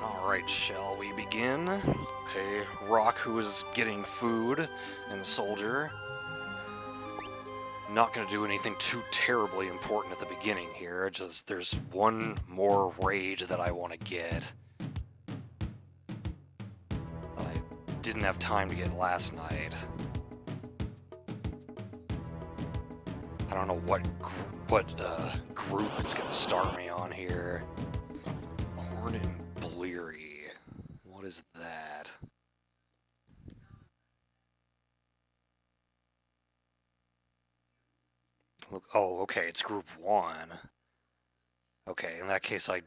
Alright, shall we begin? A rock who is getting food and the soldier. Not gonna do anything too terribly important at the beginning here, just there's one more raid that I want to get. That I didn't have time to get last night. I don't know what group it's gonna start me on here. Horn and Bleary. What is that? Look, oh, okay, it's group 1. Okay, in that case, I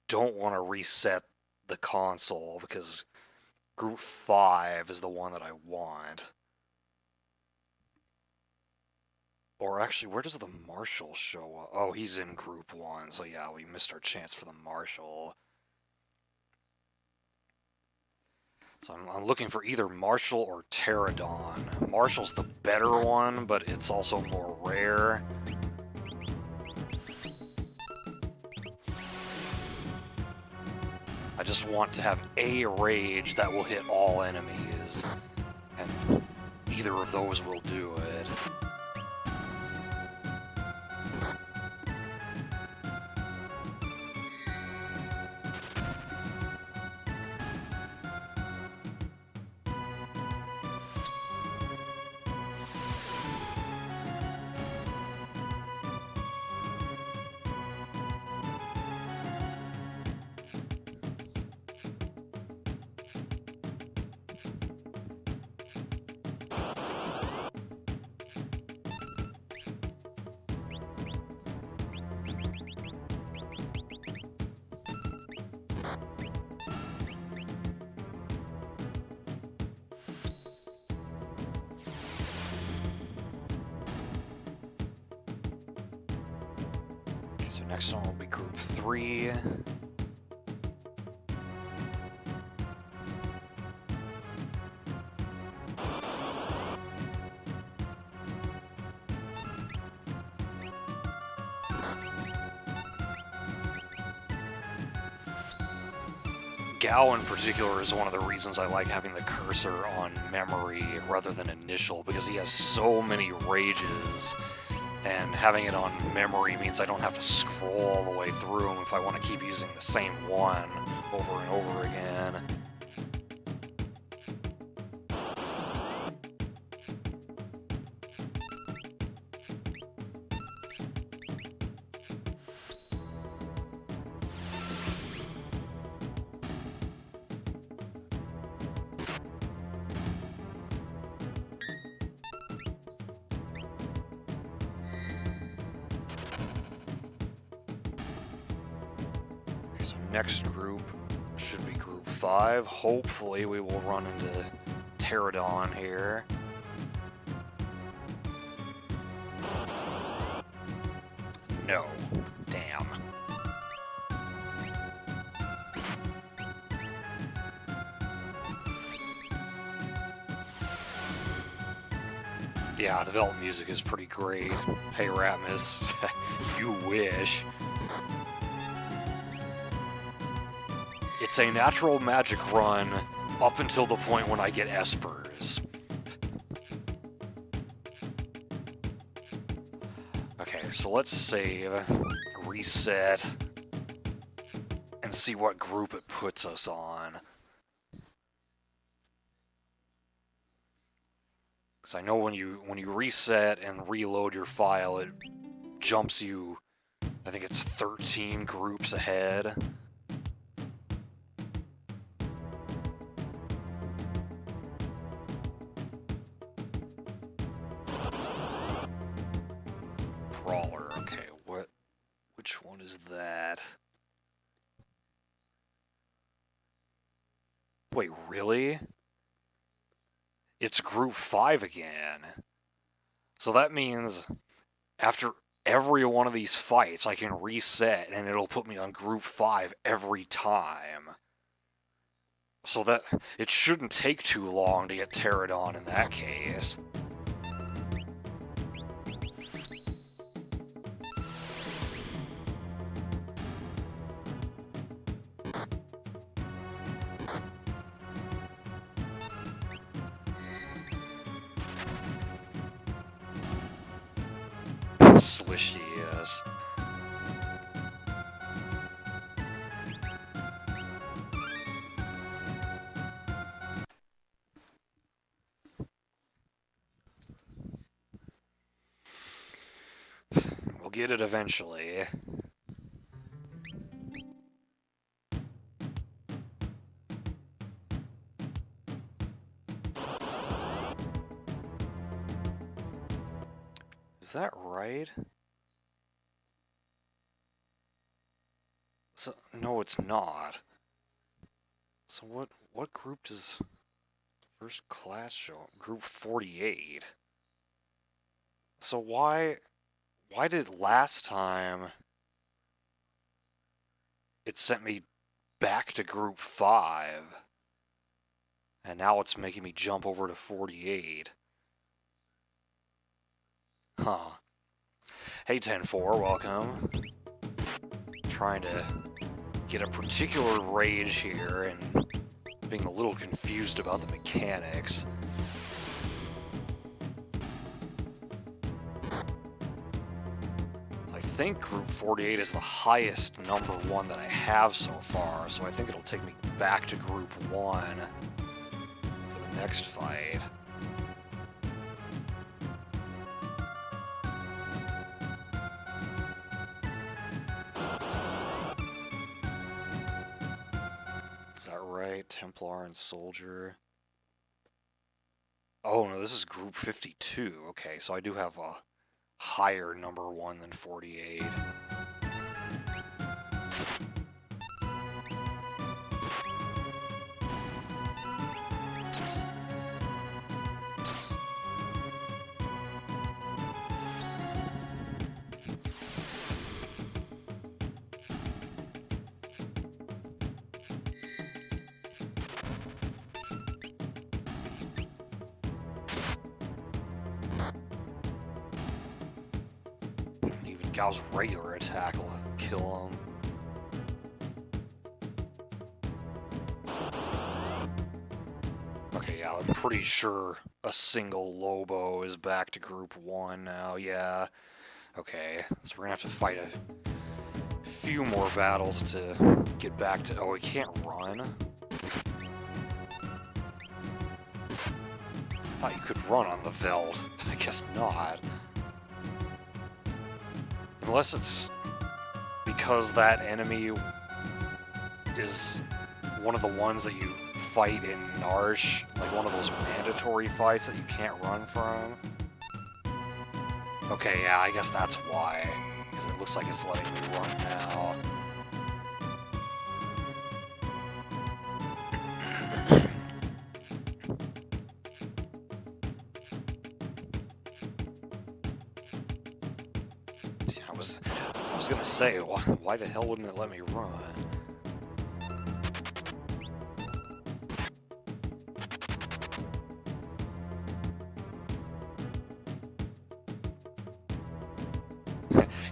don't want to reset the console because group 5 is the one that I want. Or actually, where does the Marshal show up? Oh, he's in group 1, so yeah, we missed our chance for the Marshal. So I'm looking for either Marshal or Pterodon. Marshal's the better one, but it's also more rare. I just want to have a rage that will hit all enemies, and either of those will do it. So next one will be group 3. Gao in particular is one of the reasons I like having the cursor on memory rather than initial, because he has so many rages. And having it on memory means I don't have to scroll all the way through them if I want to keep using the same one over and over again. So next group should be group 5. Hopefully we will run into Pterodon here. No. Damn. Yeah, the Veldt music is pretty great. Hey Ratmus, you wish. It's a natural magic run up until the point when I get Espers. Okay, so let's save, reset, and see what group it puts us on. Because I know when you reset and reload your file, it jumps you, I think it's 13 groups ahead. Brawler, okay, which one is that? Wait, really? It's group 5 again. So that means after every one of these fights, I can reset and it'll put me on group 5 every time. So that it shouldn't take too long to get Pterodon in that case. Slishy, yes. We'll get it eventually. Is that right? So, no, it's not. So what group does first class show? Group 48. So why did last time it sent me back to group 5 and now it's making me jump over to 48? Huh. Hey 10-4, welcome. Trying to get a particular rage here and being a little confused about the mechanics. I think group 48 is the highest number one that I have so far, so I think it'll take me back to group 1 for the next fight. Is that right? Templar and Soldier. Oh no, this is group 52. Okay, so I do have a higher number 1 than 48. Even Gao's regular attack will kill him. Okay, yeah, I'm pretty sure a single Lobo is back to group 1 now, yeah. Okay, so we're gonna have to fight a few more battles to get back to... Oh, he can't run? I thought you could run on the Veld. I guess not. Unless it's because that enemy is one of the ones that you fight in Narshe, like one of those mandatory fights that you can't run from. Okay, yeah, I guess that's why. Because it looks like it's letting me run now. I was gonna say, why the hell wouldn't it let me run?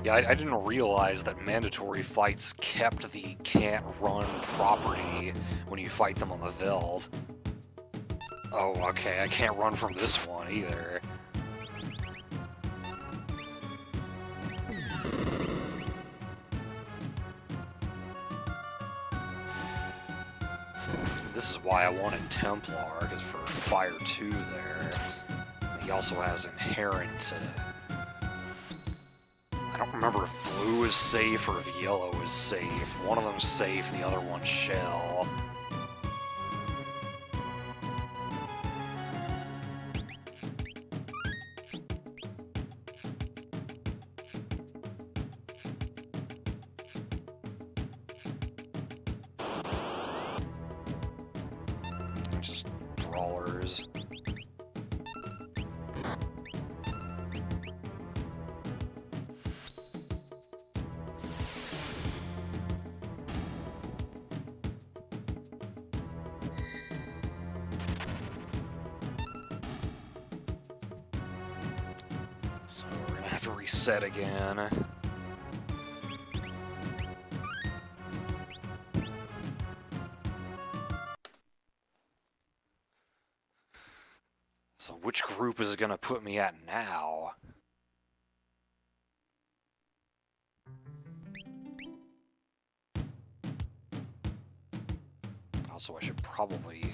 Yeah, I didn't realize that mandatory fights kept the can't run property when you fight them on the Veld. Oh, okay, I can't run from this one either. This is why I wanted Templar, because for Fire 2 there, he also has Inherent. I don't remember if blue is safe or if yellow is safe. One of them's safe, the other one's shell. Just brawlers. So we're gonna have to reset again. So which group is it gonna put me at now? Also, I should probably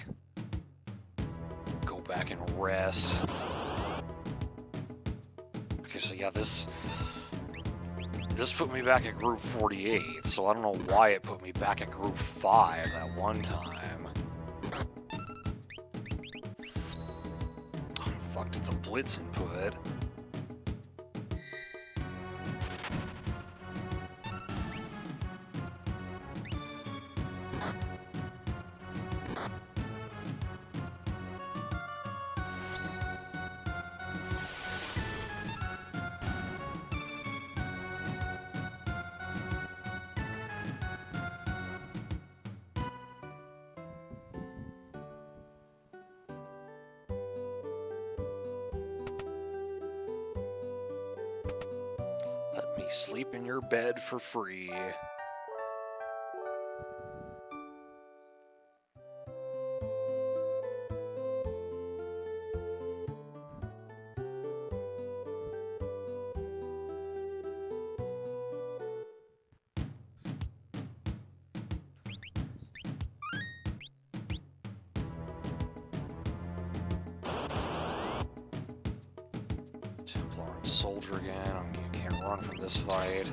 go back and rest. Okay, so yeah, this put me back at group 48, so I don't know why it put me back at group 5 that one time. Oh, fuck, did the blitz input? Let me sleep in your bed for free. Templar and Soldier again. I can't run from this fight.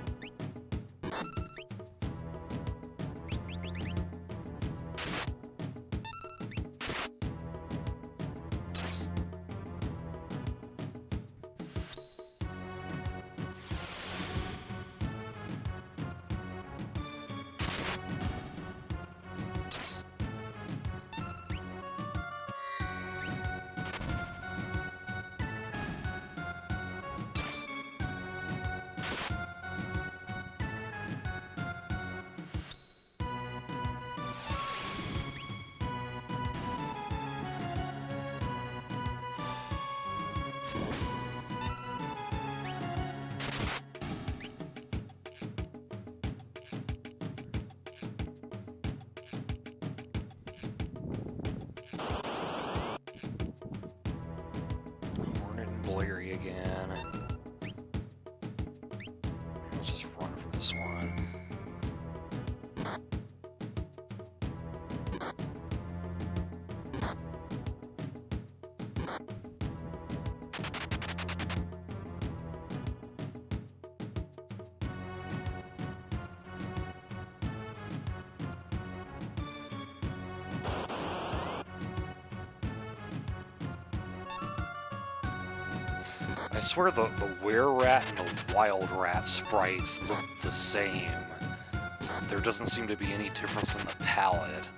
Hornet and Bleary again. Let's just run from this one. I swear the Were-Rat and the Wild-Rat sprites look the same. There doesn't seem to be any difference in the palette.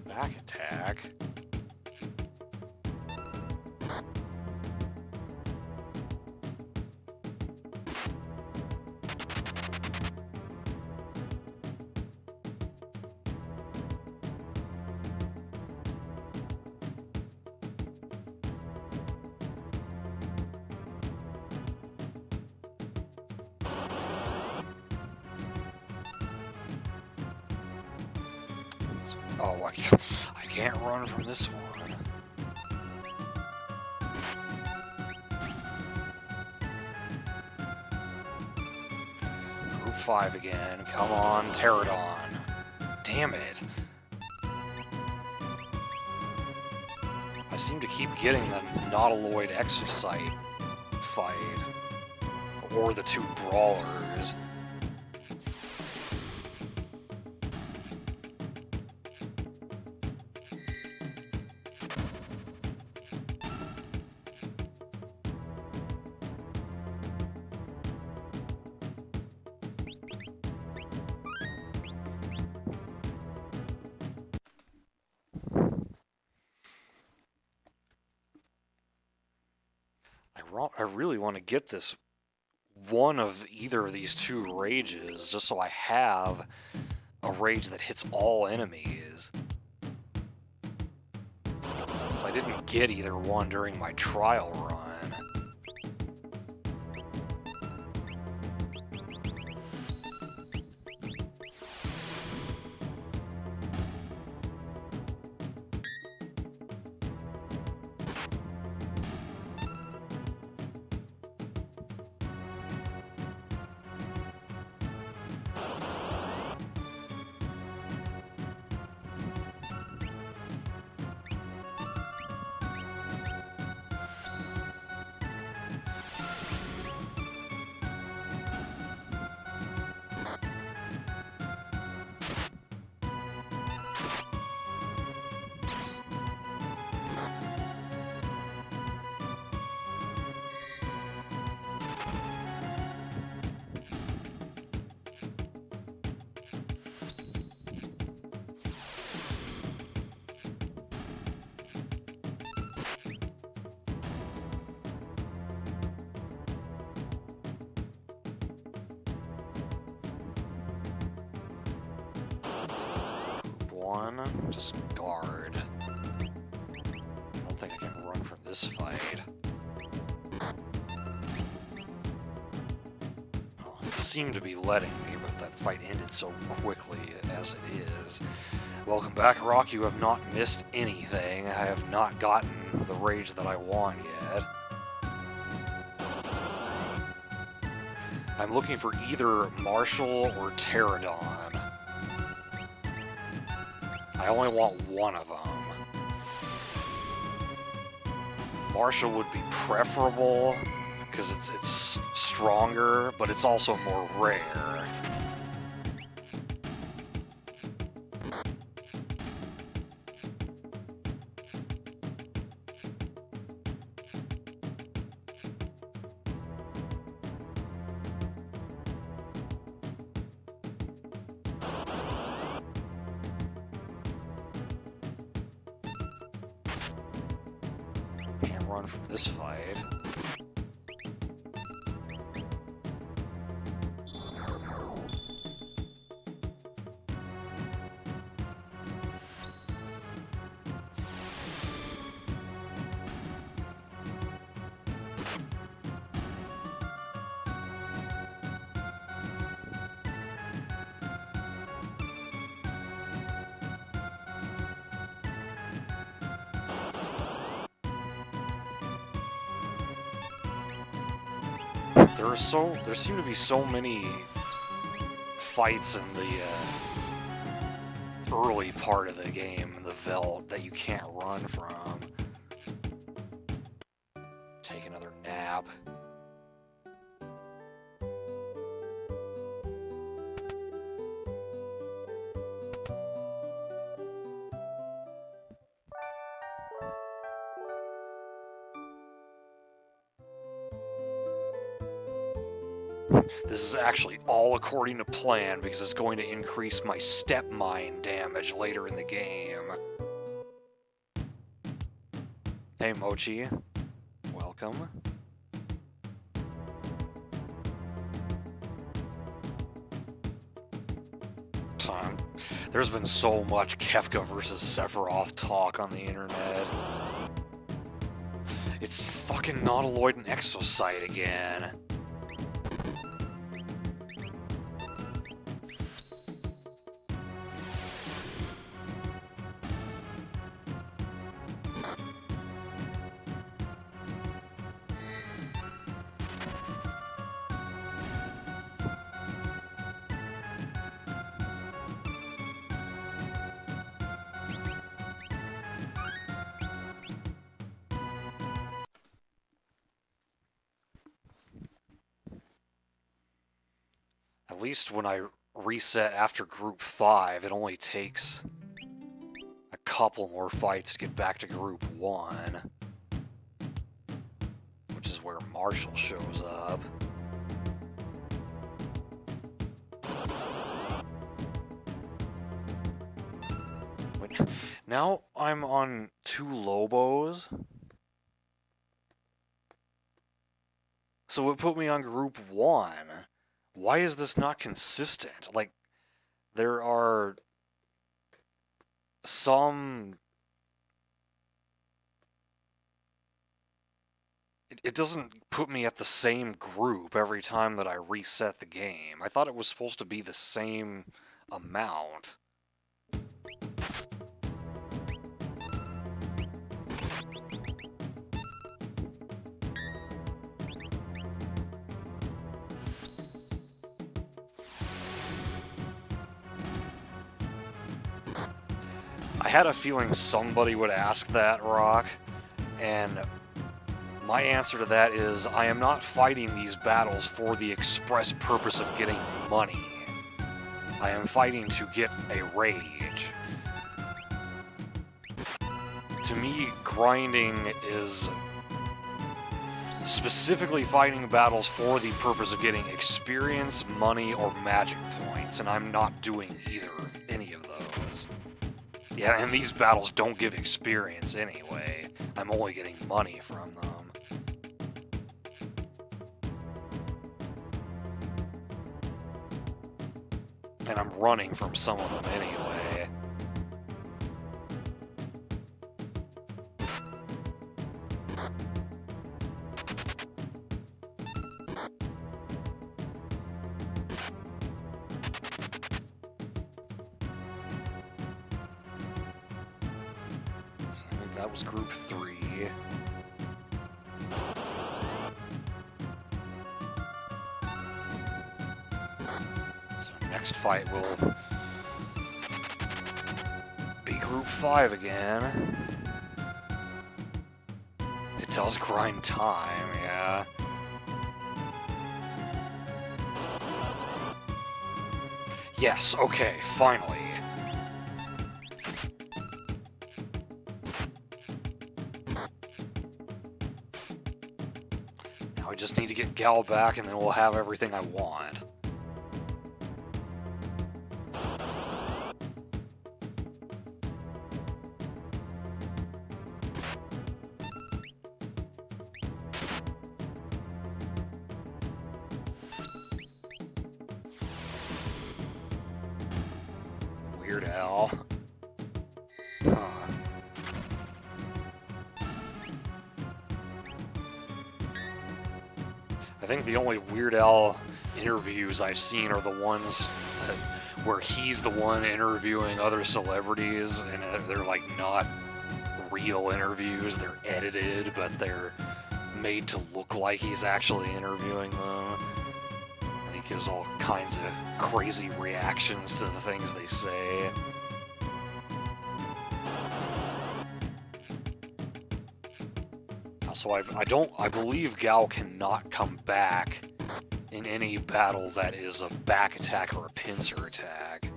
Back attack? Oh, I can't run from this one. Group 5 again. Come on, Pterodon. Damn it. I seem to keep getting the Nautiloid Exocyte fight. Or the two Brawlers. I really want to get this one of either of these two rages, just so I have a rage that hits all enemies. So I didn't get either one during my trial run. one. Just guard. I don't think I can run from this fight. Well, it seemed to be letting me, but that fight ended so quickly as it is. Welcome back, Rock. You have not missed anything. I have not gotten the rage that I want yet. I'm looking for either Marshall or Pterodon. I only want one of them. Marshall would be preferable because it's stronger, but it's also more rare. Can't run from this fight. There seem to be so many fights in the early part of the game, the Veldt, that you can't run from. Take another nap. This is actually all according to plan because it's going to increase my step mine damage later in the game. Hey Mochi, welcome. There's been so much Kefka versus Sephiroth talk on the internet. It's fucking Nautiloid and Exocyte again. At least when I reset after Group 5, it only takes a couple more fights to get back to Group 1. Which is where Marshall shows up. Wait, now I'm on 2 Lobos? So it put me on Group 1. Why is this not consistent? Like, there are some... It doesn't put me at the same group every time that I reset the game. I thought it was supposed to be the same amount. I had a feeling somebody would ask that, Rock, and my answer to that is I am not fighting these battles for the express purpose of getting money. I am fighting to get a rage. To me, grinding is specifically fighting battles for the purpose of getting experience, money, or magic points, and I'm not doing any of those. Yeah, and these battles don't give experience anyway. I'm only getting money from them. And I'm running from some of them anyway. So I think that was group 3. So next fight will be group 5 again. It does grind time, yeah. Yes, okay, finally. Now I just need to get Gal back and then we'll have everything I want. Weird Al. Huh. I think the only Weird Al interviews I've seen are the ones where he's the one interviewing other celebrities, and they're like not real interviews, they're edited, but they're made to look like he's actually interviewing them. And he gives all kinds of crazy reactions to the things they say. So I believe Gao cannot come back in any battle that is a back attack or a pincer attack.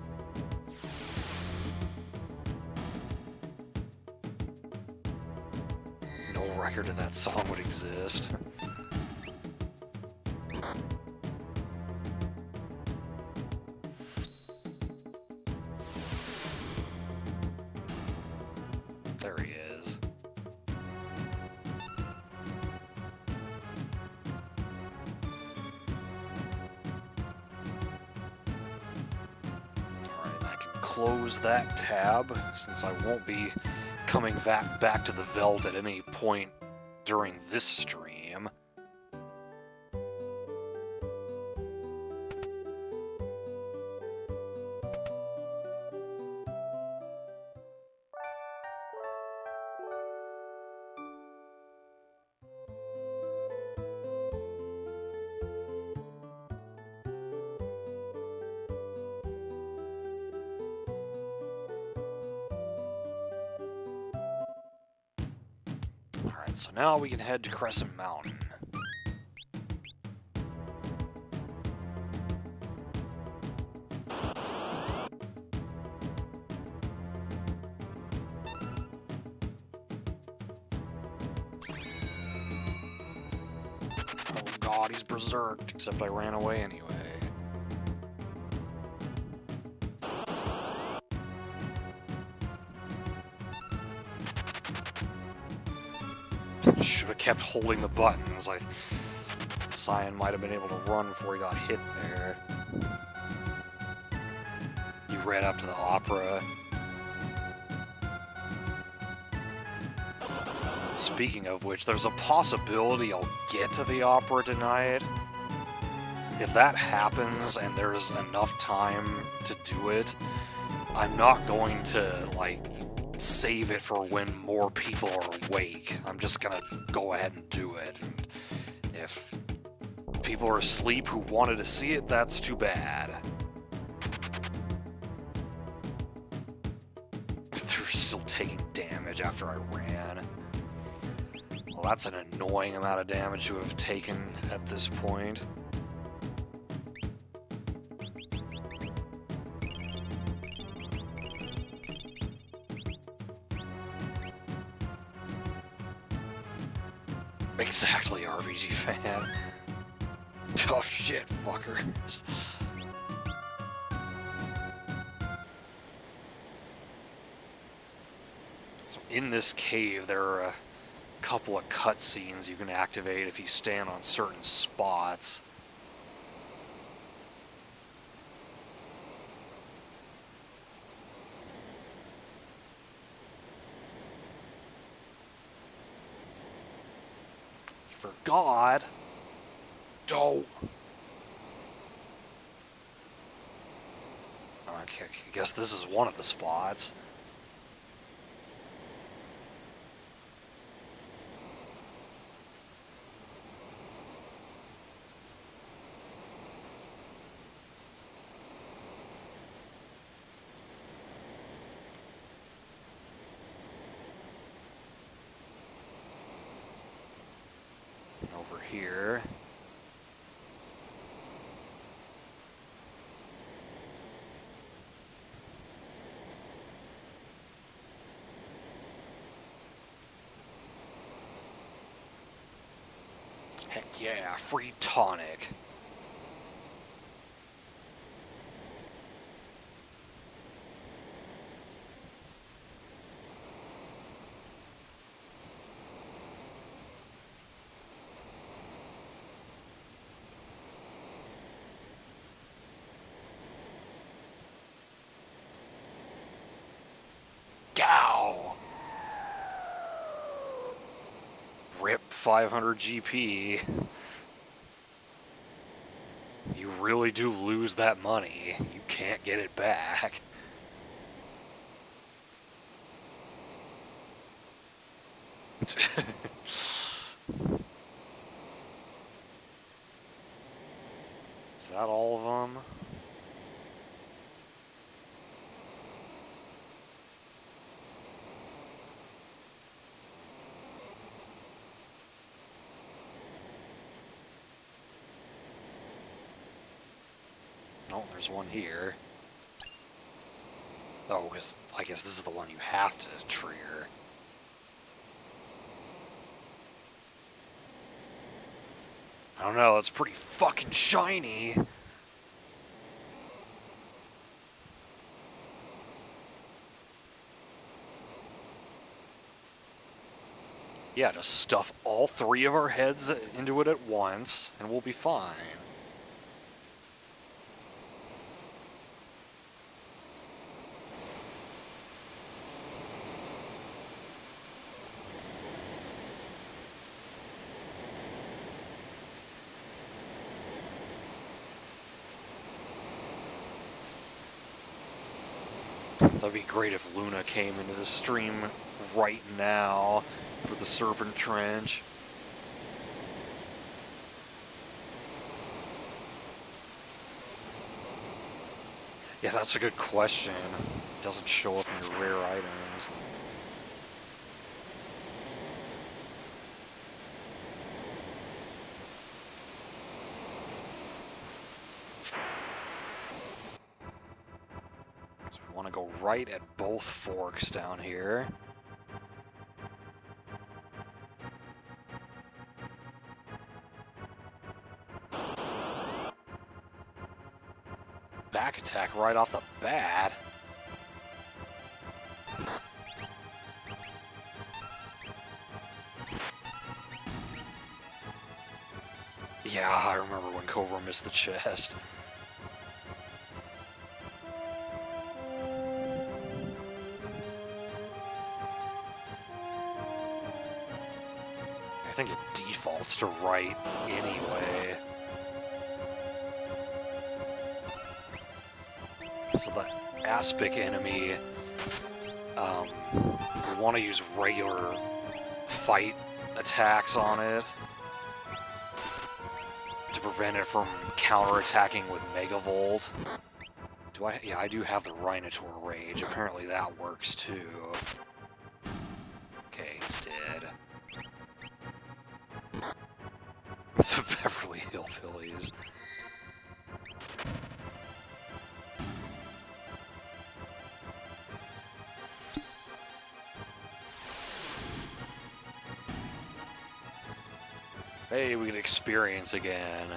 No record of that song would exist. There he is. Close that tab, since I won't be coming back to the Veld at any point during this stream. Alright, so now we can head to Crescent Mountain. Oh god, he's berserked, except I ran away anyway. Should have kept holding the buttons. Cyan might have been able to run before he got hit there. He ran up to the opera. Speaking of which, there's a possibility I'll get to the opera tonight. If that happens and there's enough time to do it, I'm not going to, like, save it for when more people are awake. I'm just gonna go ahead and do it. And if people are asleep who wanted to see it, that's too bad. They're still taking damage after I ran. Well, that's an annoying amount of damage to have taken at this point. Exactly, RPG fan. Oh shit, fuckers. So in this cave, there are a couple of cutscenes you can activate if you stand on certain spots. For God. Oh. Okay, I guess this is one of the spots. here. Heck yeah, free tonic. Gow! Rip 500 GP. You really do lose that money. You can't get it back. Is that all of them? Oh, there's one here. Oh, because I guess this is the one you have to trigger. I don't know, it's pretty fucking shiny. Yeah, just stuff all three of our heads into it at once, and we'll be fine. That'd be great if Luna came into the stream right now for the Serpent Trench. Yeah, that's a good question. It doesn't show up in your rare items. So we want to go right at both forks down here. Back attack right off the bat. Yeah, I remember when Cobra missed the chest. I think it defaults to right anyway. So the aspic enemy, we want to use regular fight attacks on it to prevent it from counterattacking with Megavolt. Yeah, I do have the Rhinotaur Rage. Apparently that works too. Okay, he's dead. The Beverly Hillbillies. Hey, we get experience again.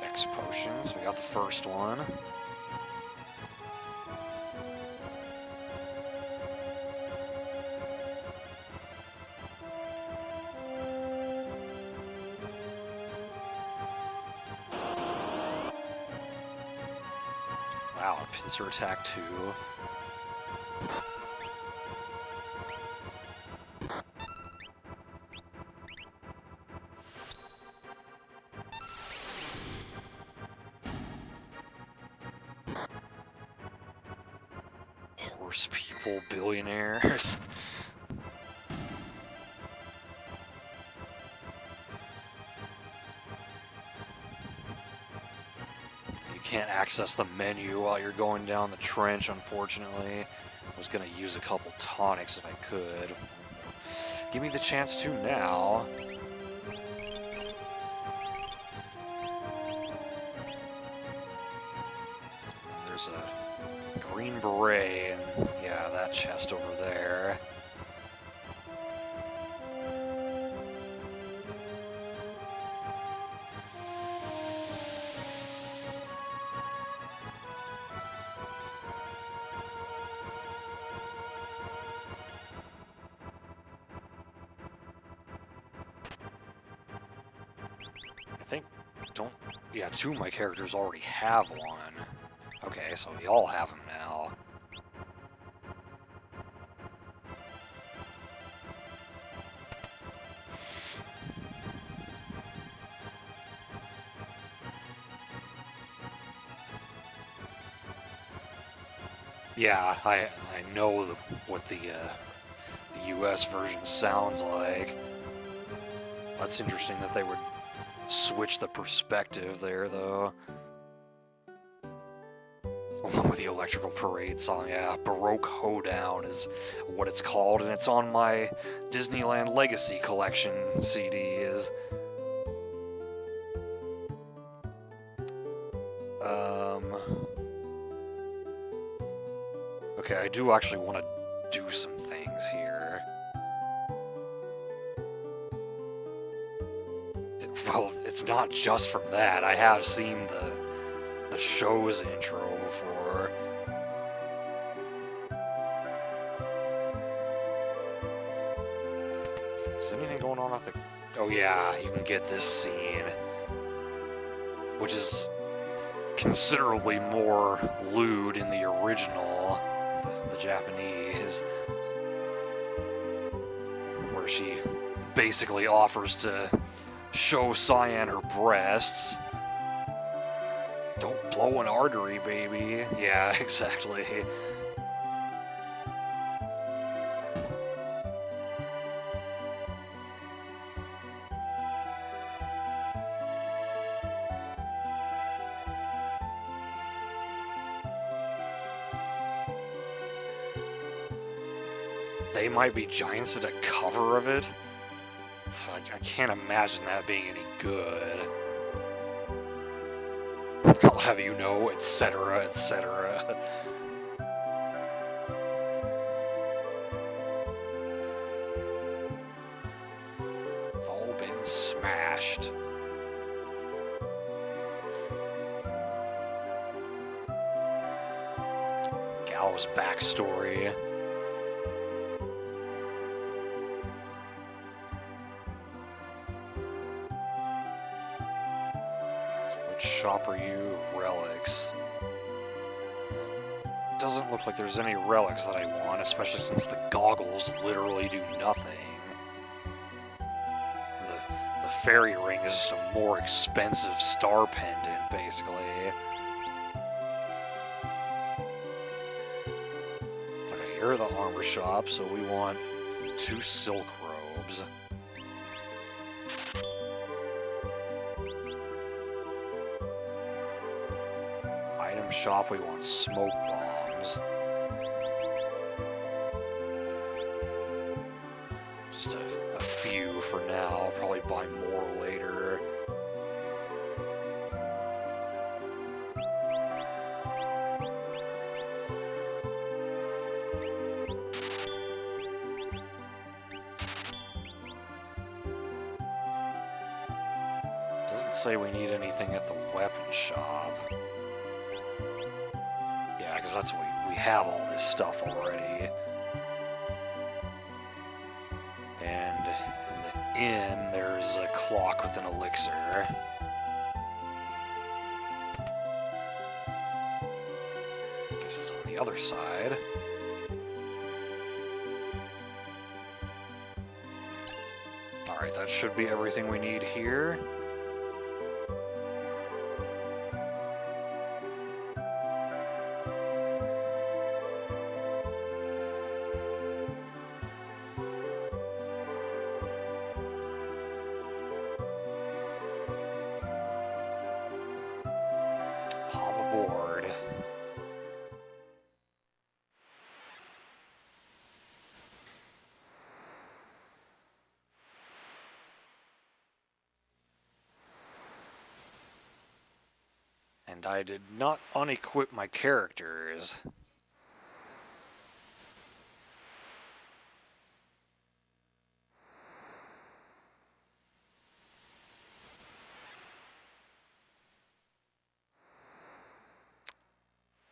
X potions, we got the first one. Wow, pincer attack 2. Horse people, billionaires. You can't access the menu while you're going down the trench, unfortunately. I was gonna use a couple tonics if I could. Give me the chance to now. There's a green beret, and yeah, that chest over there. Yeah, two of my characters already have one. Okay, so we all have them now. Yeah, I know what the US version sounds like. That's interesting that they would switch the perspective there, though. Along with the Electrical Parade song, yeah. Baroque Hoedown is what it's called, and it's on my Disneyland Legacy Collection CDs. Okay, I do actually want to do some things here. Well, it's not just from that. I have seen the show's intro before. Is anything going on at the... Oh yeah, you can get this scene, which is considerably more lewd in the original, the Japanese, where she basically offers to show Cyan her breasts. Don't blow an artery, baby. Yeah, exactly. They Might Be Giants did a cover of it. I can't imagine that being any good. I'll have you know, etc., etc. They've all been smashed. Gao's backstory. Shop are you? Relics. Doesn't look like there's any relics that I want, especially since the goggles literally do nothing. The fairy ring is just a more expensive star pendant, basically. Okay, you're the armor shop, so we want 2 silk robes. Shop, we want smoke bombs. Just a few for now. I'll probably buy more later. Doesn't say we need anything at the weapon shop. Because that's what we have all this stuff already. And in the inn, there's a clock with an elixir. I guess it's on the other side. Alright, that should be everything we need here. And I did not unequip my characters.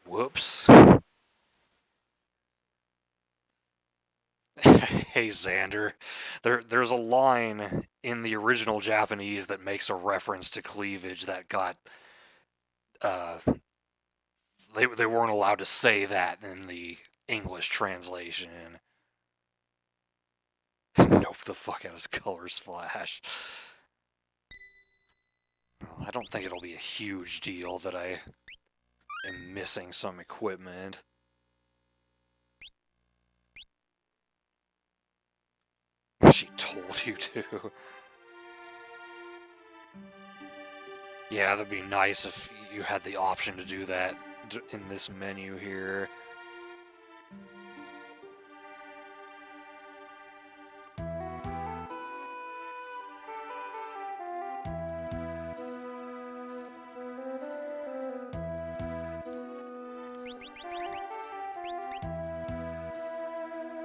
Whoops. Hey, Xander. There's a line in the original Japanese that makes a reference to cleavage that got... They weren't allowed to say that in the English translation. Nope, the fuck out his colors flash. Well, I don't think it'll be a huge deal that I am missing some equipment. She told you to. Yeah, that'd be nice if you had the option to do that in this menu here.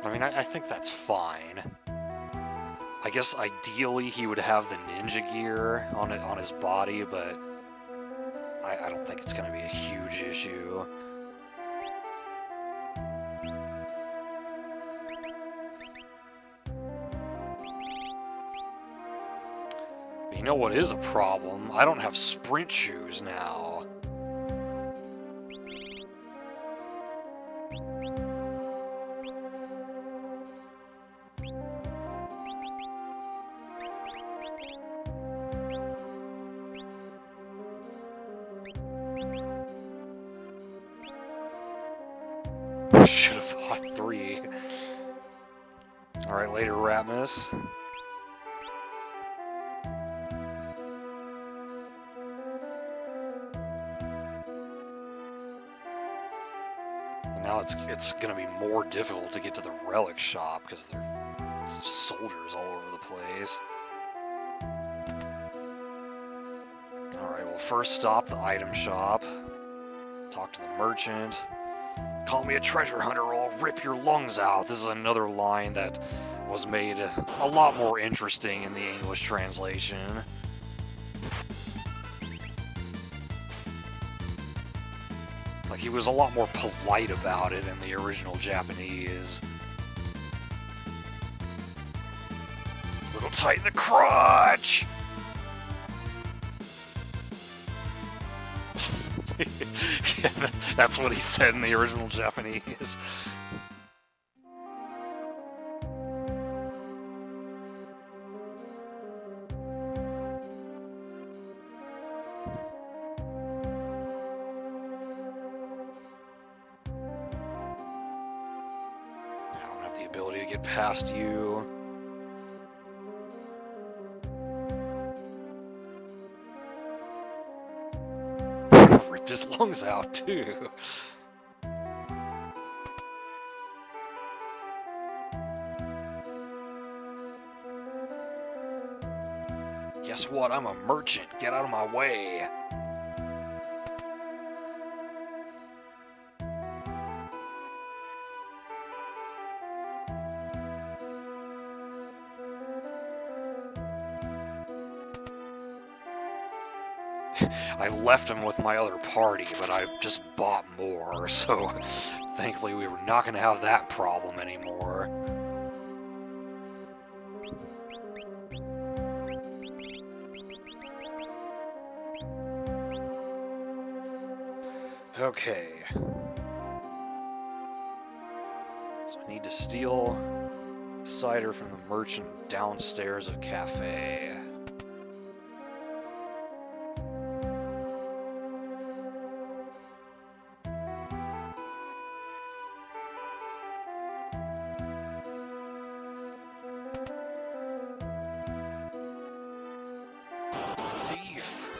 I mean, I think that's fine. I guess ideally he would have the ninja gear on his body, but I don't think it's going to be a huge issue. But you know what is a problem? I don't have sprint shoes now. Should have bought 3. Alright, later, Ratmus. And now it's gonna be more difficult to get to the relic shop because there's soldiers all over the place. Alright, we'll first stop the item shop. Talk to the merchant. Call me a treasure hunter or I'll rip your lungs out. This is another line that was made a lot more interesting in the English translation. Like, he was a lot more polite about it in the original Japanese. Little tight in the crotch! Yeah, that's what he said in the original Japanese. I don't have the ability to get past you. Ripped his lungs out, too. Guess what? I'm a merchant. Get out of my way. I left him with my other party, but I just bought more, so thankfully we were not going to have that problem anymore. Okay. So I need to steal cider from the merchant downstairs of Cafe. Thief!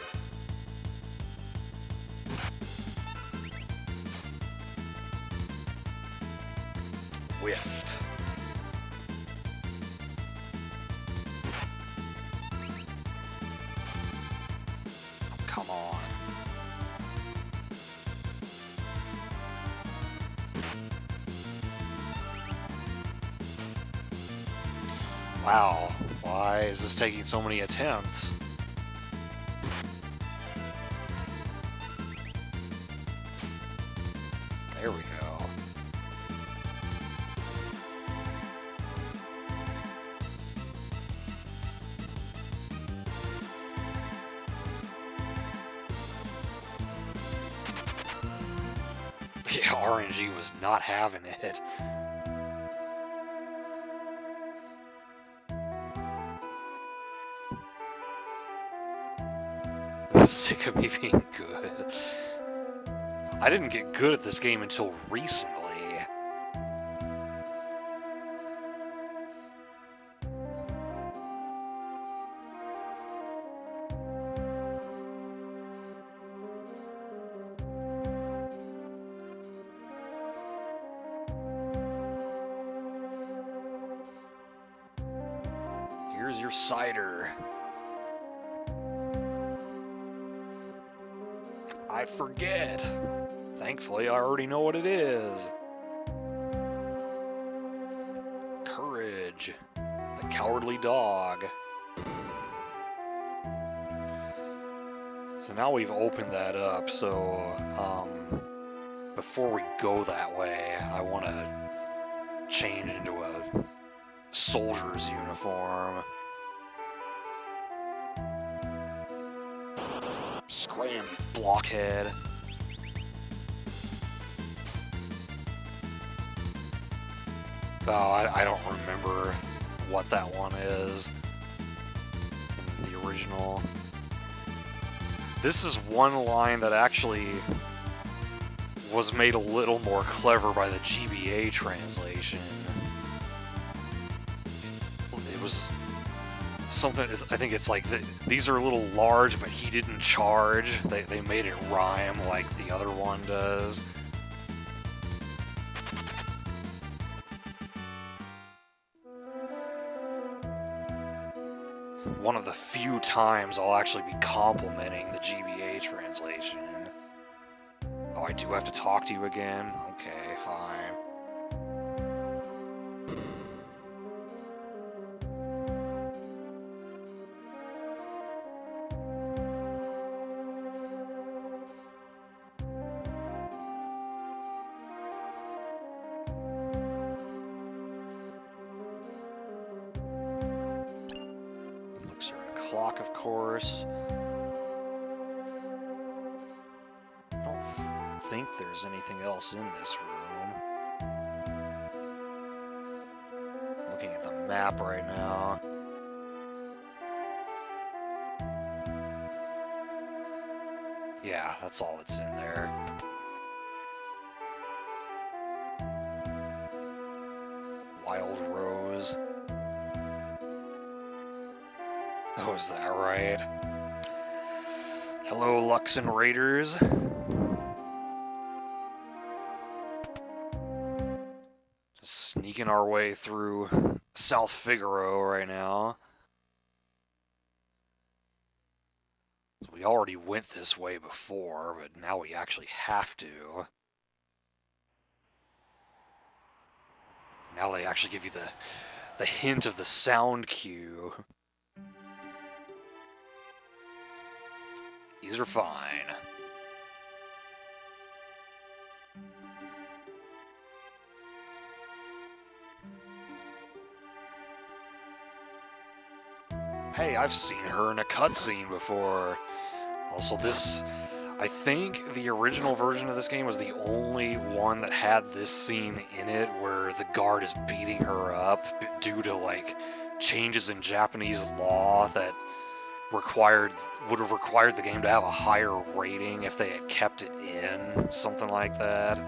Whiffed. Oh, come on. Wow, why is this taking so many attempts? There we go. Yeah, RNG was not having it. Sick of me being good. I didn't get good at this game until recently. Here's your cider. I forget. Thankfully, I already know what it is. Courage. The Cowardly Dog. So now we've opened that up, so before we go that way, I want to change into a soldier's uniform. Scram, blockhead. Oh, I don't remember what that one is in the original. This is one line that actually was made a little more clever by the GBA translation. It was something, I think it's like, these are a little large, but he didn't charge. They made it rhyme like the other one does. One of the few times I'll actually be complimenting the GBA translation. Oh, I do have to talk to you again? Okay, fine. Clock, of course. I don't think there's anything else in this room. Looking at the map right now. Yeah, that's all that's in there. Wild Rose. Oh, is that right? Hello, Luxon Raiders. Just sneaking our way through South Figaro right now. So we already went this way before, but now we actually have to. Now they actually give you the hint of the sound cue. These are fine. Hey, I've seen her in a cutscene before. Also, this, I think the original version of this game was the only one that had this scene in it where the guard is beating her up due to, like, changes in Japanese law that would have required the game to have a higher rating if they had kept it in, something like that.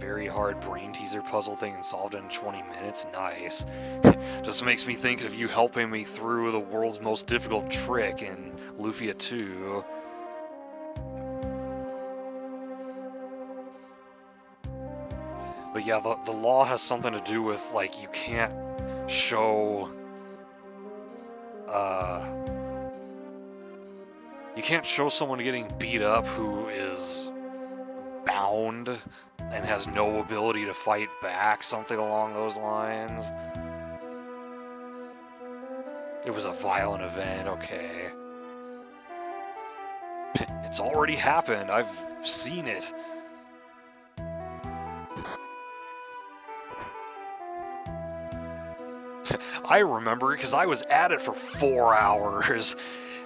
Very hard brain teaser puzzle thing and solved it in 20 minutes. Nice. Just makes me think of you helping me through the world's most difficult trick in Lufia 2. But yeah, the law has something to do with, like, you can't show, someone getting beat up who is bound and has no ability to fight back, something along those lines. It was a violent event, okay. It's already happened, I've seen it. I remember because I was at it for 4 hours,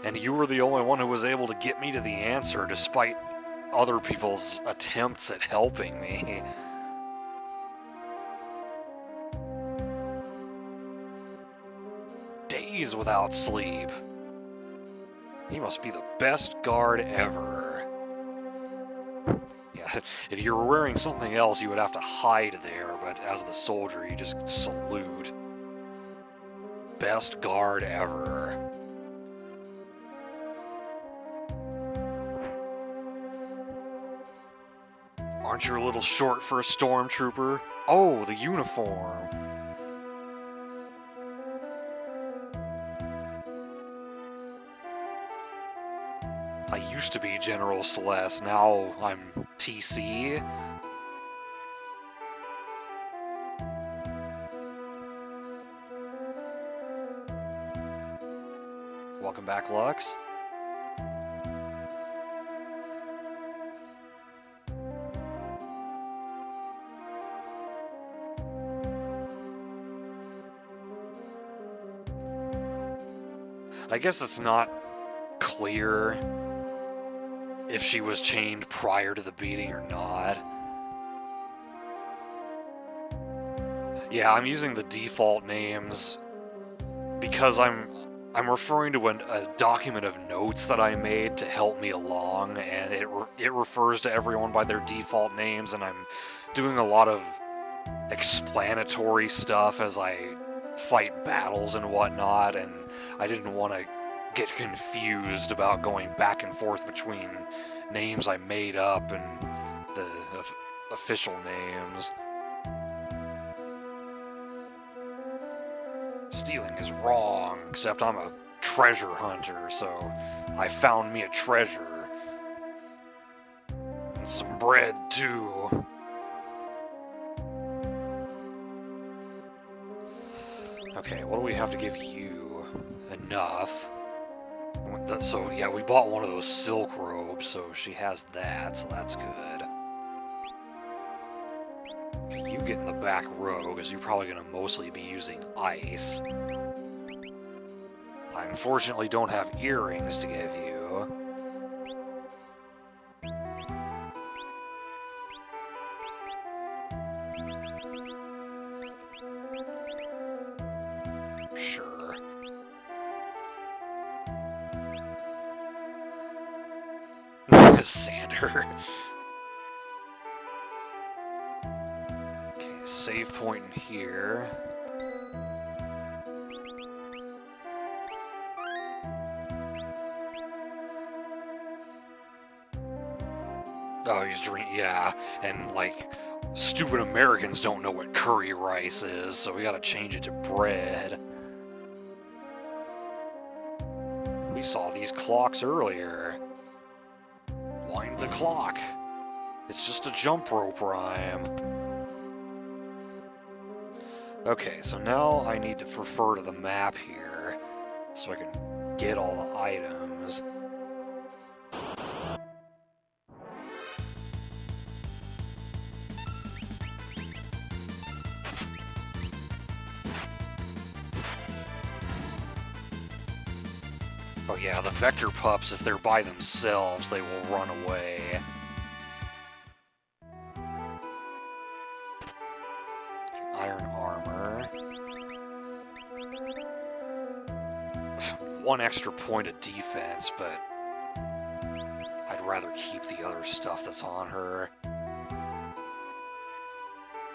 and you were the only one who was able to get me to the answer despite other people's attempts at helping me. Days without sleep. He must be the best guard ever. Yeah, if you were wearing something else, you would have to hide there, but as the soldier, you just salute. Best guard ever. Aren't you a little short for a stormtrooper? Oh, the uniform. I used to be General Celeste, now I'm TC. Welcome back, Lux. I guess it's not clear if she was chained prior to the beating or not. Yeah, I'm using the default names because I'm referring to a document of notes that I made to help me along, and it refers to everyone by their default names, and I'm doing a lot of explanatory stuff as I fight battles and whatnot, and I didn't want to get confused about going back and forth between names I made up and the official names. Stealing is wrong, except I'm a treasure hunter, so I found me a treasure. And some bread, too. Okay, what do we have to give you? Enough. So, yeah, we bought one of those silk robes, so she has that, so that's good. Okay, you get in the back row, because you're probably going to mostly be using ice. I unfortunately don't have earrings to give you. Sure. Sander. Okay, save point in here. Oh, he's drinking, yeah, and like, stupid Americans don't know what curry rice is, so we gotta change it to bread. We saw these clocks earlier. Wind the clock. It's just a jump rope rhyme. Okay, so now I need to refer to the map here so I can get all the items. Oh yeah, the Vector Pups, if they're by themselves, they will run away. Iron armor. One extra point of defense, but I'd rather keep the other stuff that's on her.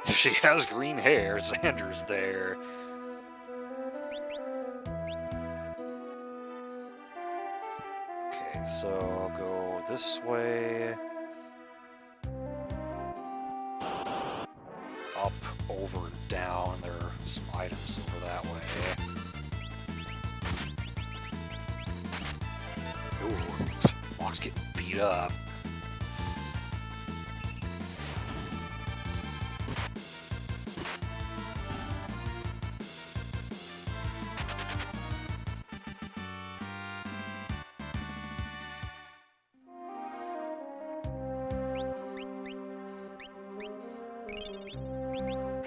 If she has green hair, Xander's there. Okay, so I'll go this way. Up, over, and down. There are some items over that way. Ooh, Locke's getting beat up.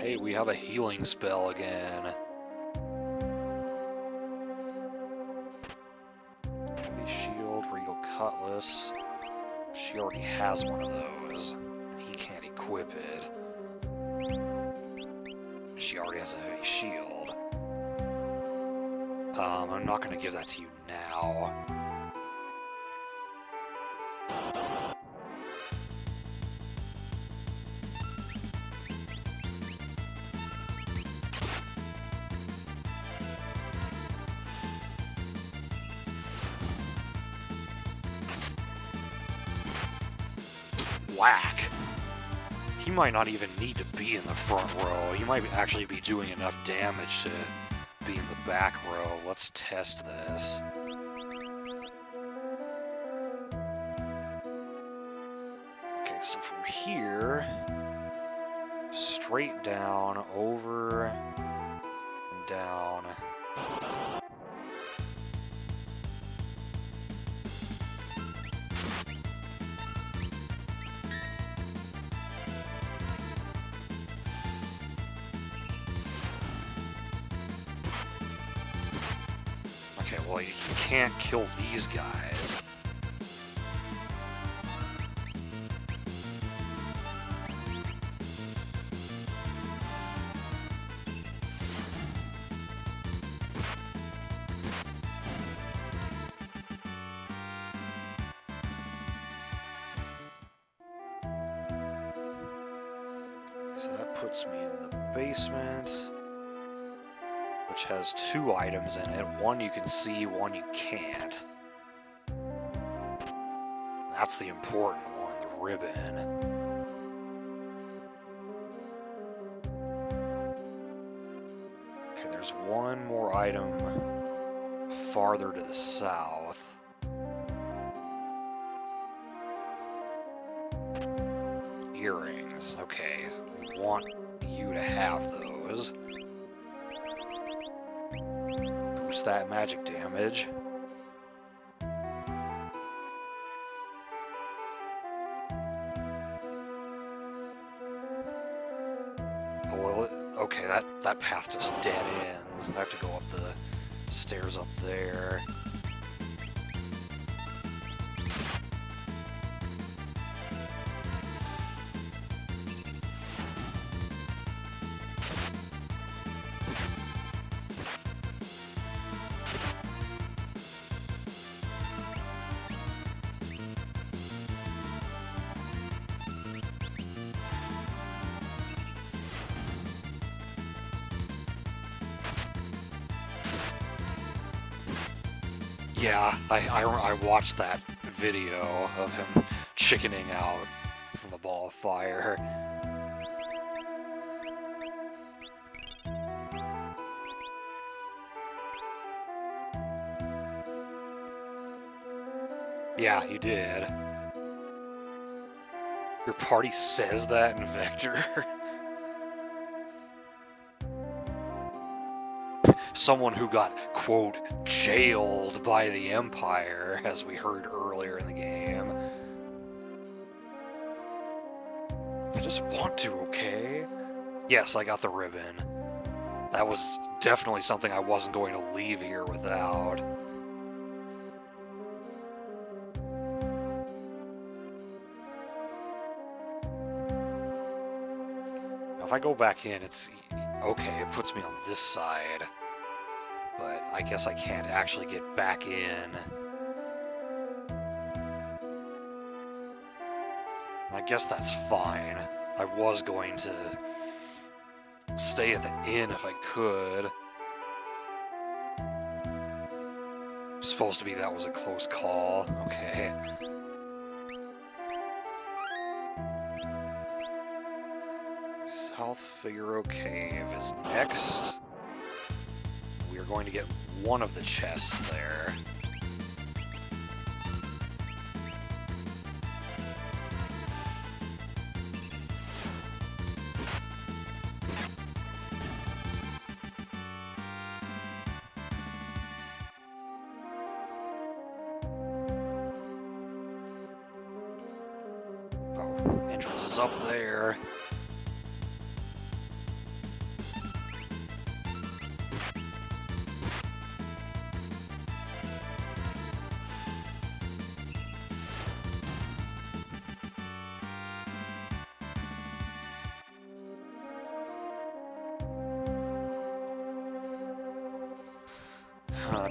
Hey, we have a healing spell again. Heavy shield, regal cutlass. She already has one of those. He can't equip it. She already has a heavy shield. I'm not going to give that to you now. Whack! He might not even need to be in the front row. He might actually be doing enough damage to be in the back row. Let's test this. Okay, so from here, straight down, over, and down. Okay, well, you can't kill these guys. So that puts me in the basement, which has 2 items in it. One you can see, one you can't. That's the important one, the ribbon. Okay, there's one more item farther to the south. Earrings. Okay, we want you to have those. Boost that magic damage. Oh, well, okay, that path just dead ends. I have to go up the stairs up there. Yeah, I watched that video of him chickening out from the ball of fire. Yeah, you did. Your party says that in Vector? Someone who got, quote, jailed by the Empire, as we heard earlier in the game. I just want to, okay? Yes, I got the ribbon. That was definitely something I wasn't going to leave here without. Now, if I go back in, it's... okay, it puts me on this side. But I guess I can't actually get back in. I guess that's fine. I was going to stay at the inn if I could. Supposed to be that was a close call. Okay. South Figaro Cave is next. We are going to get one of the chests there. Oh, entrance is up there.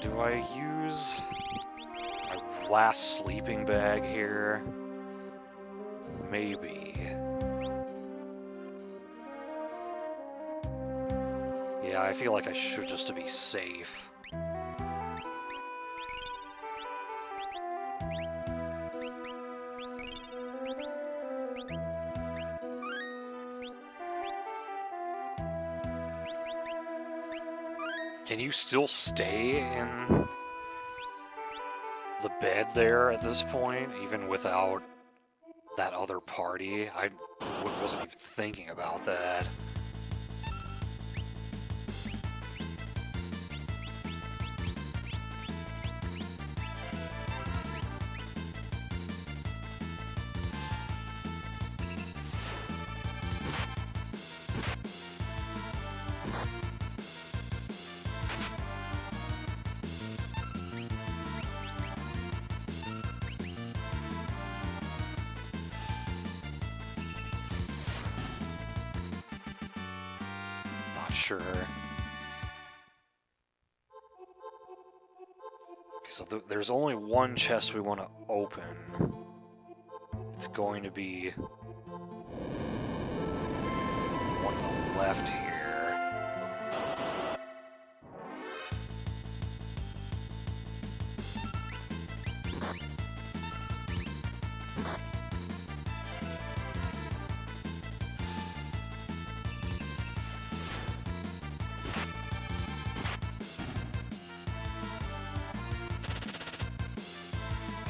Do I use my last sleeping bag here? Maybe. Yeah, I feel like I should just to be safe. Can you still stay in the bed there at this point, even without that other party? I wasn't even thinking about that. Sure. Okay, so there's only one chest we want to open. It's going to be the one on the left here.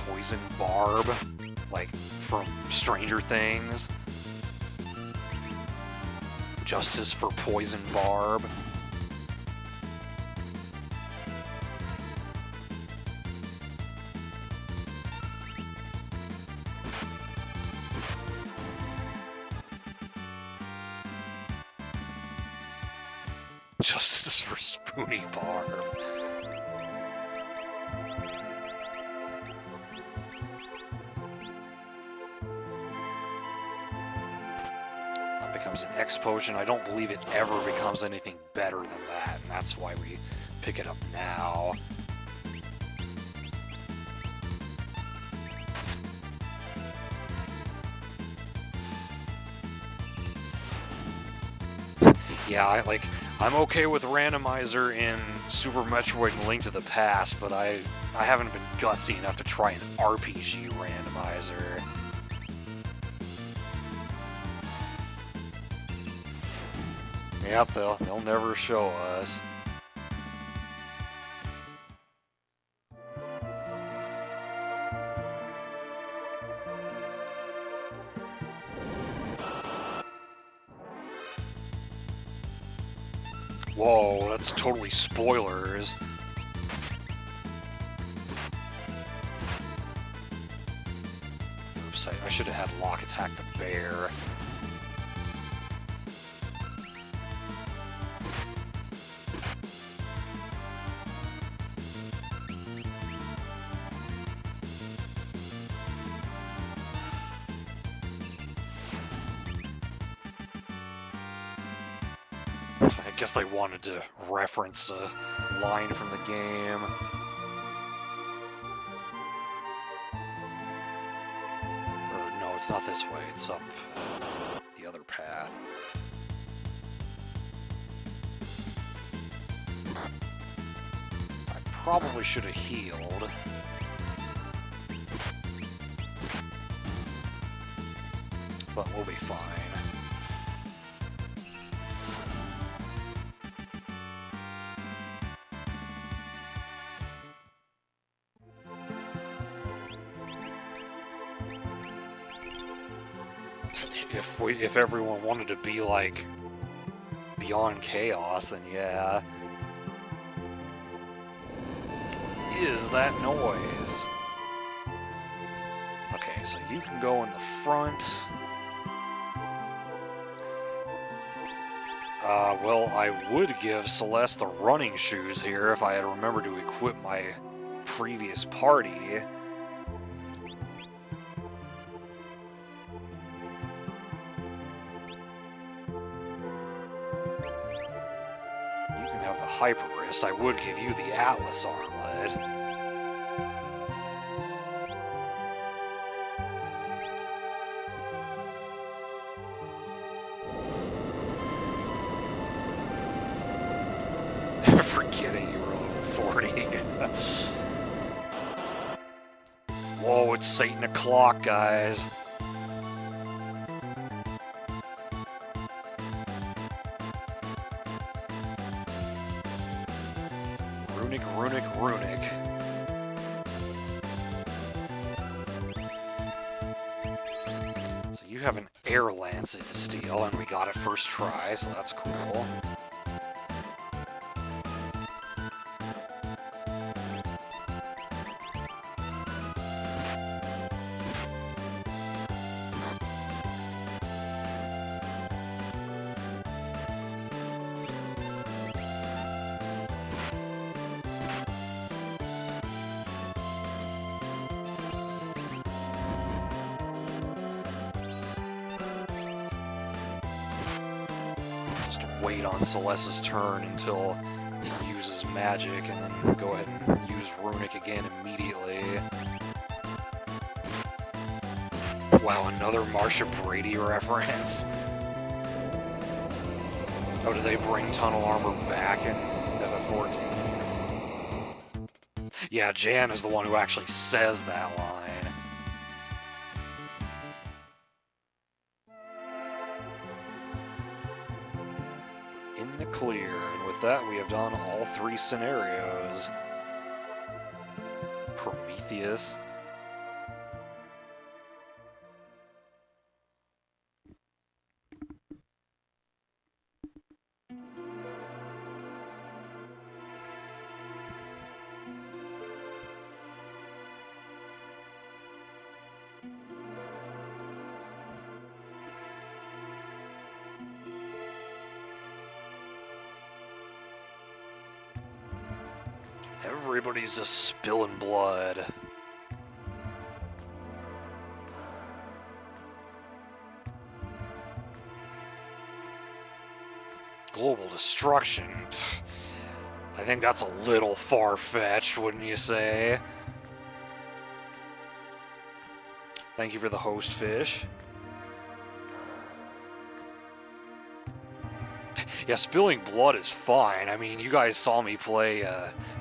Poison Barb, like from Stranger Things. Justice for Poison Barb. Justice for Spoony Barb. Becomes an X potion. I don't believe it ever becomes anything better than that, and that's why we pick it up now. Yeah, I'm okay with randomizer in Super Metroid and Link to the Past, but I haven't been gutsy enough to try an RPG randomizer. Yep, they'll never show us. Whoa, that's totally spoilers. Oops, I should have had Locke attack the bear. I guess they wanted to reference a line from the game. Or, no, it's not this way. It's up the other path. I probably should have healed. But we'll be fine. If everyone wanted to be like Beyond Chaos, then yeah. Is that noise? Okay, so you can go in the front. Well, I would give Celeste the running shoes here if I had remembered to equip my previous party. the Hyperist, I would give you the Atlas armlet. Forgetting you were level 40. Whoa, it's Satan o'clock, guys. Runic. So you have an Air Lancet to steal, and we got it first try, so that's cool. Just wait on Celeste's turn until he uses magic, and then go ahead and use Runic again immediately. Wow, another Marsha Brady reference. Oh, did they bring Tunnel Armor back in FF14? Yeah, Jan is the one who actually says that line. In the clear, and with that we have done all 3 scenarios. Prometheus. Everybody's just spilling blood. Global destruction. I think that's a little far-fetched, wouldn't you say? Thank you for the host, Fish. Yeah, spilling blood is fine. I mean, you guys saw me play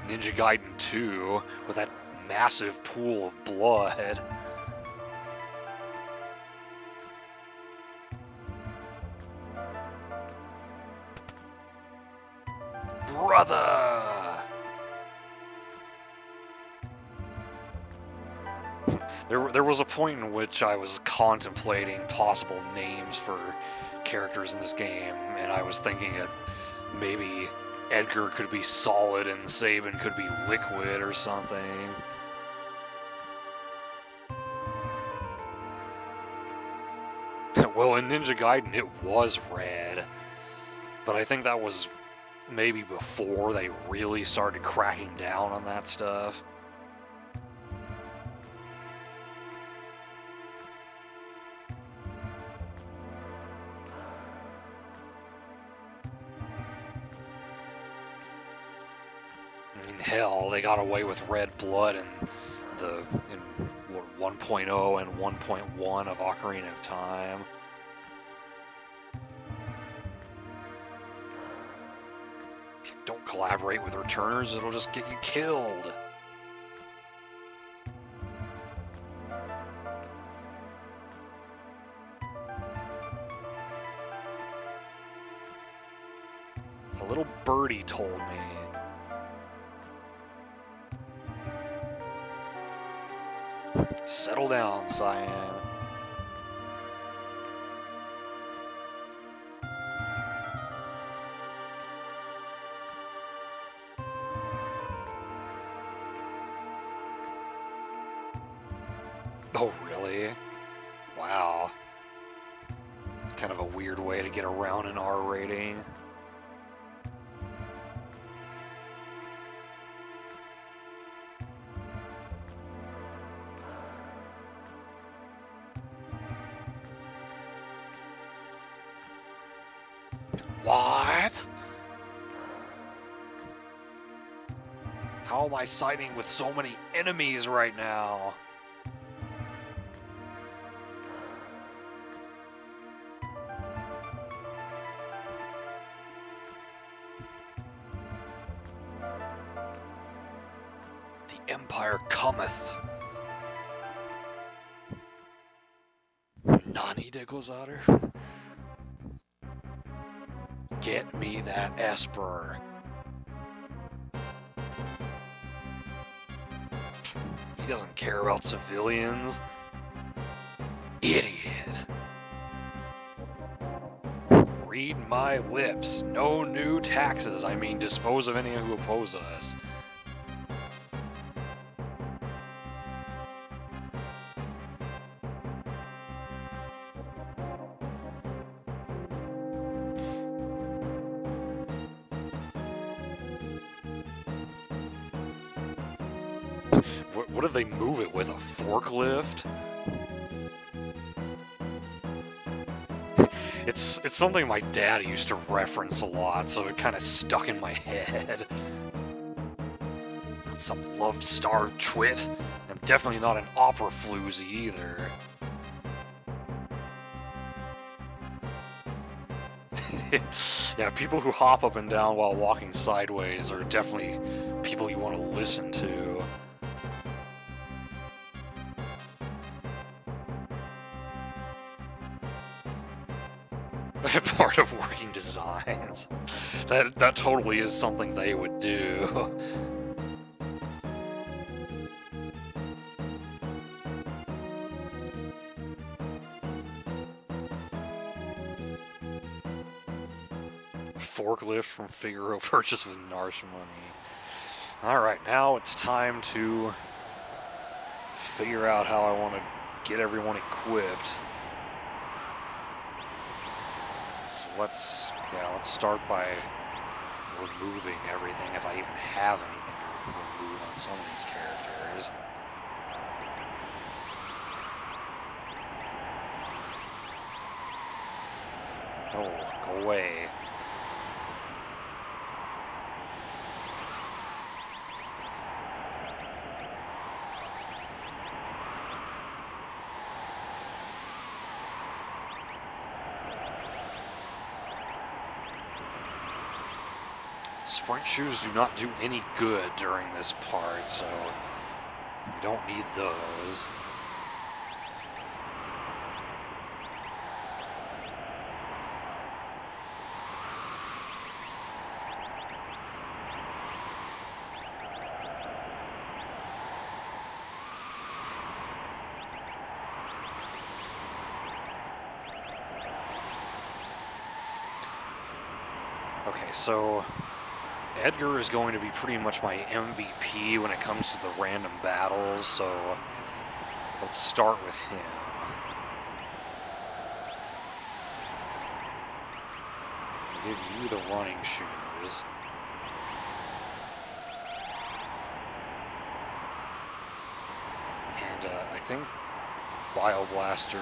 Ninja Gaiden 2 with that massive pool of blood. Brother! There was a point in which I was contemplating possible names for characters in this game, and I was thinking that maybe Edgar could be Solid and Sabin could be Liquid or something. Well, in Ninja Gaiden it was Red, but I think that was maybe before they really started cracking down on that stuff. I mean, hell, they got away with red blood in 1.0 and 1.1 of Ocarina of Time. If you don't collaborate with returners, it'll just get you killed. A little birdie told me. Settle down, Cyan. Oh, really? Wow. It's kind of a weird way to get around an R rating. What? How am I siding with so many enemies right now? The Empire cometh. Nani de gozaru? Get me that Esper. He doesn't care about civilians. Idiot. Read my lips. No new taxes. I mean, dispose of any who oppose us. What do they move it with? A forklift? It's something my dad used to reference a lot, so it kind of stuck in my head. Not some love-starved twit. I'm definitely not an opera floozy either. Yeah, people who hop up and down while walking sideways are definitely people you want to listen to. Part of working designs. That totally is something they would do. Forklift from Figaro purchased with Narsh money. Alright, now it's time to figure out how I want to get everyone equipped. So let's start by removing everything, if I even have anything to remove on some of these characters. Oh, go away. Sprint shoes do not do any good during this part, so we don't need those. Okay, so Edgar is going to be pretty much my MVP when it comes to the random battles, so let's start with him. I'll give you the running shoes. And I think Bioblaster,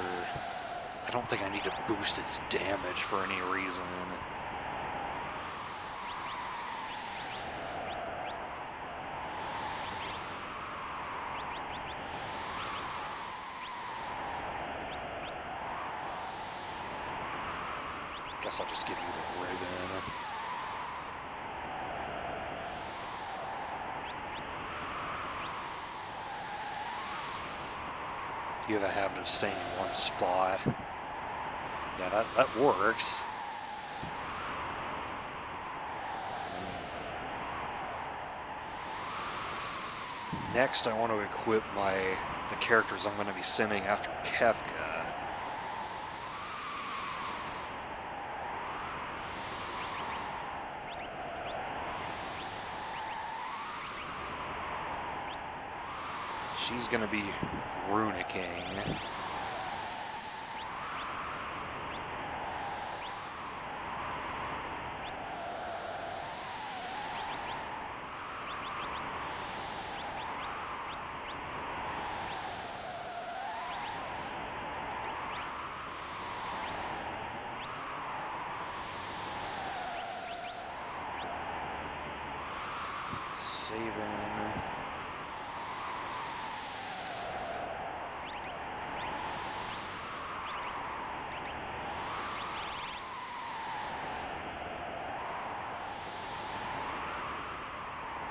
I don't think I need to boost its damage for any reason. Guess I'll just give you the ribbon. You have a habit of staying in one spot. Yeah, that works. And next, I want to equip the characters I'm going to be sending after Kefka. She's going to be runicking. Sabin.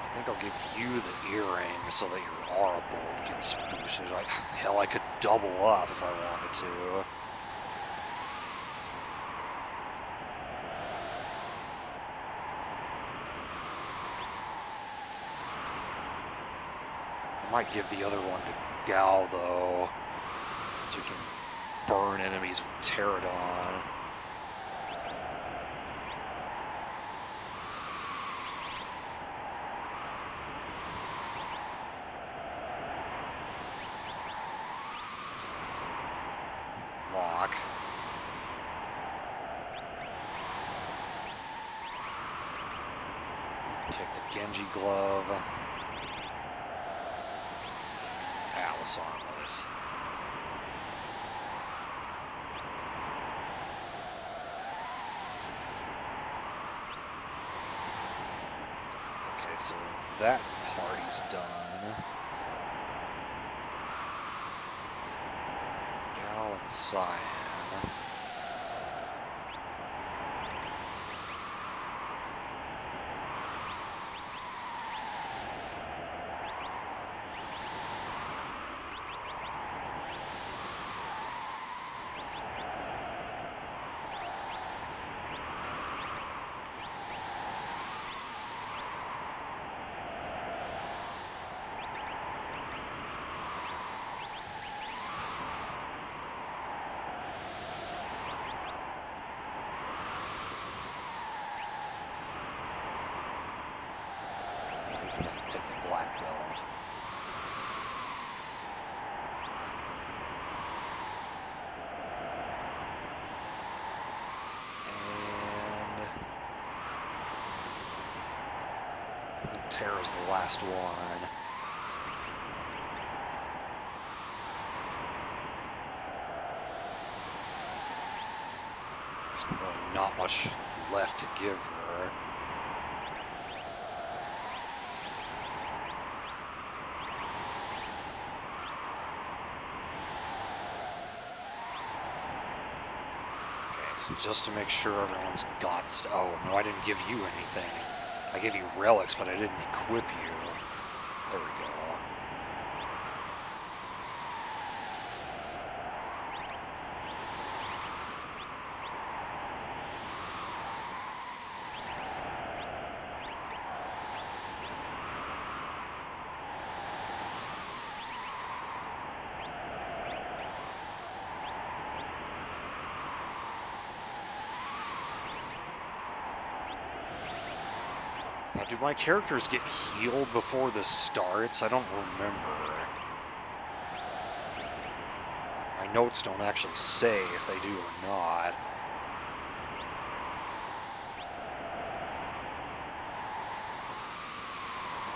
I think I'll give you the earring so that your aura bolt gets boosted. Hell, I could double up if I wanted to. I might give the other one to Gao, though, so we can burn enemies with Pterodon. Lock. Take the Genji glove. Alice armlet. Okay, so that party's done. So, Gao and Cyan. Let's take the black belt. And I think Terra's the last one. There's really not much left to give her. Just to make sure everyone's got stuff. Oh, no, I didn't give you anything. I gave you relics, but I didn't equip you. There we go. Now, do my characters get healed before this starts? I don't remember. My notes don't actually say if they do or not.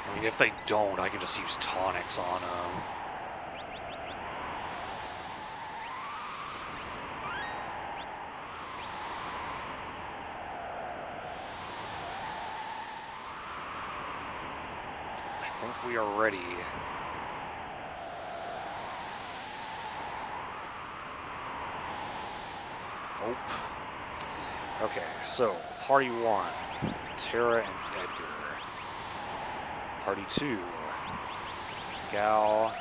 I mean, if they don't, I can just use tonics on them. I think we are ready. Nope. Okay, so party 1, Terra and Edgar. Party 2, Gao,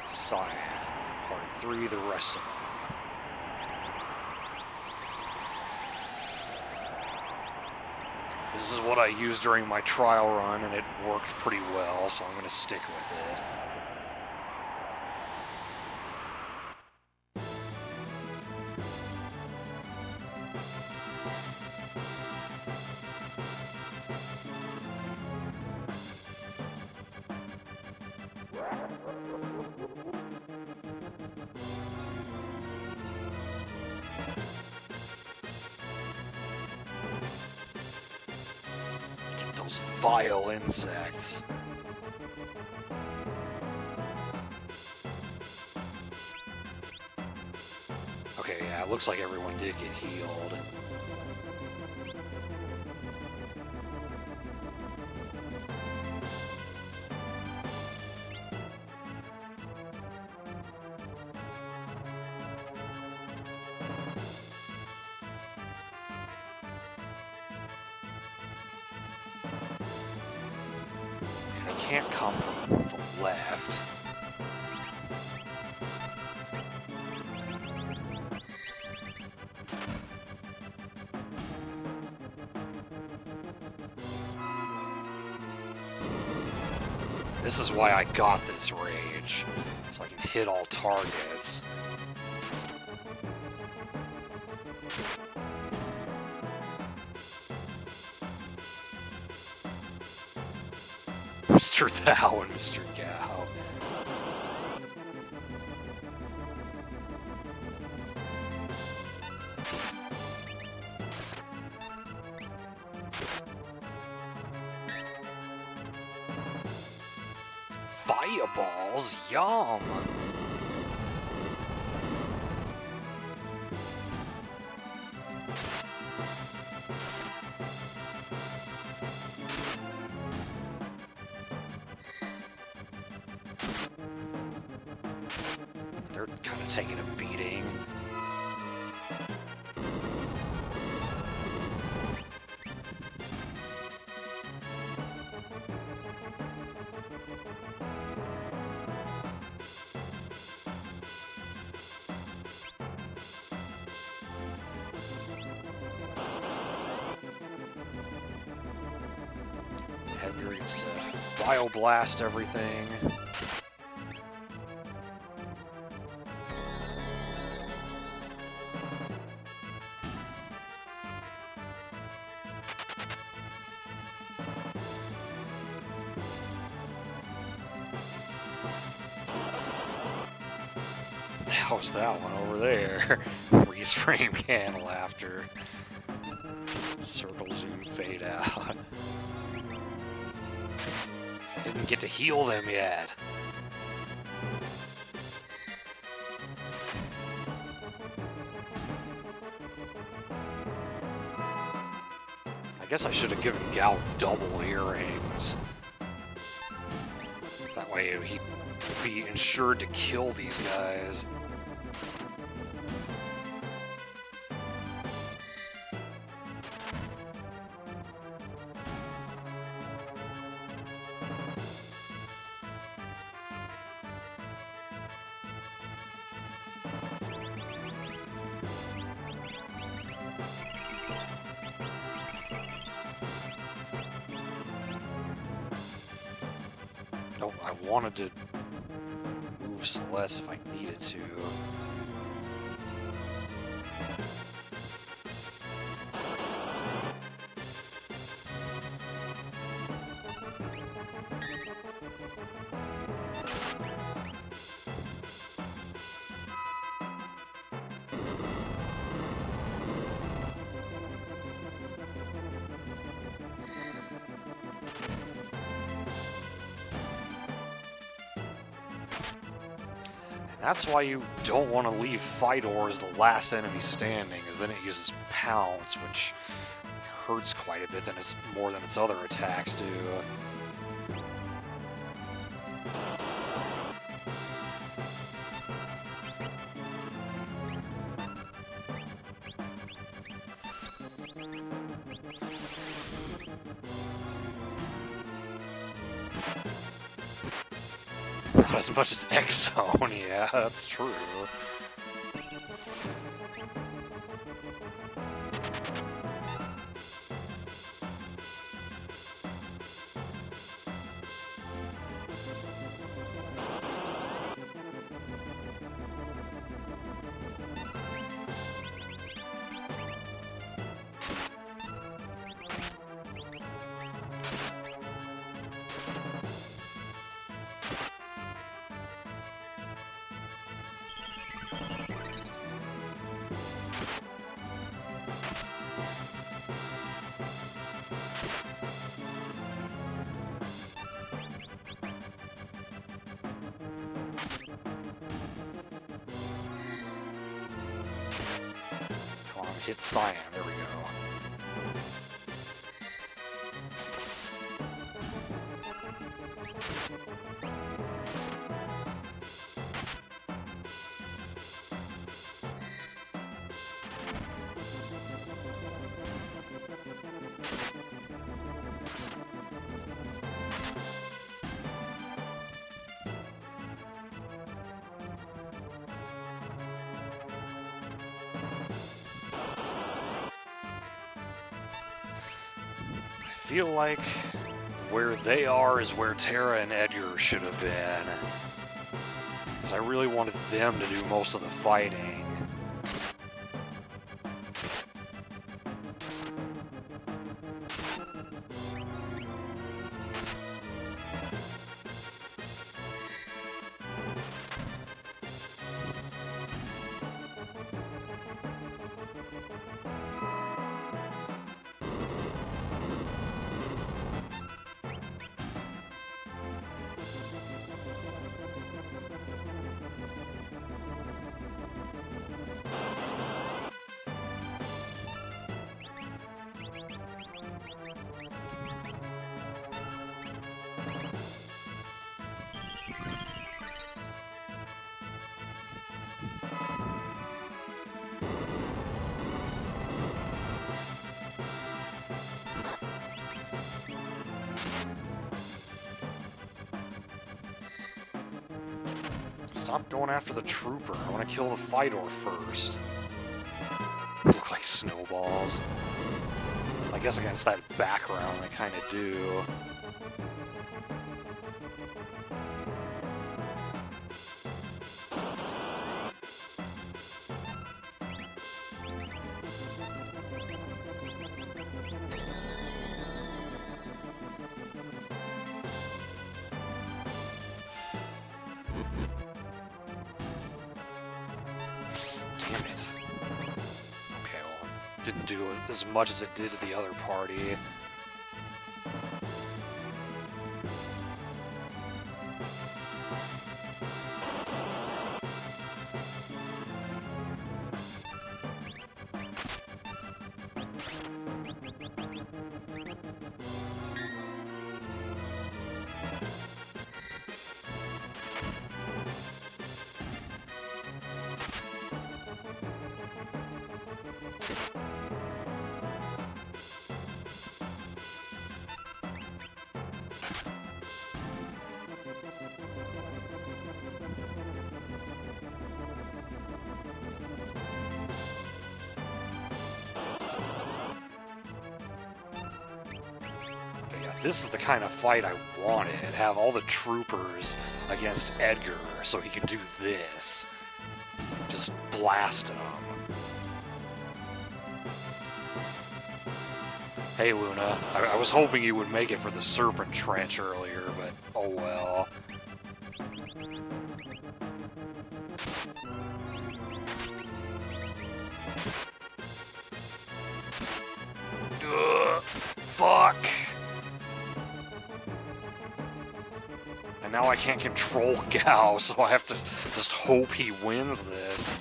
Cyan. Party 3, the rest of them. This is what I used during my trial run, and it worked pretty well, so I'm going to stick with it. Those vile insects. Okay, yeah, it looks like everyone did get healed. can't come from the left. This is why I got this rage, so I can hit all targets. Mr. Thou and Mr. Gao. Fireballs, yum! They're kind of taking a beating. Edgar gets to bioblast everything. How's that one over there? Freeze frame can laughter. Circle zoom fade out. I didn't get to heal them yet. I guess I should have given Gao double earrings. So that way he'd be insured to kill these guys. Oh, I wanted to move Celeste if I needed to. That's why you don't want to leave Fidor as the last enemy standing, because then it uses Pounce, which hurts quite a bit more than its other attacks do. Not as much as X-Zone, yeah, that's true. Come on, hit Cyan, there we go. feel like where they are is where Terra and Edgar should have been. Because I really wanted them to do most of the fighting. Stop going after the trooper. I want to kill the Fidor first. Look like snowballs. I guess against that background they kind of do. Didn't do as much as it did to the other party. This is the kind of fight I wanted. Have all the troopers against Edgar so he can do this. Just blast him. Hey Luna, I was hoping you would make it for the Serpent Trench earlier, but oh well. Ugh, fuck! And now I can't control Gao, so I have to just hope he wins this.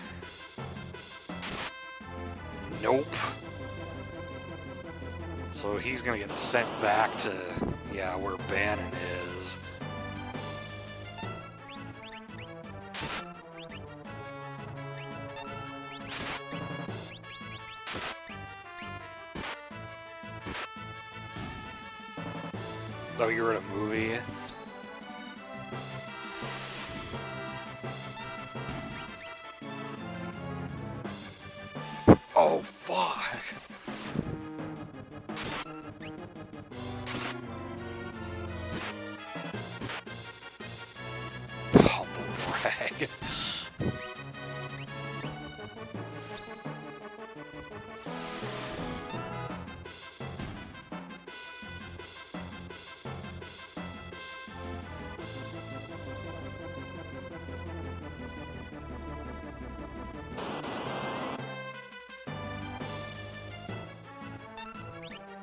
Nope. So he's gonna get sent back to, yeah, where Bannon is. Oh, you're in a movie? Oh, fuck. Humble brag.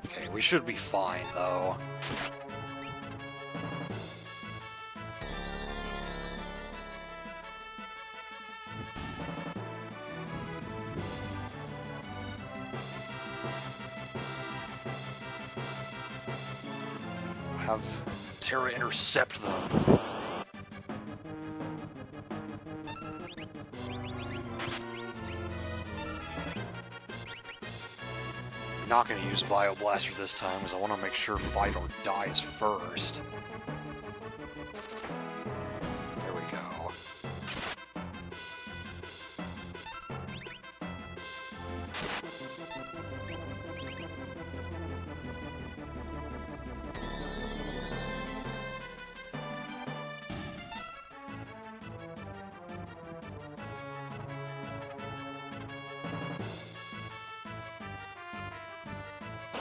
Okay, we should be fine, though. Have Terra intercept them. Not going to use Bioblaster this time because I want to make sure Fidor dies first. There we go.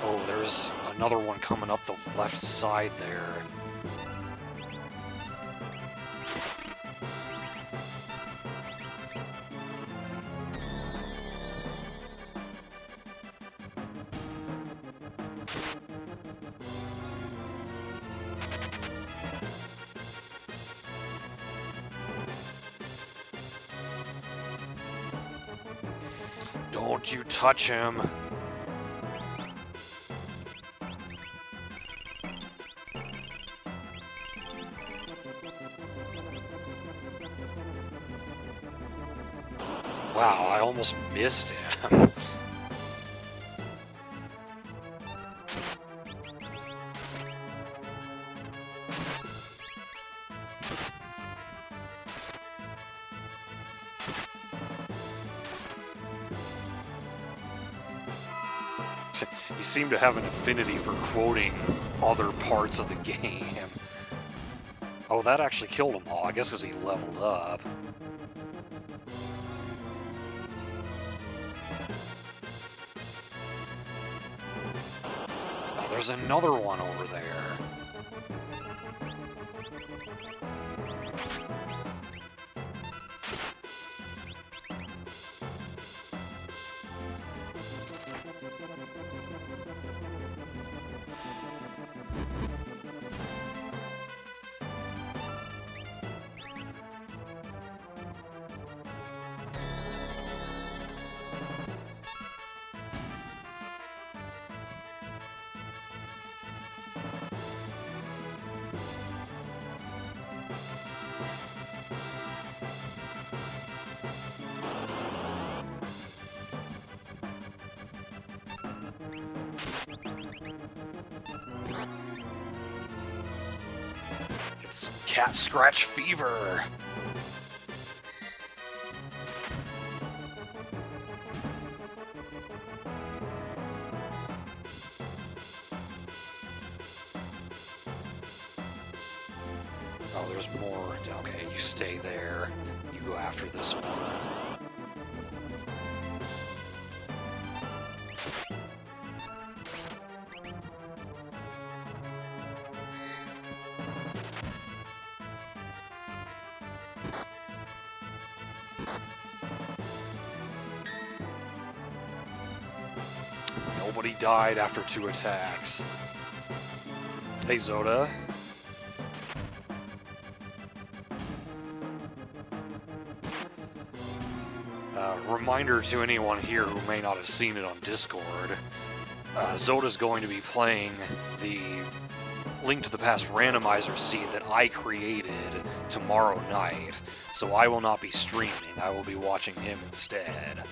Oh, there's another one coming up the left side there. Don't you touch him. Wow, I almost missed him. You seem to have an affinity for quoting other parts of the game. Oh, that actually killed them all. I guess because he leveled up. Oh, there's another one over there. Get some cat scratch fever. Oh, there's more. Okay, you stay there. You go after this one. Nobody died after 2 attacks. Hey, Zoda. Reminder to anyone here who may not have seen it on Discord, Zoda's going to be playing the Link to the Past randomizer seed that I created tomorrow night, so I will not be streaming, I will be watching him instead.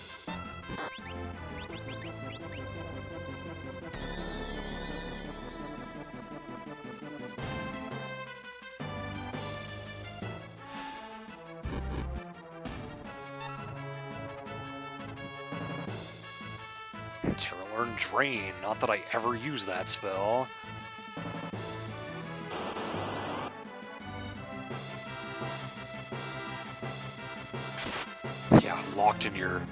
Terralearn Drain, not that I ever use that spell. Yeah, locked in your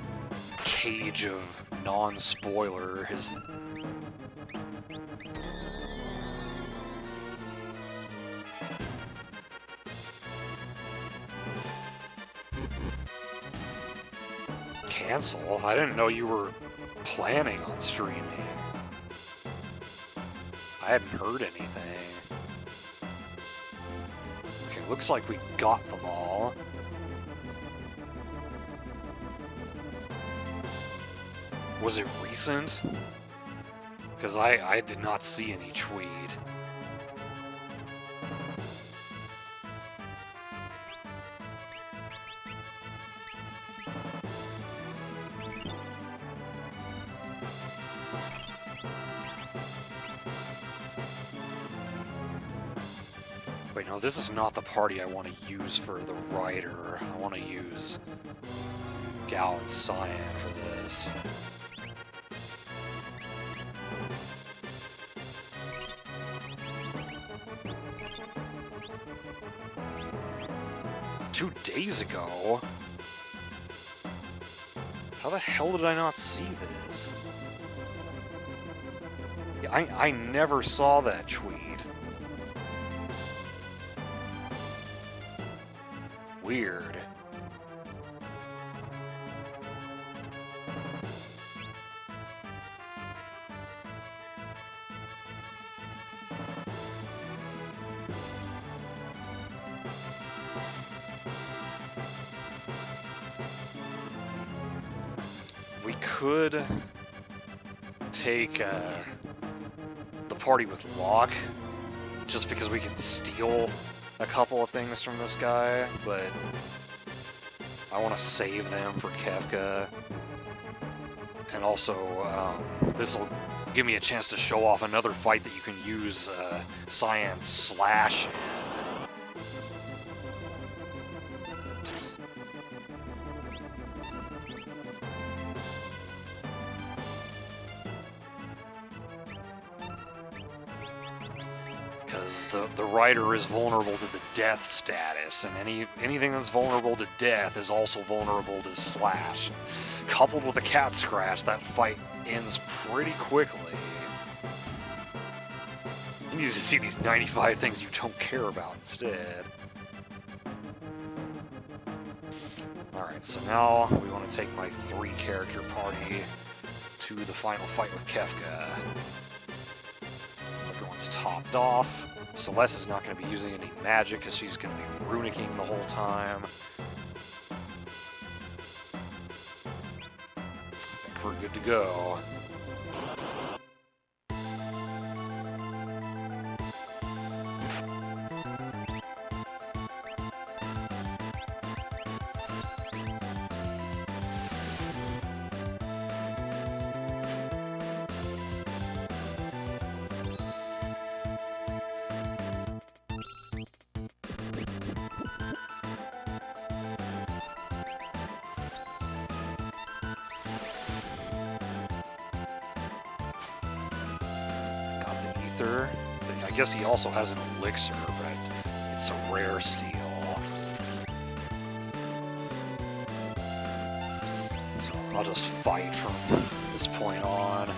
cage of non-spoiler. His cancel? I didn't know you were planning on streaming. I hadn't heard anything. Okay, looks like we got them all. Was it recent? Because I did not see any tweet. Wait, no, this is not the party I want to use for the rider. I want to use Gao and Cyan for this. Two days ago? How the hell did I not see this? I never saw that tweet. Weird. We could take the party with Locke, just because we can steal a couple of things from this guy, but I want to save them for Kefka. And also, this will give me a chance to show off another fight that you can use Cyan's Slash in. Because the rider is vulnerable to the death status, and anything that's vulnerable to death is also vulnerable to Slash. Coupled with a cat scratch, that fight ends pretty quickly. You need to see these 95 things you don't care about instead. Alright, so now we want to take my 3-character party to the final fight with Kefka. Everyone's topped off. Celeste is not going to be using any magic because she's going to be runicking the whole time. I think we're good to go. I guess he also has an elixir, but it's a rare steal. So I'll just fight from this point on.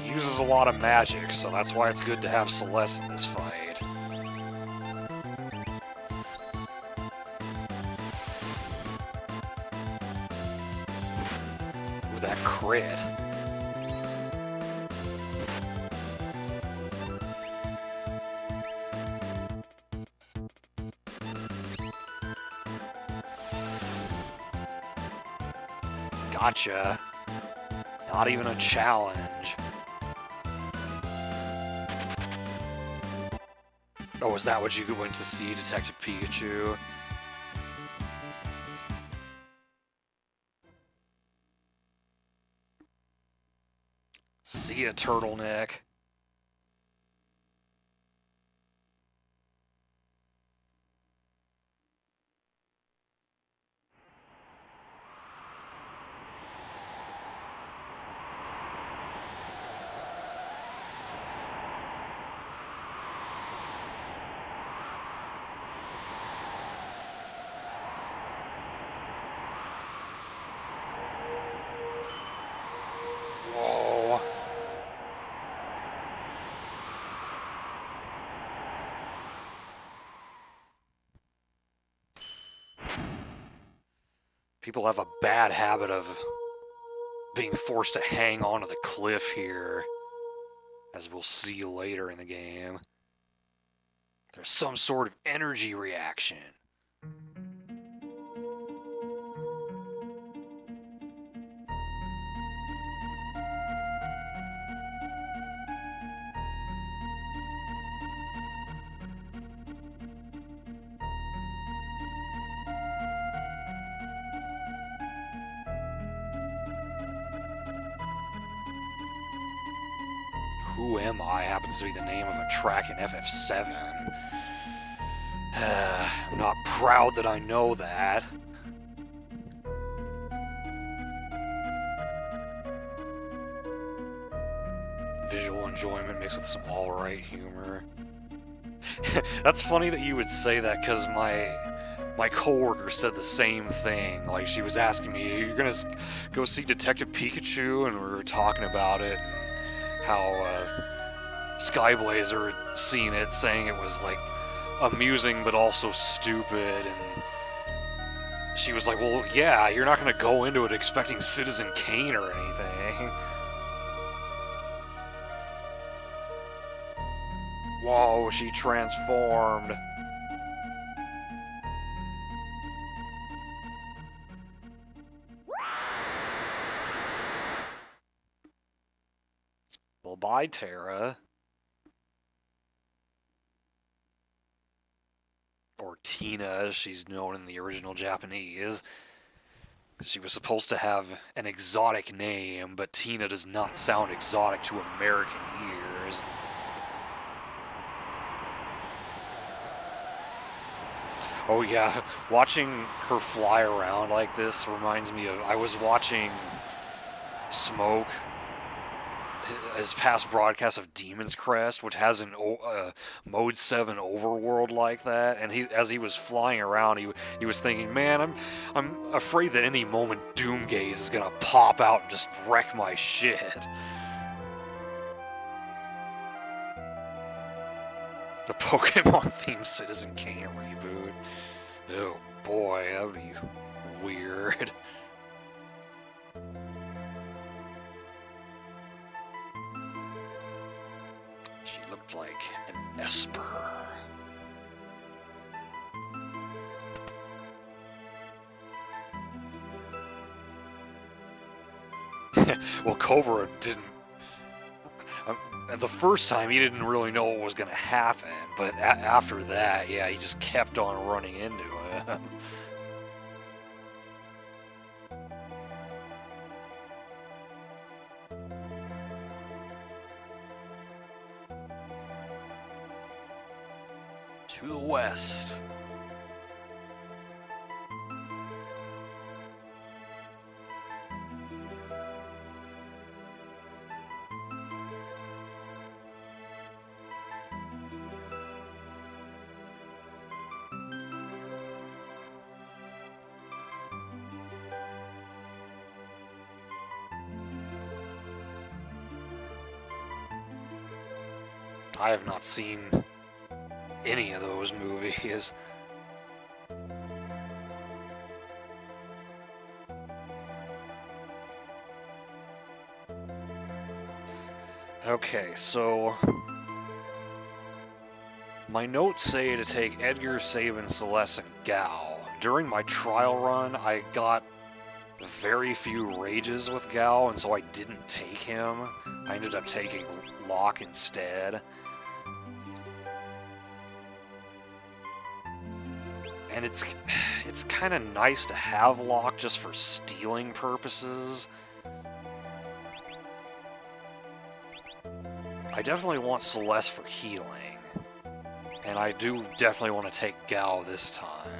He uses a lot of magic, so that's why it's good to have Celeste in this fight. That crit. Gotcha. Not even a challenge. Oh, is that what you went to see, Detective Pikachu? See ya, turtleneck. People have a bad habit of being forced to hang onto the cliff here, as we'll see later in the game. There's some sort of energy reaction. Who Am I happens to be the name of a track in FF7. I'm not proud that I know that. Visual enjoyment mixed with some alright humor. That's funny that you would say that, because my coworker said the same thing. Like, she was asking me, "You're gonna go see Detective Pikachu?" And we were talking about it, and how Skyblazer had seen it, saying it was like amusing but also stupid. And she was like, "Well, yeah, you're not gonna go into it expecting Citizen Kane or anything." Whoa, she transformed. Well, bye, Terra. Or Tina, as she's known in the original Japanese. She was supposed to have an exotic name, but Tina does not sound exotic to American ears. Oh yeah, watching her fly around like this reminds me of, I was watching Smoke, his past broadcast of Demon's Crest, which has an Mode 7 overworld like that, and as he was flying around, he was thinking, man, I'm afraid that any moment Doomgaze is gonna pop out and just wreck my shit. The Pokemon-themed Citizen Kane reboot. Oh boy, that would be weird. She looked like an Esper. Well, Cobra didn't... the first time, he didn't really know what was going to happen, but after that, yeah, he just kept on running into it. To the west. I have not seen any of those movies. Okay, so my notes say to take Edgar, Sabin, Celeste, and Gao. During my trial run, I got very few rages with Gao, and so I didn't take him. I ended up taking Locke instead. And it's kind of nice to have Locke just for stealing purposes. I definitely want Celeste for healing. And I do definitely want to take Gao this time.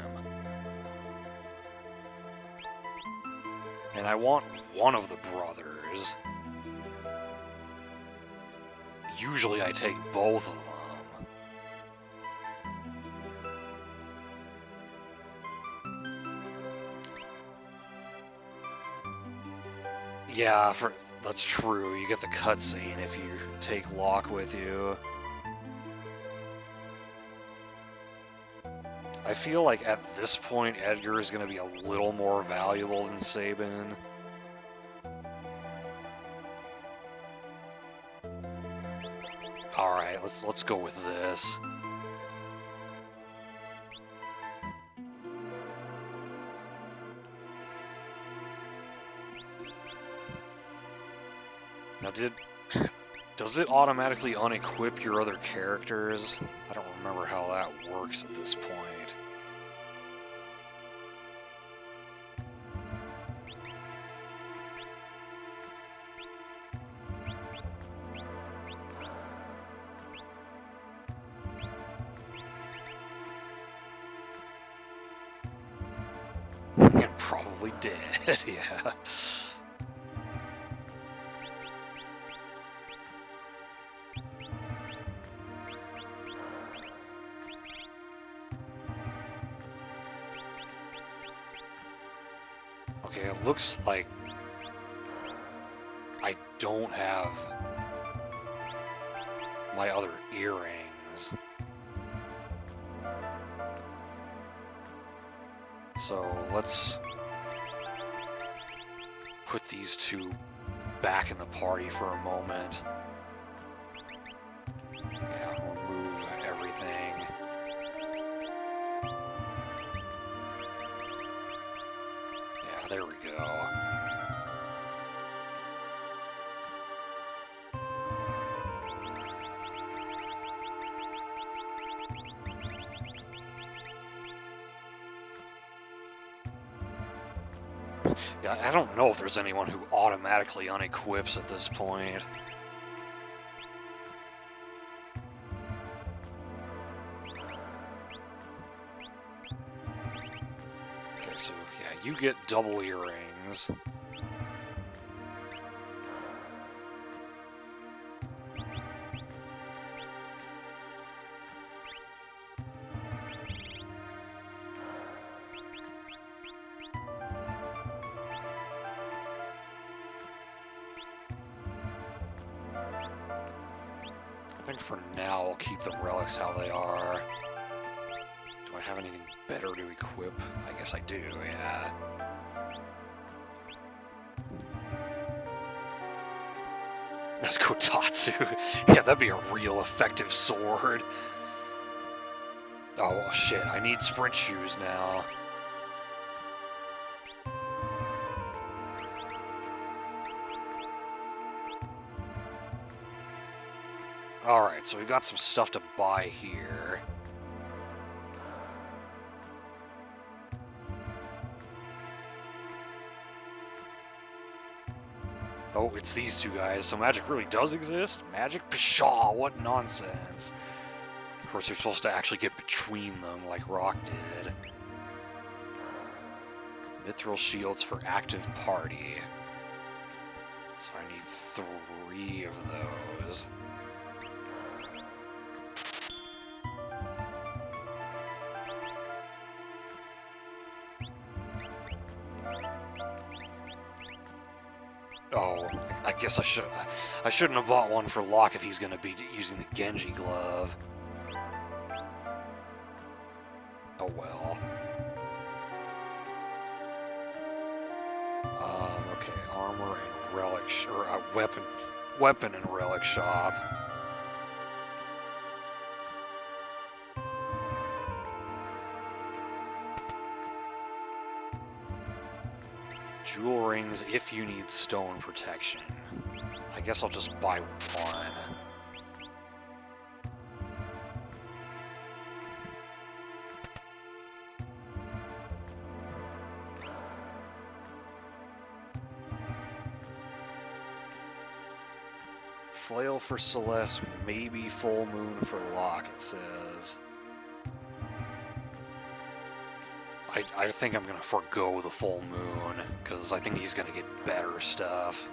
And I want one of the brothers. Usually I take both of them. Yeah, that's true. You get the cutscene if you take Locke with you. I feel like at this point Edgar is going to be a little more valuable than Sabin. Alright, let's go with this. Now does it automatically unequip your other characters? I don't remember how that works at this point. And probably dead, yeah. Okay, it looks like I don't have my other earrings. So let's put these two back in the party for a moment. Yeah, remove everything. Yeah, there we go. Yeah, I don't know if there's anyone who automatically unequips at this point. Okay, so yeah, you get double earrings. I think for now I'll keep the relics how they are. Do I have anything better to equip? I guess I do, yeah. That's Kotatsu. Yeah, that'd be a real effective sword. Oh, well, shit, I need sprint shoes now. Alright, so we've got some stuff to buy here. Oh, it's these two guys, so magic really does exist? Magic? Pshaw, what nonsense. Of course, you're supposed to actually get between them, like Rock did. Mithril shields for active party. So I need 3 of those. Oh, I guess I shouldn't have bought one for Locke if he's going to be using the Genji glove. Oh well. Okay, armor and relic, or weapon and relic shop. Jewel rings if you need stone protection. I guess I'll just buy one. Flail for Celeste, maybe full moon for Locke, it says. I think I'm going to forego the full moon, because I think he's going to get better stuff.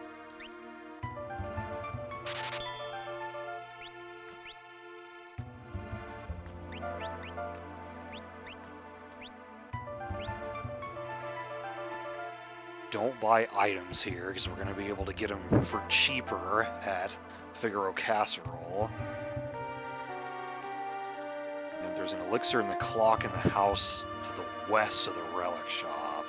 Don't buy items here, because we're going to be able to get them for cheaper at Figaro Casserole. And there's an elixir in the clock in the house to the west of the relic shop.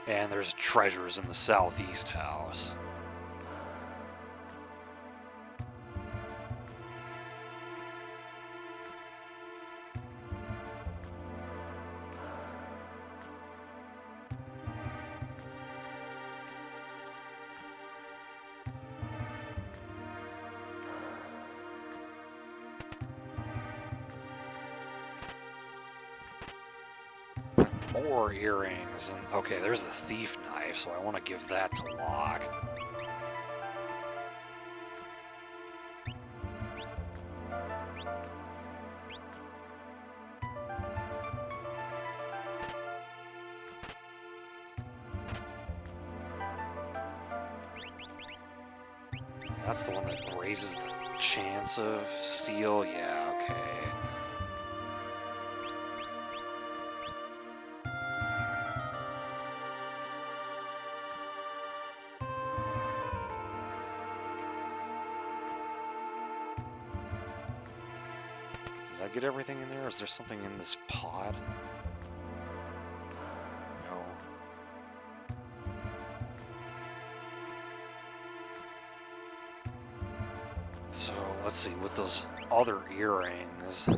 And there's treasures in the southeast house. More earrings, and okay, there's the thief knife, so I want to give that to Locke. That's the one that raises the chance of steal? Yeah, okay. Did I get everything in there? Is there something in this pod? No. So, let's see, with those other earrings, I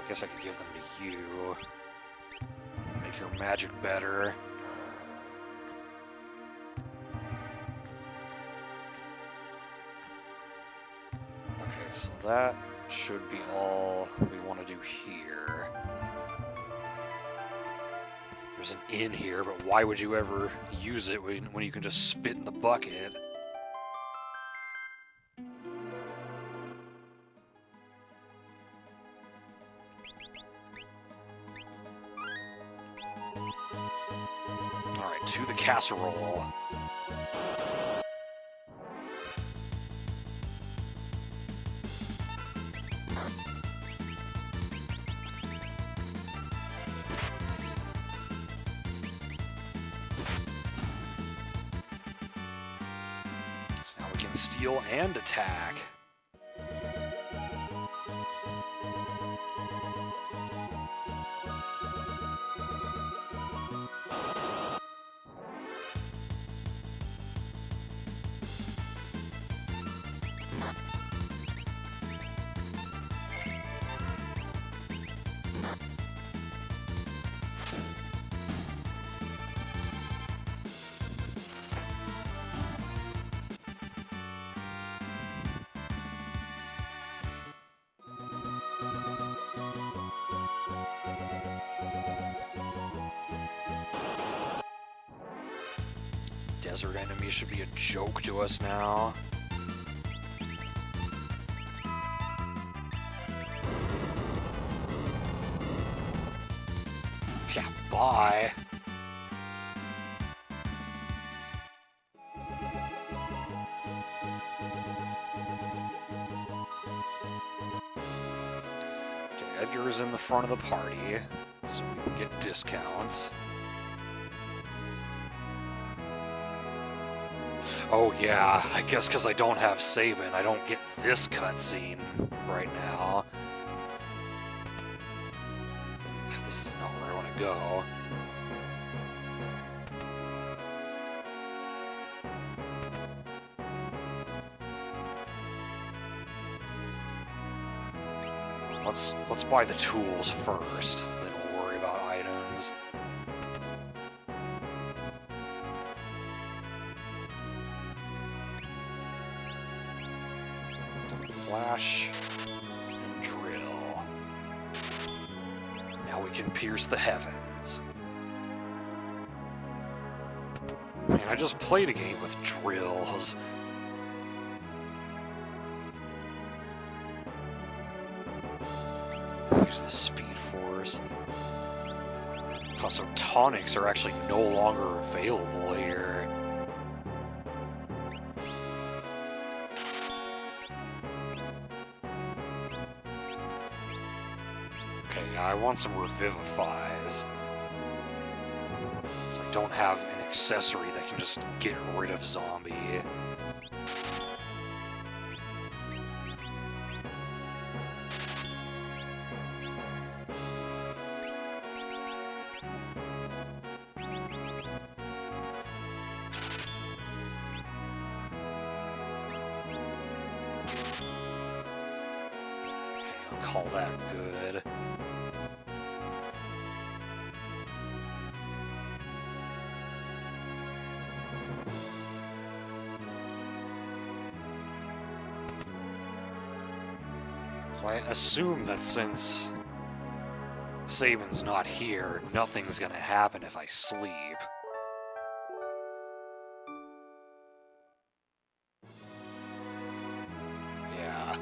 guess I could give them to you. Make your magic better. Okay, so that should be all we want to do here. There's an inn here, but why would you ever use it when you can just spit in the bucket? Alright, to the casserole. So now we can steal and attack. Desert enemies should be a joke to us now. Yeah, bye. Okay, Edgar's in the front of the party, so we can get discounts. Oh yeah, I guess because I don't have Sabin, I don't get this cutscene right now. This is not where I want to go. Let's buy the tools first, then we'll worry about items. Flash and drill. Now we can pierce the heavens. Man, I just played a game with drills. Use the Speed Force. Oh, so tonics are actually no longer available here. Okay, I want some Revivifies. So I don't have an accessory that can just get rid of zombie. Call that good. So I assume that since Sabin's not here, nothing's gonna happen if I sleep. Yeah.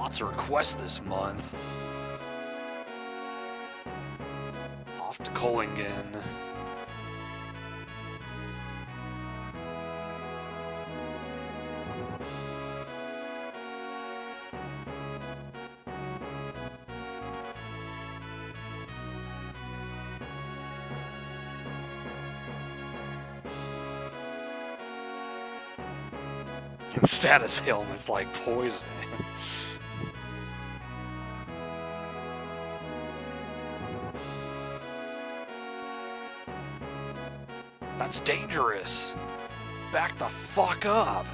lots of requests this month. Off to Kohlingen. Status helmet's like poison. That's dangerous. Back the fuck up.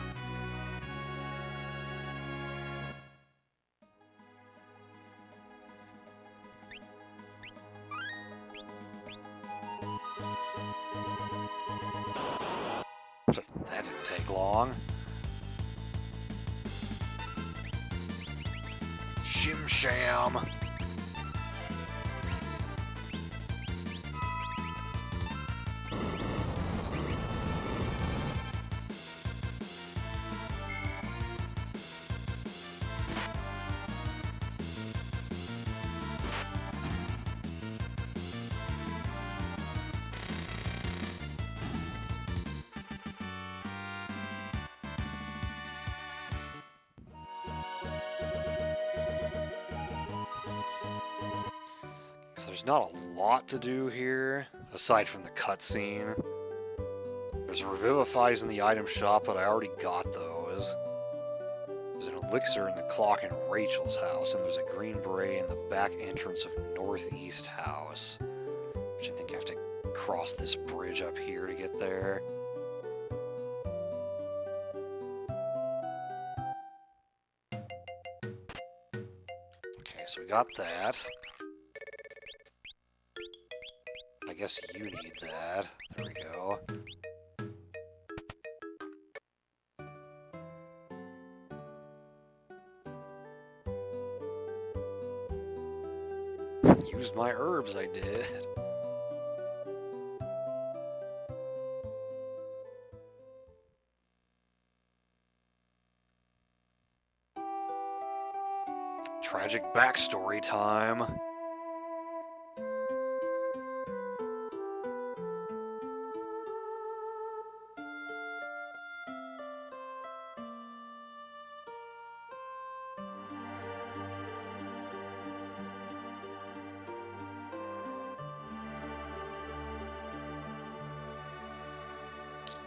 That didn't take long. Shim Sham. So there's not a lot to do here, aside from the cutscene. There's Revivifies in the item shop, but I already got those. There's an elixir in the clock in Rachel's house, and there's a green beret in the back entrance of Northeast House. Which I think I have to cross this bridge up here to get there. Okay, so we got that. I guess you need that. There we go. Used my herbs, I did. Tragic backstory time.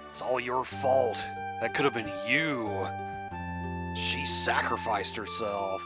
It's all your fault. That could have been you. She sacrificed herself.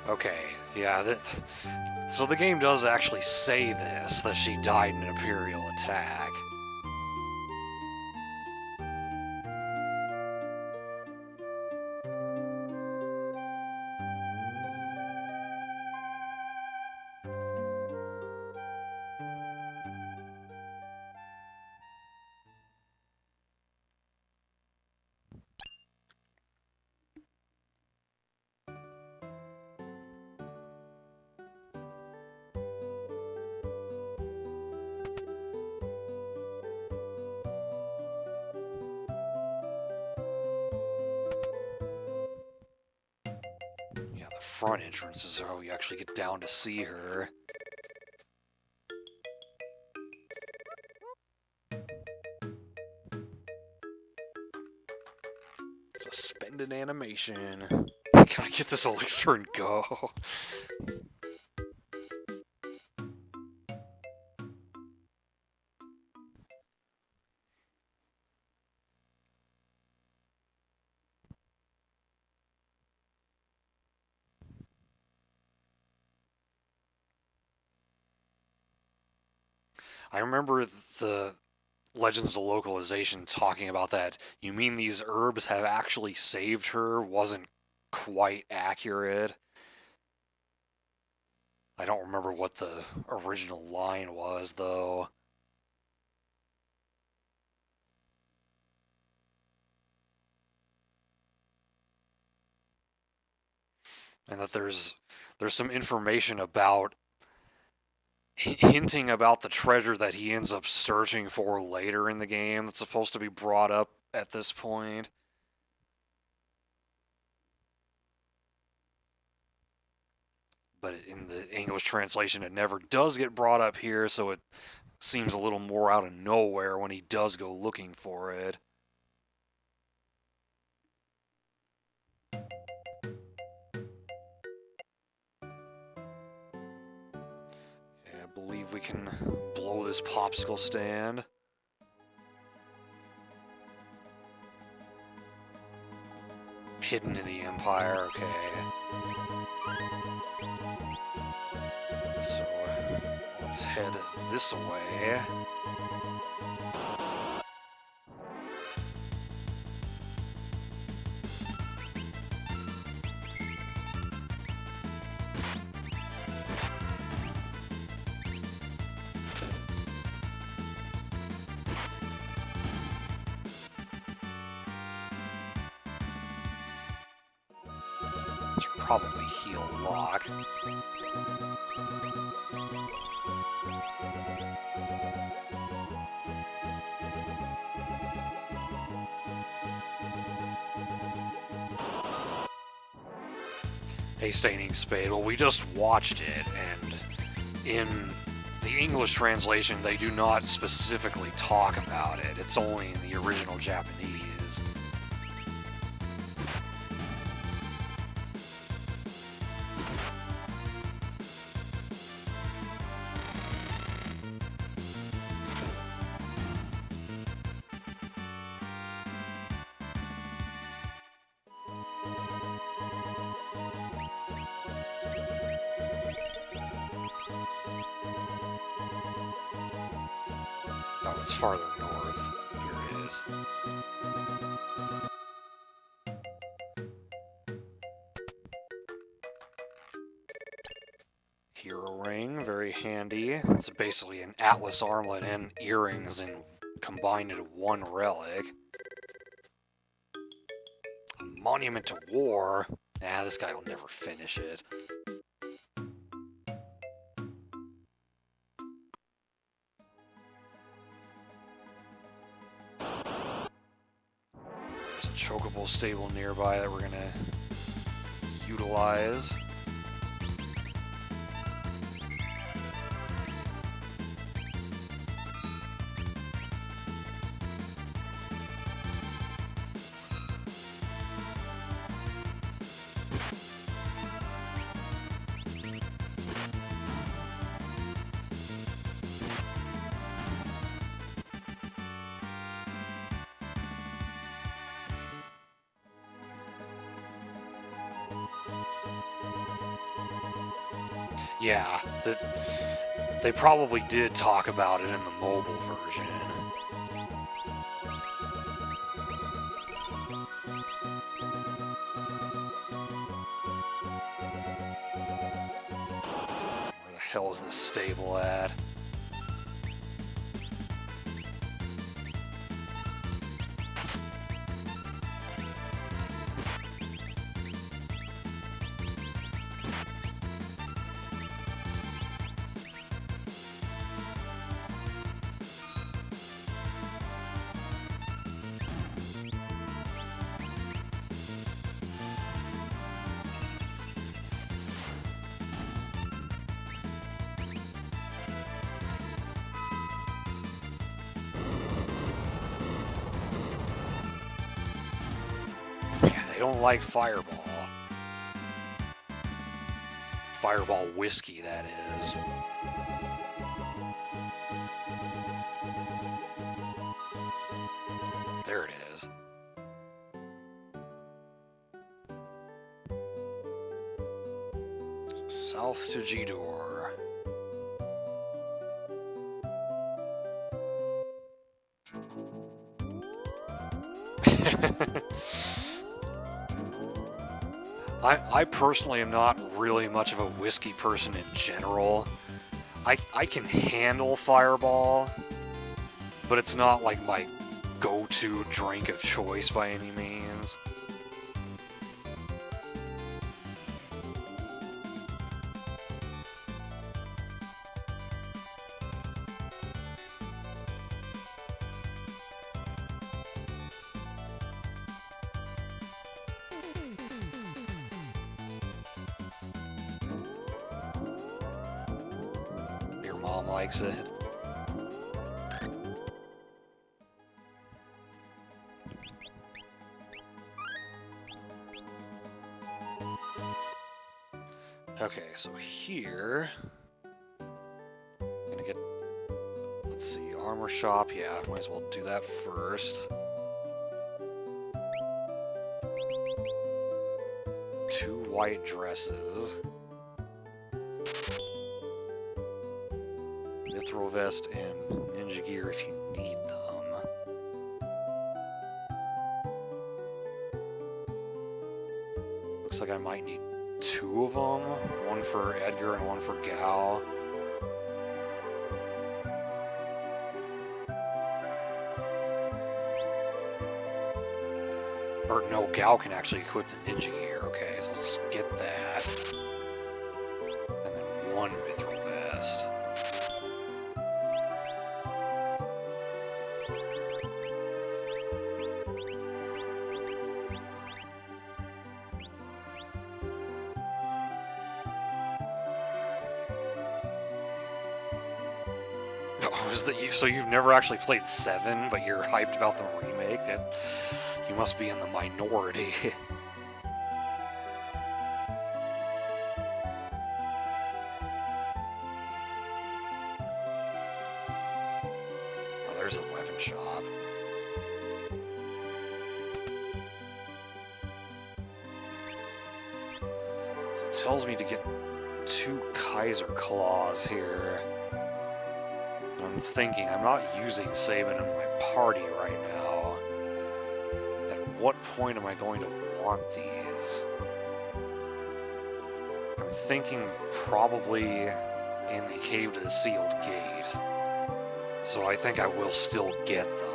Okay, yeah, so the game does actually say this, that she died in an Imperial attack. Front entrance is how we actually get down to see her. Suspended animation. Can I get this elixir and go? I remember the Legends of Localization talking about that. You mean these herbs have actually saved her? Wasn't quite accurate. I don't remember what the original line was, though. And that there's some information about hinting about the treasure that he ends up searching for later in the game that's supposed to be brought up at this point. But in the English translation, it never does get brought up here, so it seems a little more out of nowhere when he does go looking for it. I believe we can blow this popsicle stand. Hidden in the Empire, okay. So, let's head this way. Should probably heal Locke. Hey, Staining Spade. Well, we just watched it, and in the English translation, they do not specifically talk about it. It's only in the original Japanese. Oh, it's farther north. Here it is. Hero ring, very handy. It's basically an Atlas armlet and earrings and combined into one relic. A monument to war. Nah, this guy will never finish it. There's a chocobo stable nearby that we're gonna utilize. Yeah, they probably did talk about it in the mobile version. Where the hell is this stable at? don't like Fireball. Fireball whiskey, that is. There it is. South to G-Door. I personally am not really much of a whiskey person in general. I can handle Fireball, but it's not like my go-to drink of choice by any means. Your mom likes it. Okay, so here, I'm gonna get, let's see, armor shop, yeah, might as well do that first. 2 white dresses. Mithril vest and ninja gear if you need them. Looks like I might need 2 of them, one for Edgar and one for Gao. Or no, Gao can actually equip the ninja gear. Okay, so let's get that. And then 1 mithril vest. So you've never actually played 7, but you're hyped about the remake? You must be in the minority. Oh, there's the weapon shop. So it tells me to get 2 Kaiser Claws here. I'm thinking, I'm not using Sabin in my party right now. At what point am I going to want these? I'm thinking probably in the Cave to the Sealed Gate. So I think I will still get them.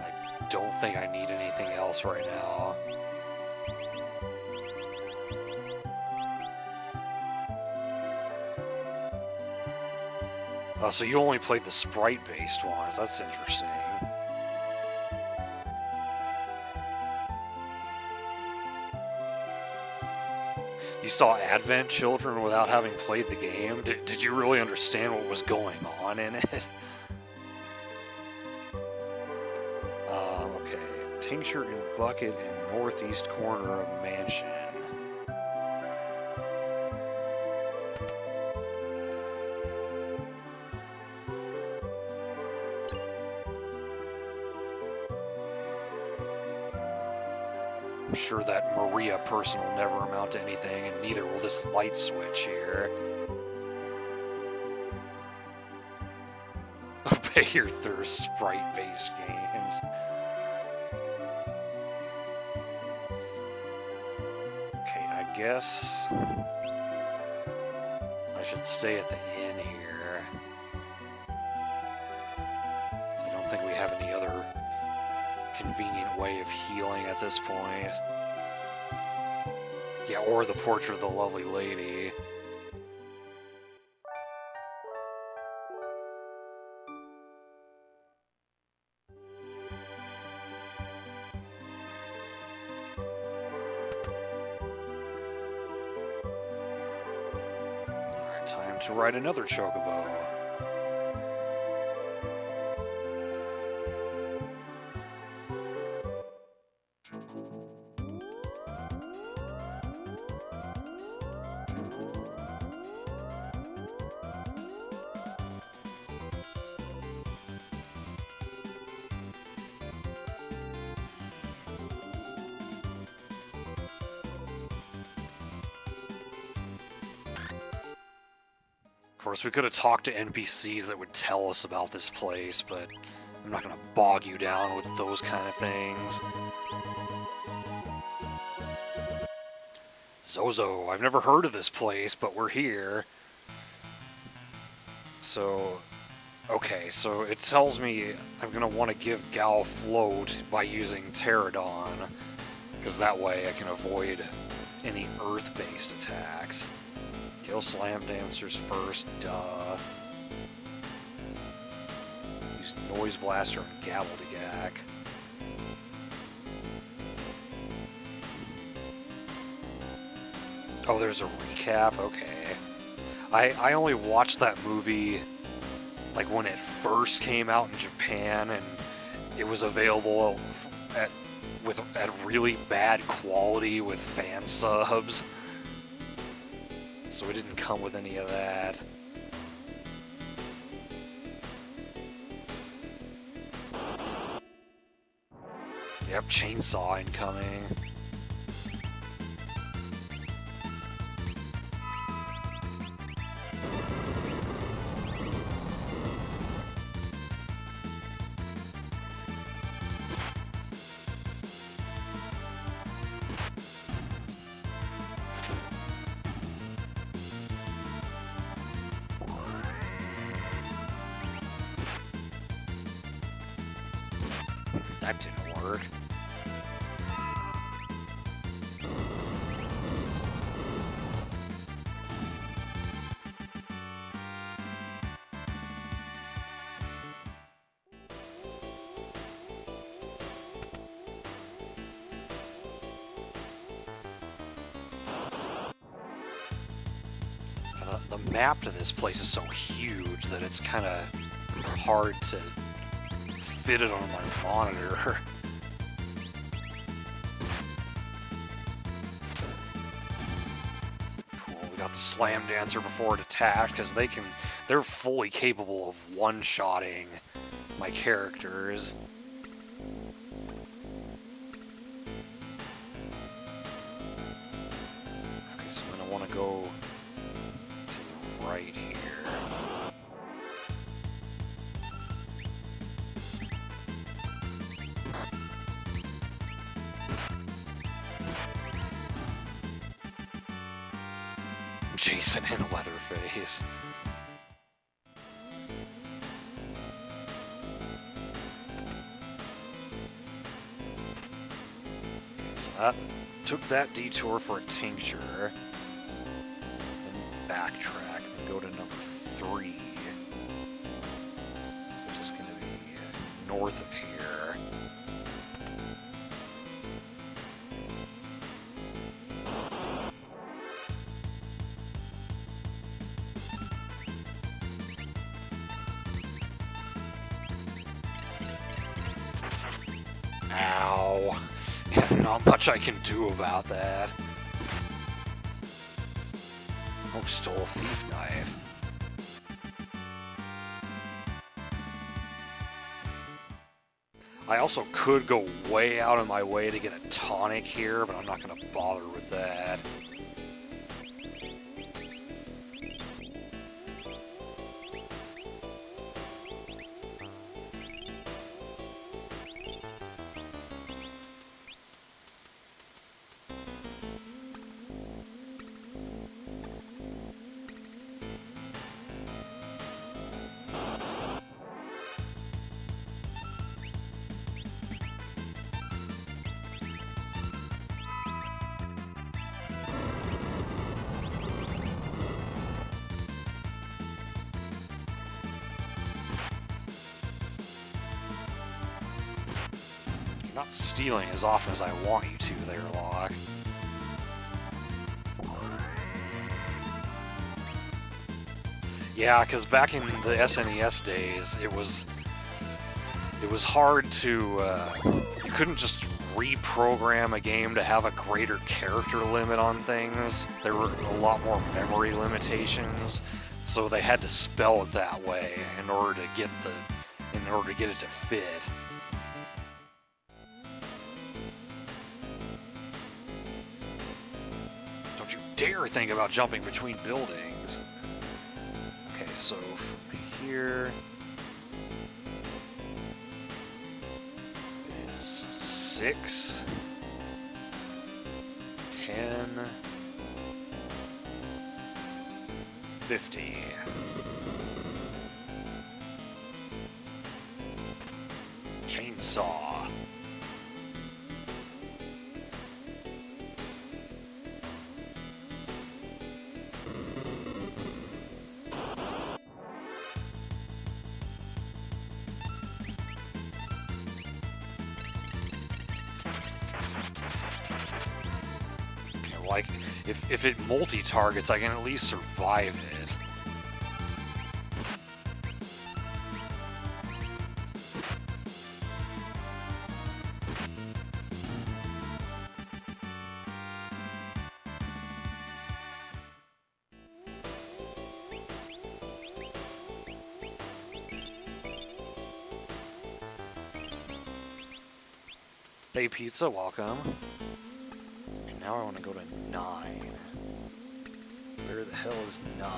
I don't think I need anything else right now. So you only played the sprite-based ones. That's interesting. You saw Advent Children without having played the game? Did you really understand what was going on in it? Okay. Tincture and bucket in northeast corner of mansion. I'm sure that Maria person will never amount to anything, and neither will this light switch here. Obey your thirst, sprite-based games. Okay, I guess I should stay at the inn here. So I don't think we have any other convenient way of healing at this point. Yeah, or the Portrait of the Lovely Lady. Alright, time to ride another chocobo. Of course, we could have talked to NPCs that would tell us about this place, but I'm not going to bog you down with those kind of things. Zozo, I've never heard of this place, but we're here. So, okay, so it tells me I'm going to want to give Gao float by using Pterodon, because that way I can avoid any Earth-based attacks. Kill Slam Dancers first, duh. Use Noise Blaster and Gabbledigack. Oh, there's a recap? Okay. I only watched that movie like when it first came out in Japan, and it was available at really bad quality with fan subs. So it didn't come with any of that. Yep, chainsaw incoming. That didn't work. The map to this place is so huge that it's kind of hard to fit it on my monitor. Cool, we got the Slam Dancer before it attacked, because they're fully capable of one-shotting my characters. Okay, so I'm gonna want to go to the right here. Jason and Leatherface. So that took that detour for a tincture. Then backtrack and go to number 3, which is going to be north of here. Ow. Not much I can do about that. Oh, stole a thief knife. I also could go way out of my way to get a tonic here, but I'm not going to bother with that. Not stealing as often as I want you to there, Locke. Yeah, because back in the SNES days, it was hard to, you couldn't just reprogram a game to have a greater character limit on things. There were a lot more memory limitations, so they had to spell it that way in order to get it to fit. Don't you dare think about jumping between buildings. Okay, so from here it is 6, 10, 50. Chainsaw. Like, if it multi-targets, I can at least survive it. Hey Pizza, welcome. And now I want to go to 9. Where the hell is 9?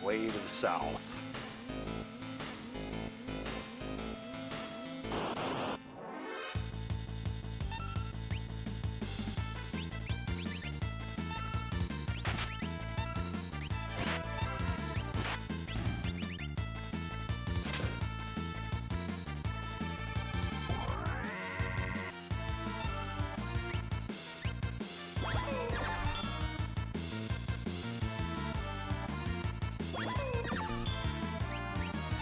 Way to the south.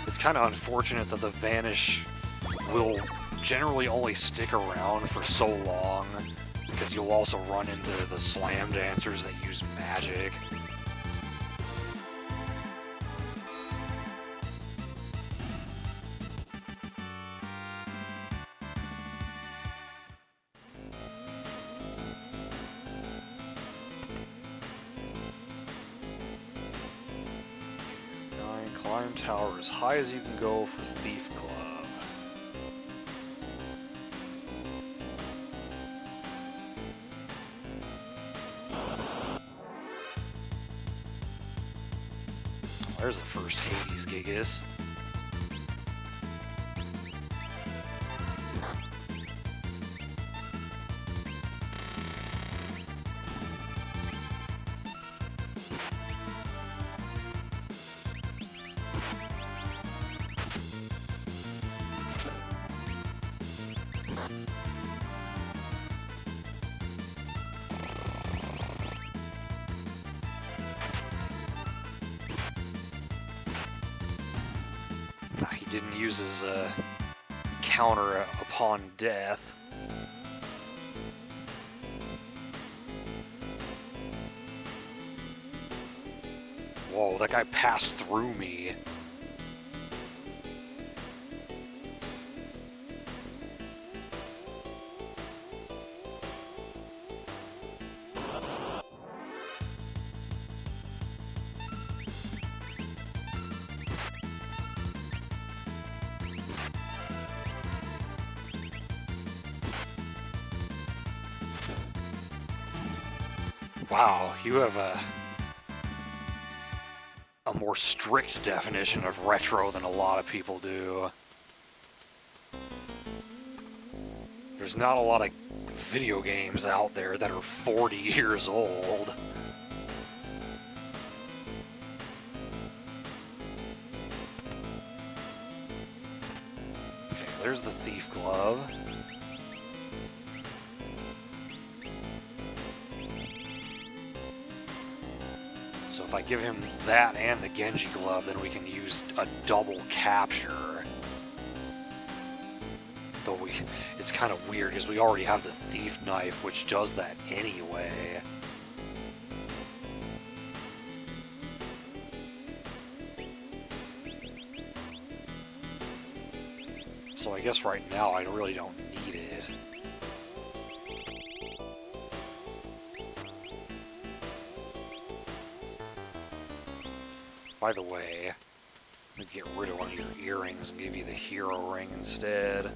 It's kind of unfortunate that the Vanish will generally only stick around for so long, because you'll also run into the Slam Dancers that use magic. Climb tower as high as you can go for Thief Club. There's the first Hades Gigas. He didn't use his counter upon death. Whoa, that guy passed through me. Wow, you have a more strict definition of retro than a lot of people do. There's not a lot of video games out there that are 40 years old. Okay, there's the Thief Glove. So if I give him that and the Genji Glove, then we can use a double capture. Though it's kind of weird because we already have the Thief Knife, which does that anyway. So I guess right now I really don't need it. By the way, I'm gonna get rid of one of your earrings and give you the hero ring instead.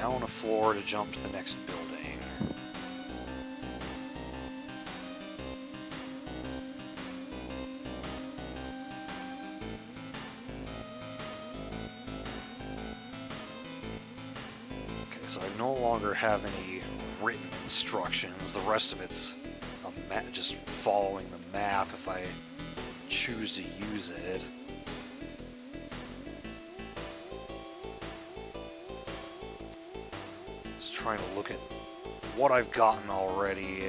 down a floor to jump to the next building. Okay, so I no longer have any written instructions. The rest of it's just following the map if I choose to use it. Just trying to look at what I've gotten already.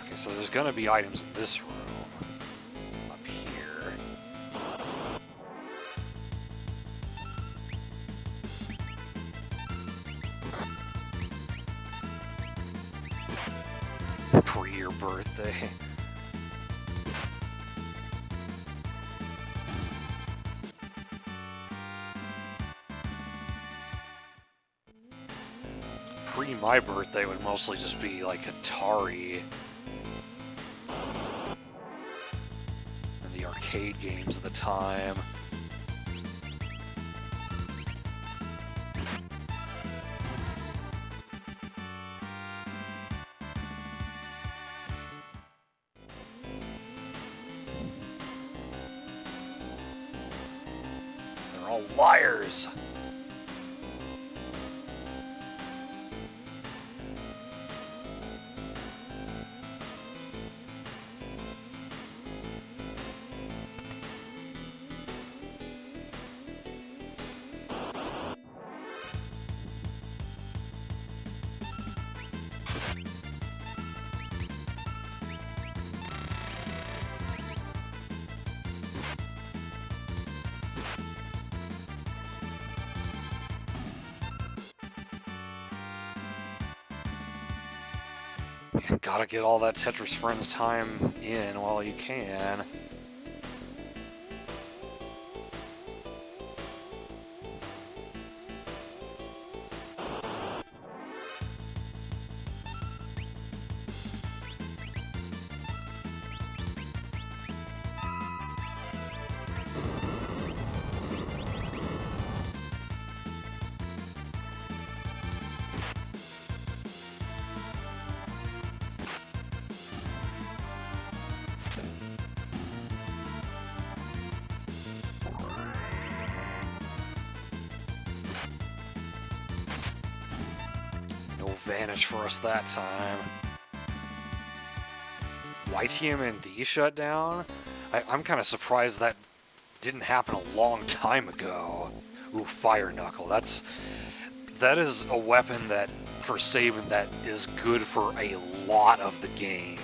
Okay, so there's gonna be items in this room. Up here. Pre your birthday. Pre my birthday would mostly just be like Atari and the arcade games of the time. They're all liars. Gotta get all that Tetris Friends time in while you can. Vanish for us that time. YTMND shut down? I'm kind of surprised that didn't happen a long time ago. Ooh, Fire Knuckle. That is a weapon that, for Sabin, that is good for a lot of the game.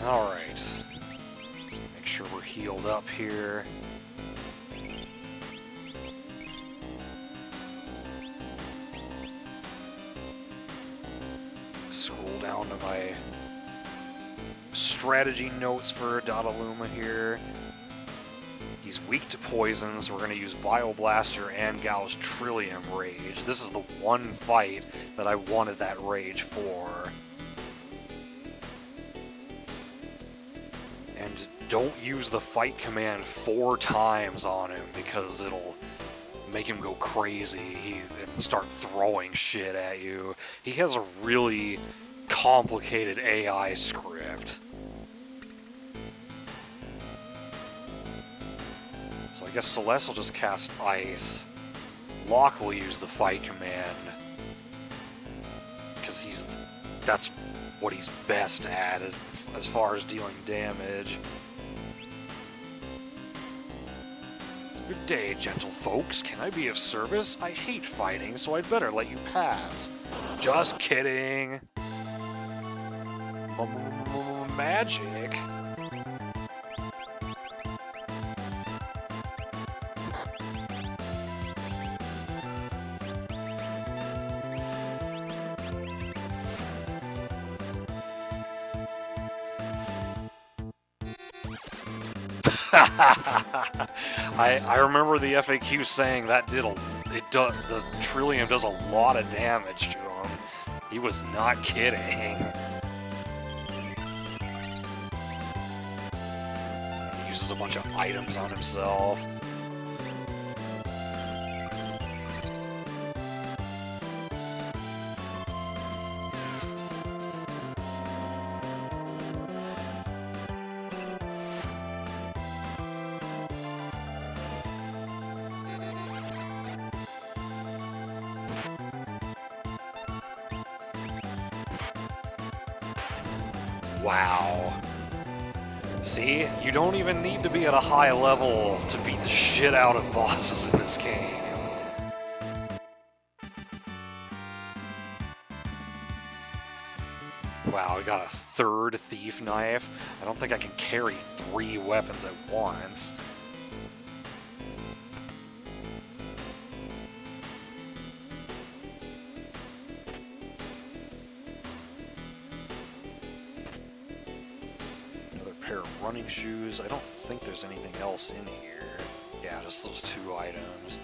Alright. Make sure we're healed up here. Scroll down to my strategy notes for Dataluma here. He's weak to poison, so we're going to use Bioblaster and Gao's Trillium Rage. This is the one fight that I wanted that rage for. And don't use the fight command 4 times on him because it'll make him go crazy and start throwing shit at you. He has a really complicated AI script. So I guess Celeste will just cast Ice. Locke will use the fight command. Because that's what he's best at as far as dealing damage. Good day, gentle folks. Can I be of service? I hate fighting, so I'd better let you pass. Just kidding. Magic. I remember the FAQ saying that did a the Trillium does a lot of damage to him. He was not kidding. He uses a bunch of items on himself. Wow. See, you don't even need to be at a high level to beat the shit out of bosses in this game. Wow, I got a third thief knife. I don't think I can carry 3 weapons at once. Running shoes. I don't think there's anything else in here. Yeah, just those 2 items.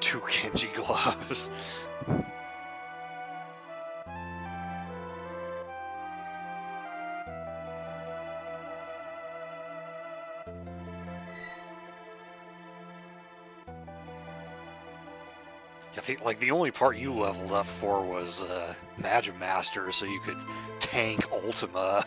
Two Genji gloves. I think, like, the only part you leveled up for was Magimaster, so you could tank Ultima.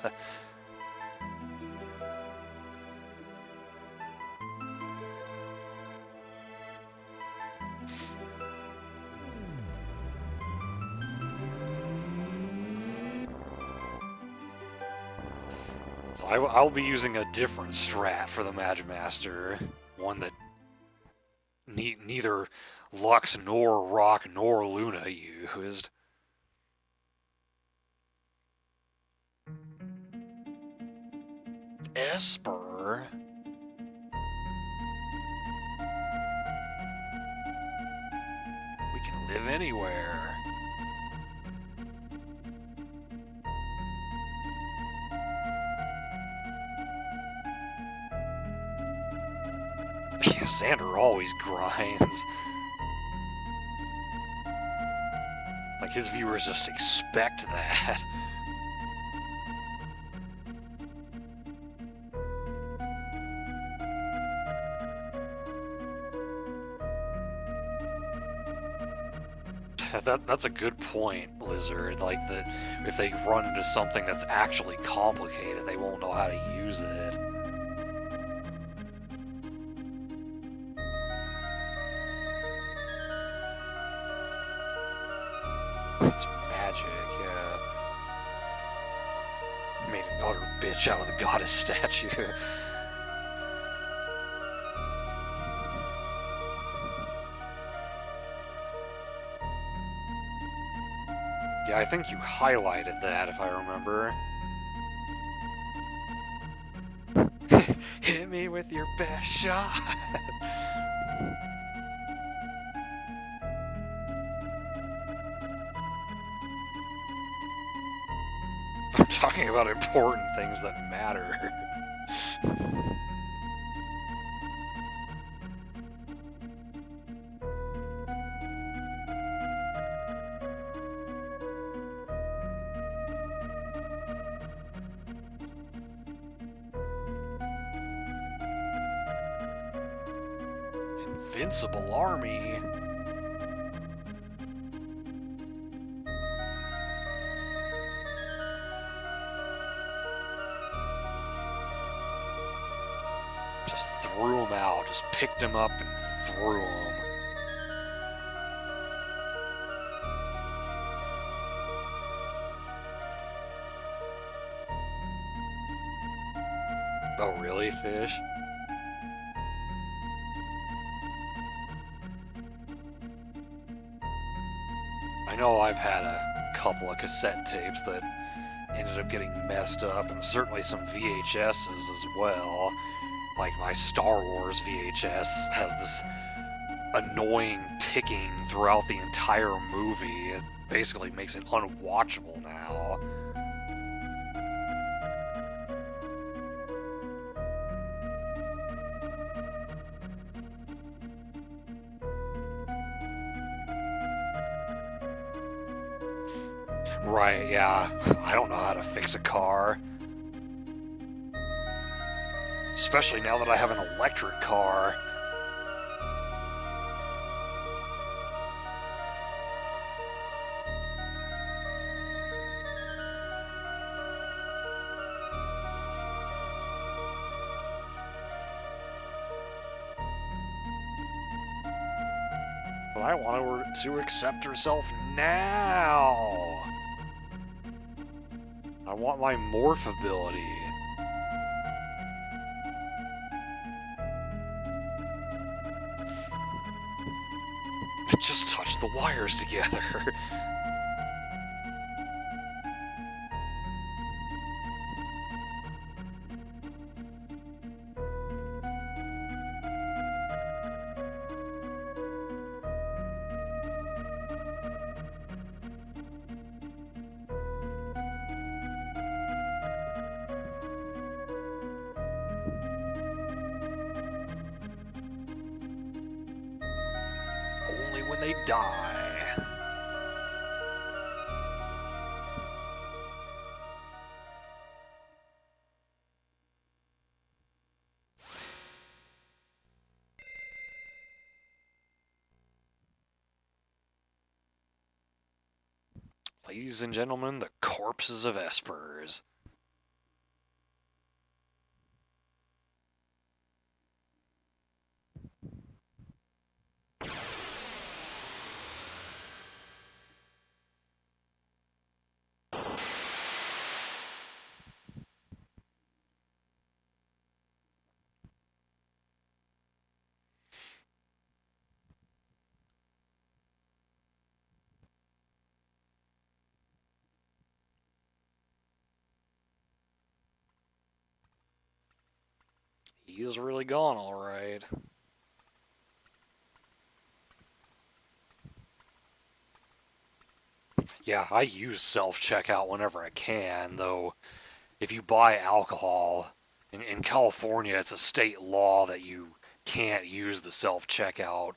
So I'll be using a different strat for the Magimaster, one that neither Lux nor Rock nor Luna used. Esper? We can live anywhere. Xander always grinds. Like, his viewers just expect that. That's a good point, Lizard. Like, if they run into something that's actually complicated, they won't know how to use it. It's magic, yeah. Made an utter bitch out of the goddess statue. Yeah, I think you highlighted that, if I remember. Hit me with your best shot! I'm talking about important things that matter. Invincible army. Just threw him out. Just picked him up and threw him. Oh, really, Fish? I know I've had a couple of cassette tapes that ended up getting messed up, and certainly some VHSs as well. Like, my Star Wars VHS has this annoying ticking throughout the entire movie. It basically makes it unwatchable now. Right, yeah. I don't know how to fix a car. Especially now that I have an electric car. But I want her to accept herself now. I want my morph ability. I just touched the wires together. Only when they die. Ladies and gentlemen, the corpses of espers. He's really gone, all right. Yeah, I use self-checkout whenever I can, though if you buy alcohol, in California, it's a state law that you can't use the self-checkout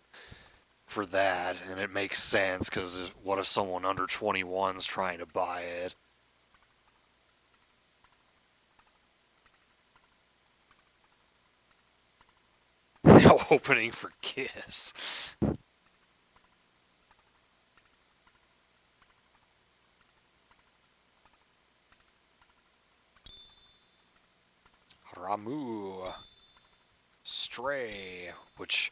for that, and it makes sense, because what if someone under 21 is trying to buy it? Now opening for Kiss. Ramu. Stray, which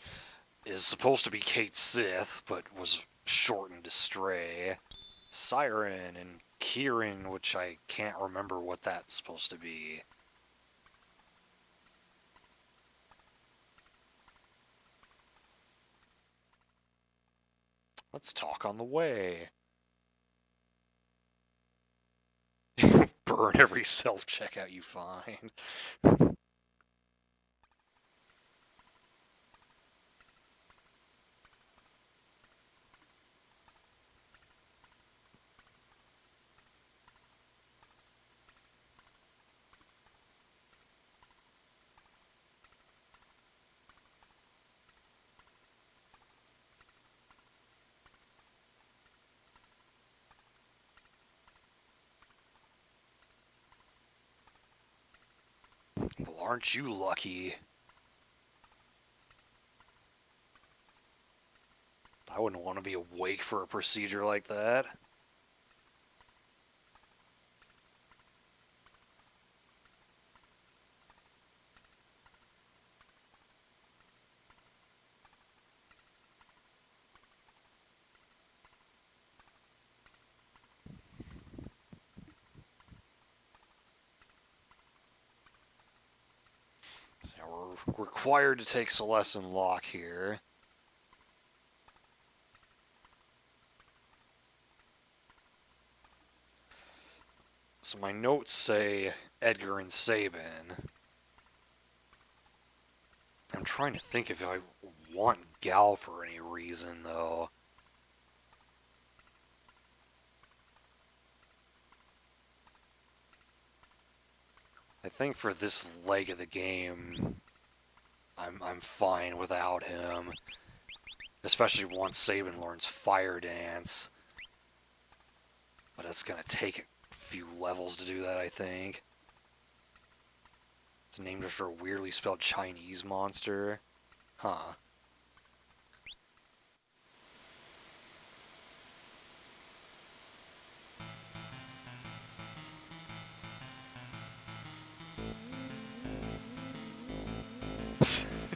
is supposed to be Kate Sith, but was shortened to Stray. Siren and Kieran, which I can't remember what that's supposed to be. Let's talk on the way. Burn every self-checkout you find. Well, aren't you lucky? I wouldn't want to be awake for a procedure like that. So we're required to take Celeste and Locke here. So my notes say Edgar and Sabin. I'm trying to think if I want Gal for any reason, though. I think for this leg of the game, I'm fine without him. Especially once Sabin learns Fire Dance. But it's gonna take a few levels to do that, I think. It's named after a weirdly spelled Chinese monster. Huh.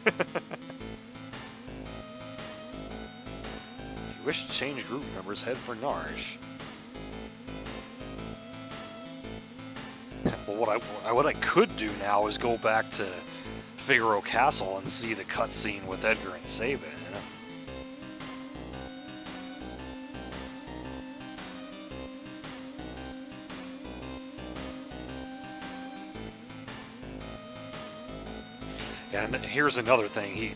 If you wish to change group members, head for Narsh. Well, what I could do now is go back to Figaro Castle and see the cutscene with Edgar and Sabin. And here's another thing.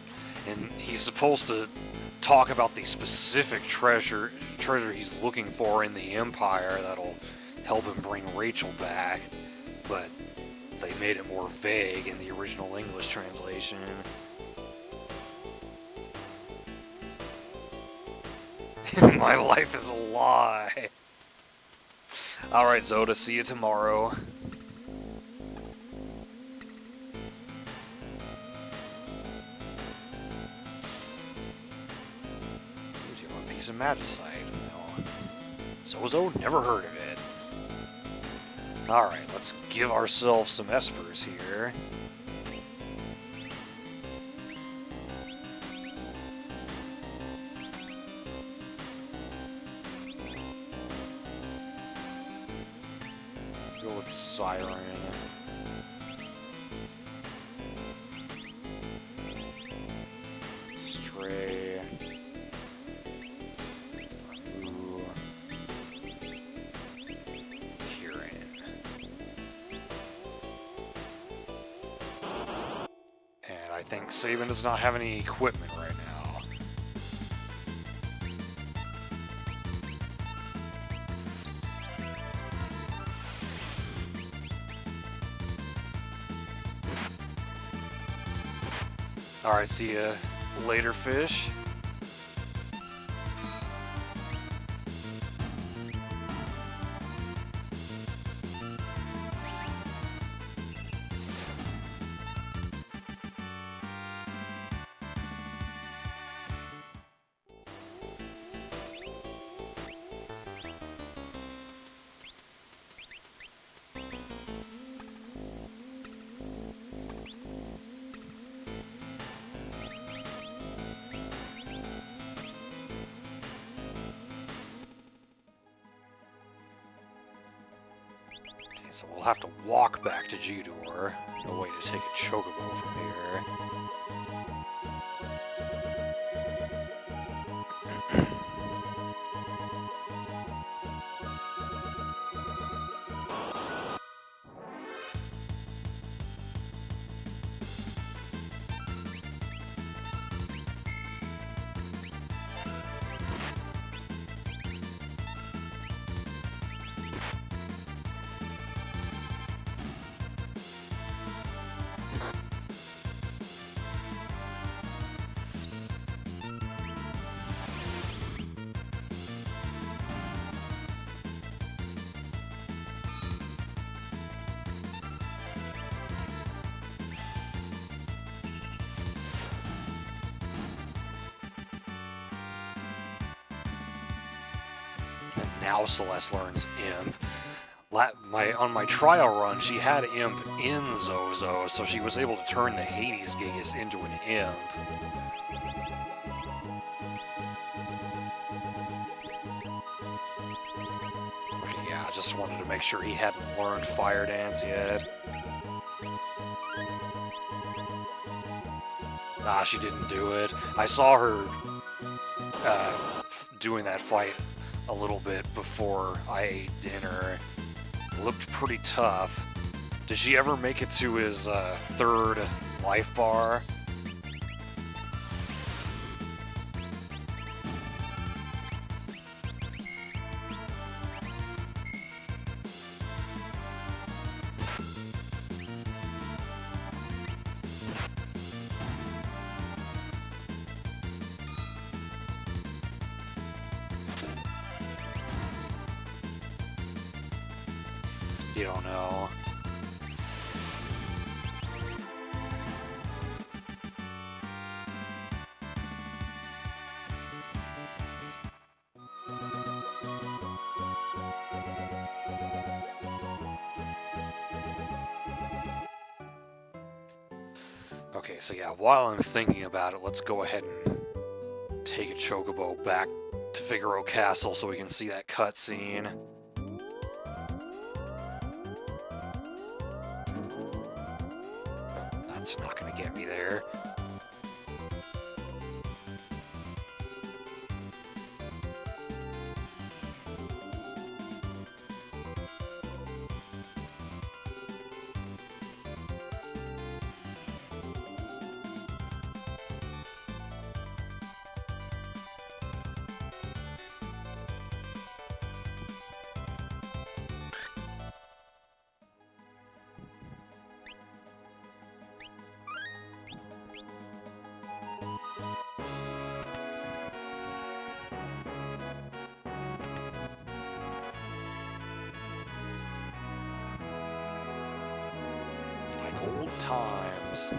He's supposed to talk about the specific treasure he's looking for in the Empire that'll help him bring Rachel back, but they made it more vague in the original English translation. My life is a lie. Alright, Zoda, see you tomorrow. Piece of magicite. No. Zozo? Never heard of it. Alright, let's give ourselves some espers here. Go with Siren. Stray. I think Sabin does not have any equipment right now. Alright, see ya later, fish. So we'll have to walk back to Jidoor. No way to take a chocobo from here. And now Celeste learns Imp. On my trial run, she had Imp in Zozo, so she was able to turn the Hades Gigas into an Imp. Okay, yeah, I just wanted to make sure he hadn't learned Fire Dance yet. Ah, she didn't do it. I saw her doing that fight a little bit before I ate dinner. Looked pretty tough. Did she ever make it to his third life bar? You don't know. Okay, so yeah, while I'm thinking about it, let's go ahead and take a Chocobo back to Figaro Castle so we can see that cutscene. Oh, that's not gonna get me there. Like old times.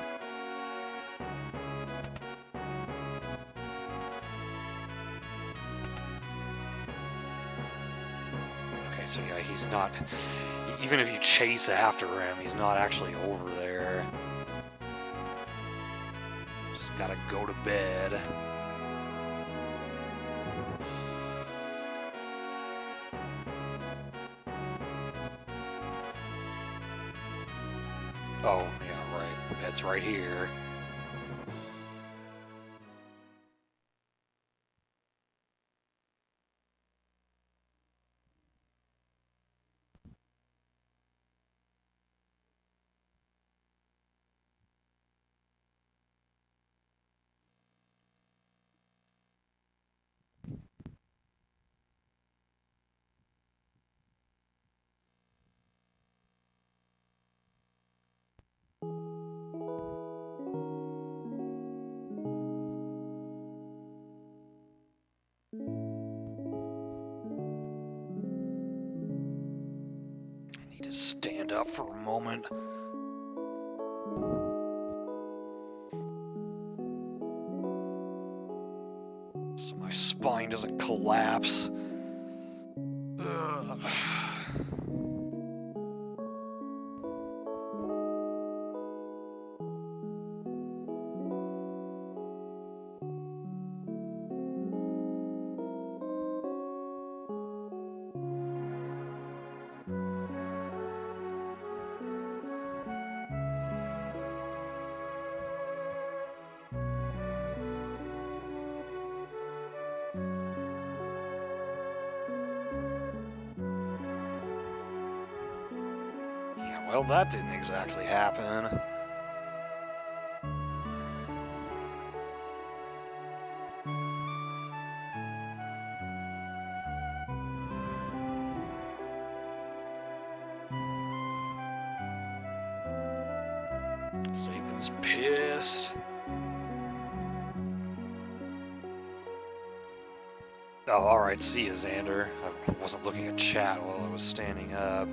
Okay, so yeah, he's not... Even if you chase after him, he's not actually over there. Just gotta go to bed. Oh, yeah, right. Bed's right here. Need to stand up for a moment. So my spine doesn't collapse. Ugh. Yeah, well, that didn't exactly happen. Saban's pissed. Oh, alright, see ya, Xander. I wasn't looking at chat while I was standing up.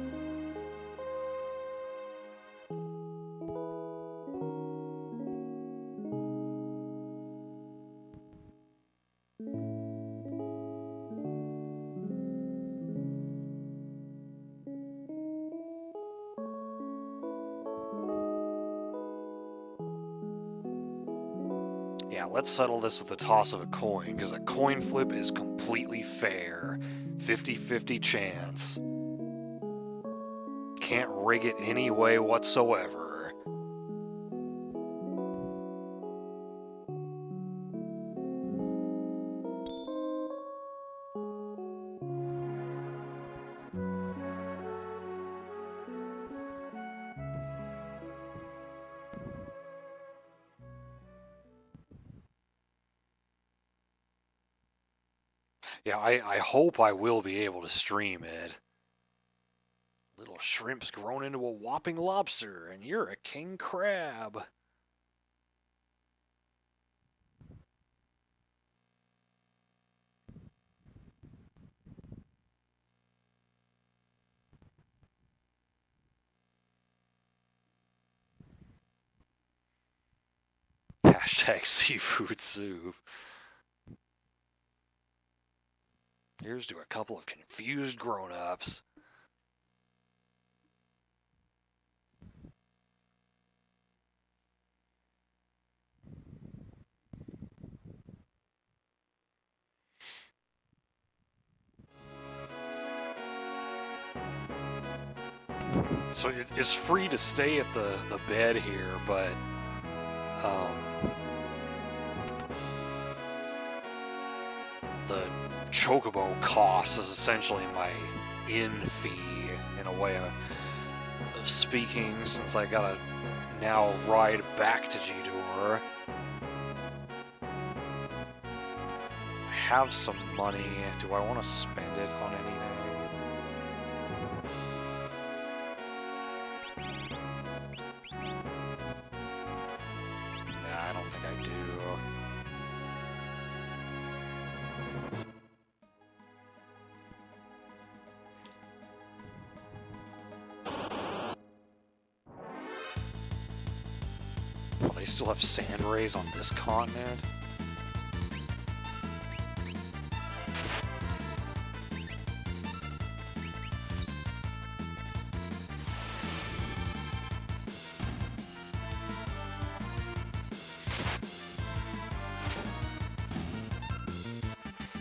Yeah, let's settle this with the toss of a coin, because a coin flip is completely fair. 50-50 chance. Can't rig it any way whatsoever. Yeah, I hope I will be able to stream it. Little shrimp's grown into a whopping lobster, and you're a king crab. #, seafood soup. Here's to a couple of confused grown-ups. So it's free to stay at the bed here, but the chocobo cost is essentially my in fee in a way of speaking, since I gotta now ride back to Jidoor. I have some money. Do I want to spend it on anything? Nah, I don't think I do. Well, they still have sand rays on this continent?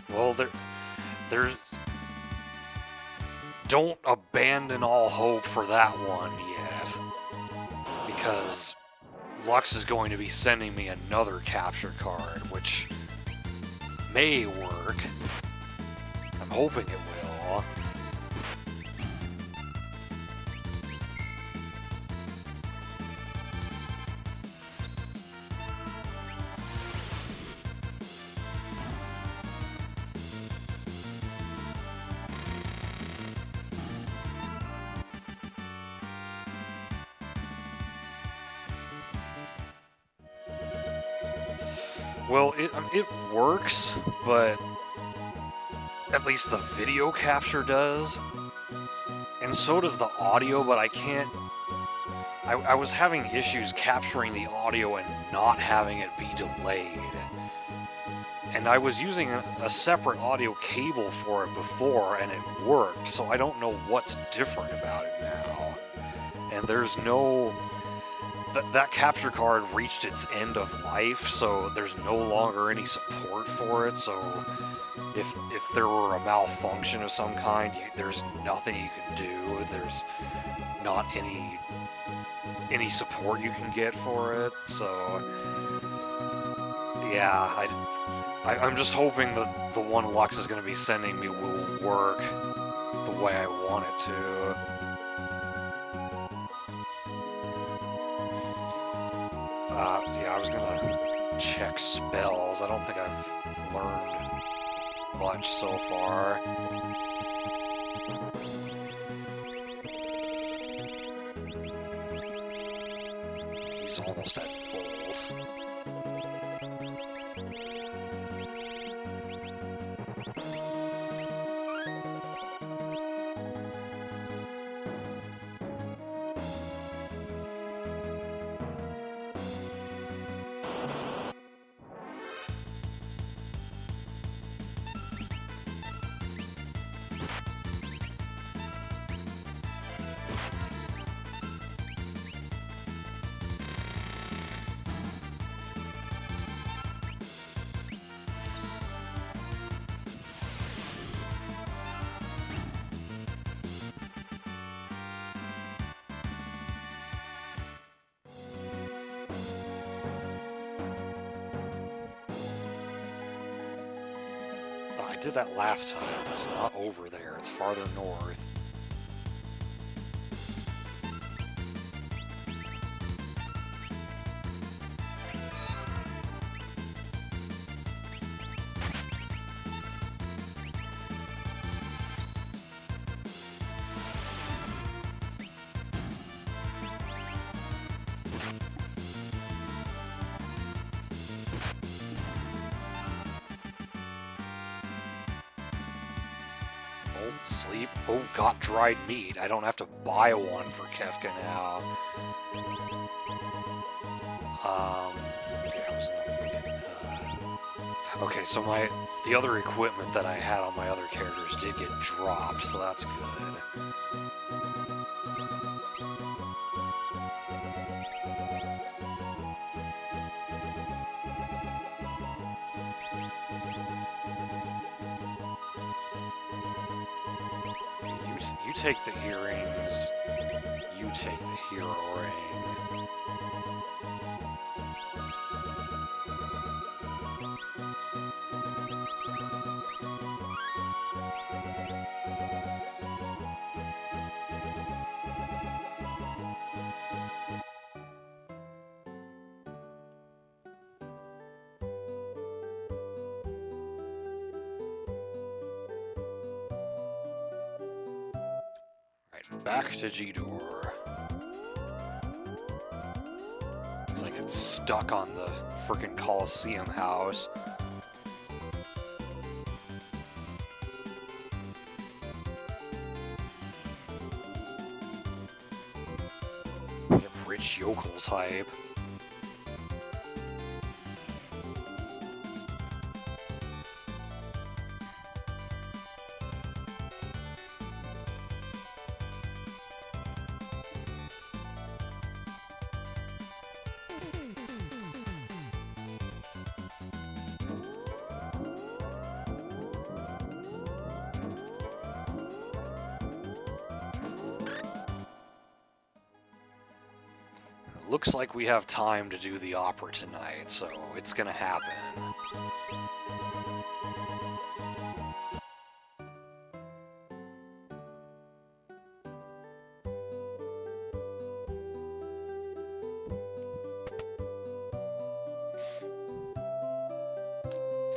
Well, there's... Don't abandon all hope for that one yet. Because Lux is going to be sending me another capture card, which may work. I'm hoping it will. Well, it works, but at least the video capture does. And so does the audio, but I can't... I was having issues capturing the audio and not having it be delayed. And I was using a separate audio cable for it before, and it worked, so I don't know what's different about it now. And there's no... That capture card reached its end of life, so there's no longer any support for it, so if there were a malfunction of some kind, there's nothing you can do. There's not any support you can get for it, so yeah, I'm just hoping that the one Lux is going to be sending me will work the way I want it to. Yeah, I was gonna check spells. I don't think I've learned much so far. He's almost at bolt. I did that last time. It's not over there. It's farther north. Sleep. Oh, got dried meat. I don't have to buy one for Kefka now. Okay, I was Okay, so the other equipment that I had on my other characters did get dropped, so that's good. You take the earrings. You take the hero ring. Right, back to G-Door. It's like it's stuck on the frickin' Coliseum house. Yep, Rich Yokels hype. Looks like we have time to do the opera tonight, so it's gonna happen.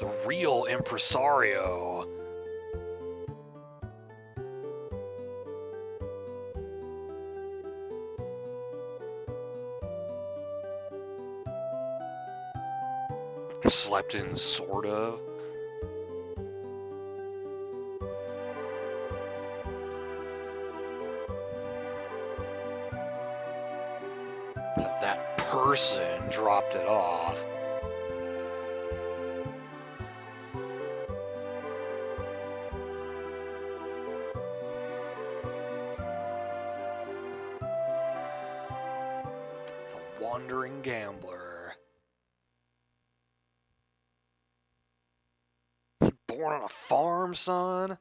The real impresario. Slept in, sort of. That person dropped it off. The wandering gambler. Born on a farm, son?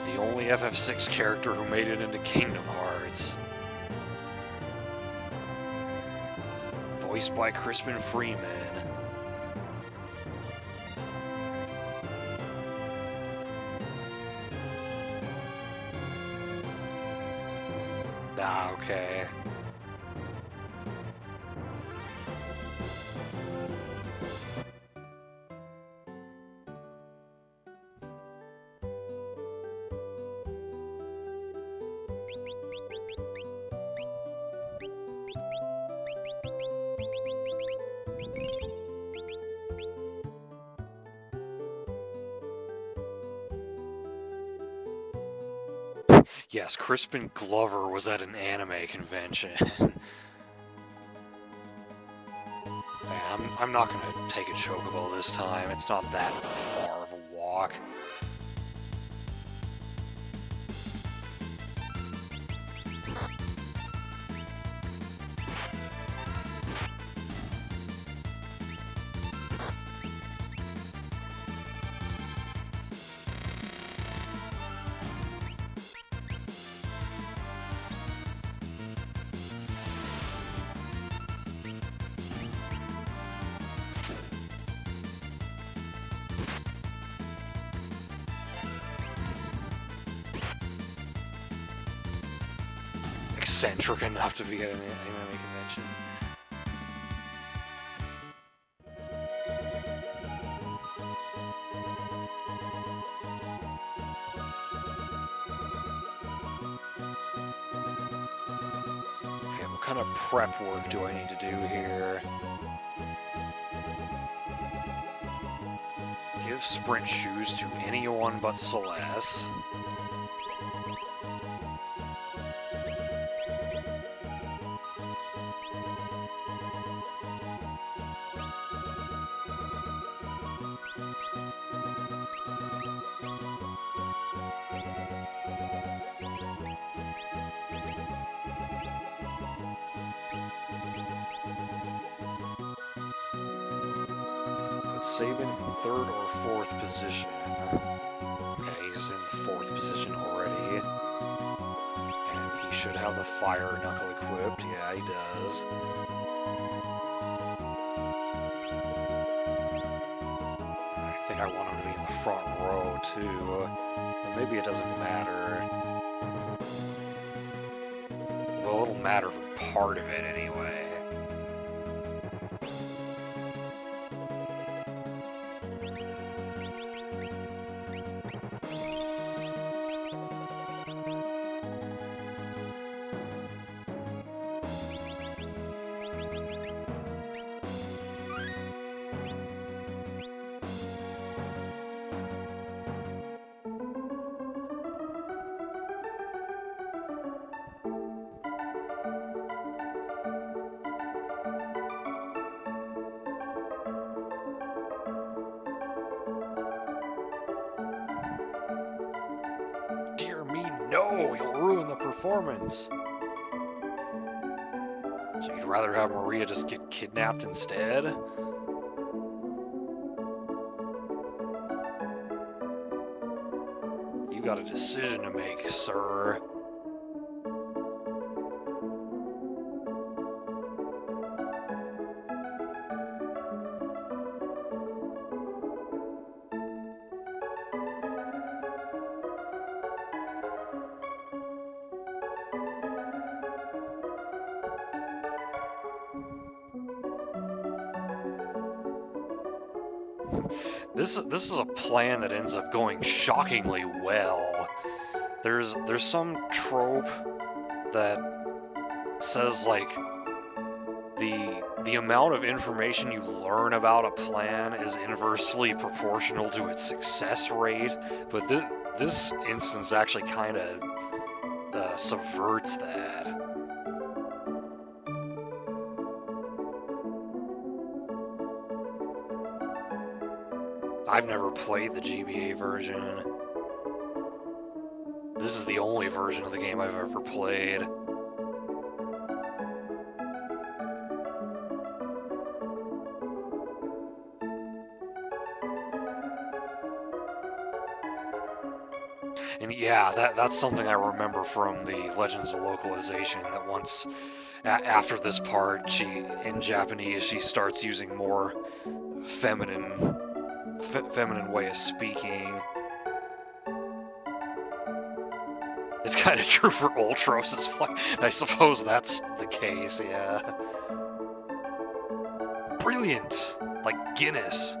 The only FF6 character who made it into Kingdom Hearts. Voiced by Crispin Freeman. Ah, okay. Yes, Crispin Glover was at an anime convention. I'm not gonna take a chocobo this time. It's not that far of a walk. Eccentric enough to be at an anime convention. Okay, what kind of prep work do I need to do here? give sprint shoes to anyone but Celeste. Sabin in 3rd or 4th position. Okay, he's in 4th position already. And he should have the fire knuckle equipped. Yeah, he does. I think I want him to be in the front row, too. But maybe it doesn't matter. Well, it'll matter for part of it, anyway. No, you'll ruin the performance. So you'd rather have Maria just get kidnapped instead? You got a decision to make, sir. This is a plan that ends up going shockingly well. There's some trope that says like the amount of information you learn about a plan is inversely proportional to its success rate, but this instance actually kind of subverts that. I've never played the GBA version. This is the only version of the game I've ever played. And yeah, that's something I remember from the Legends of Localization, that once, after this part, in Japanese, she starts using more feminine way of speaking. It's kind of true for Ultros' fight. I suppose that's the case, yeah. Brilliant! Like Guinness.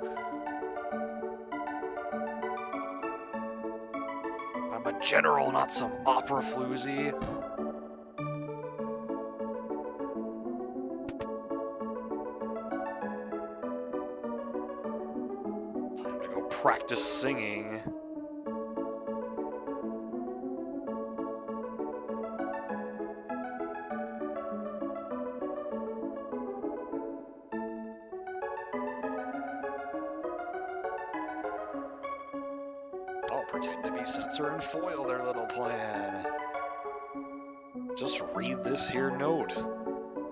I'm a general, not some opera floozy. Practice singing. I'll pretend to be Setzer and foil their little plan. Just read this here note,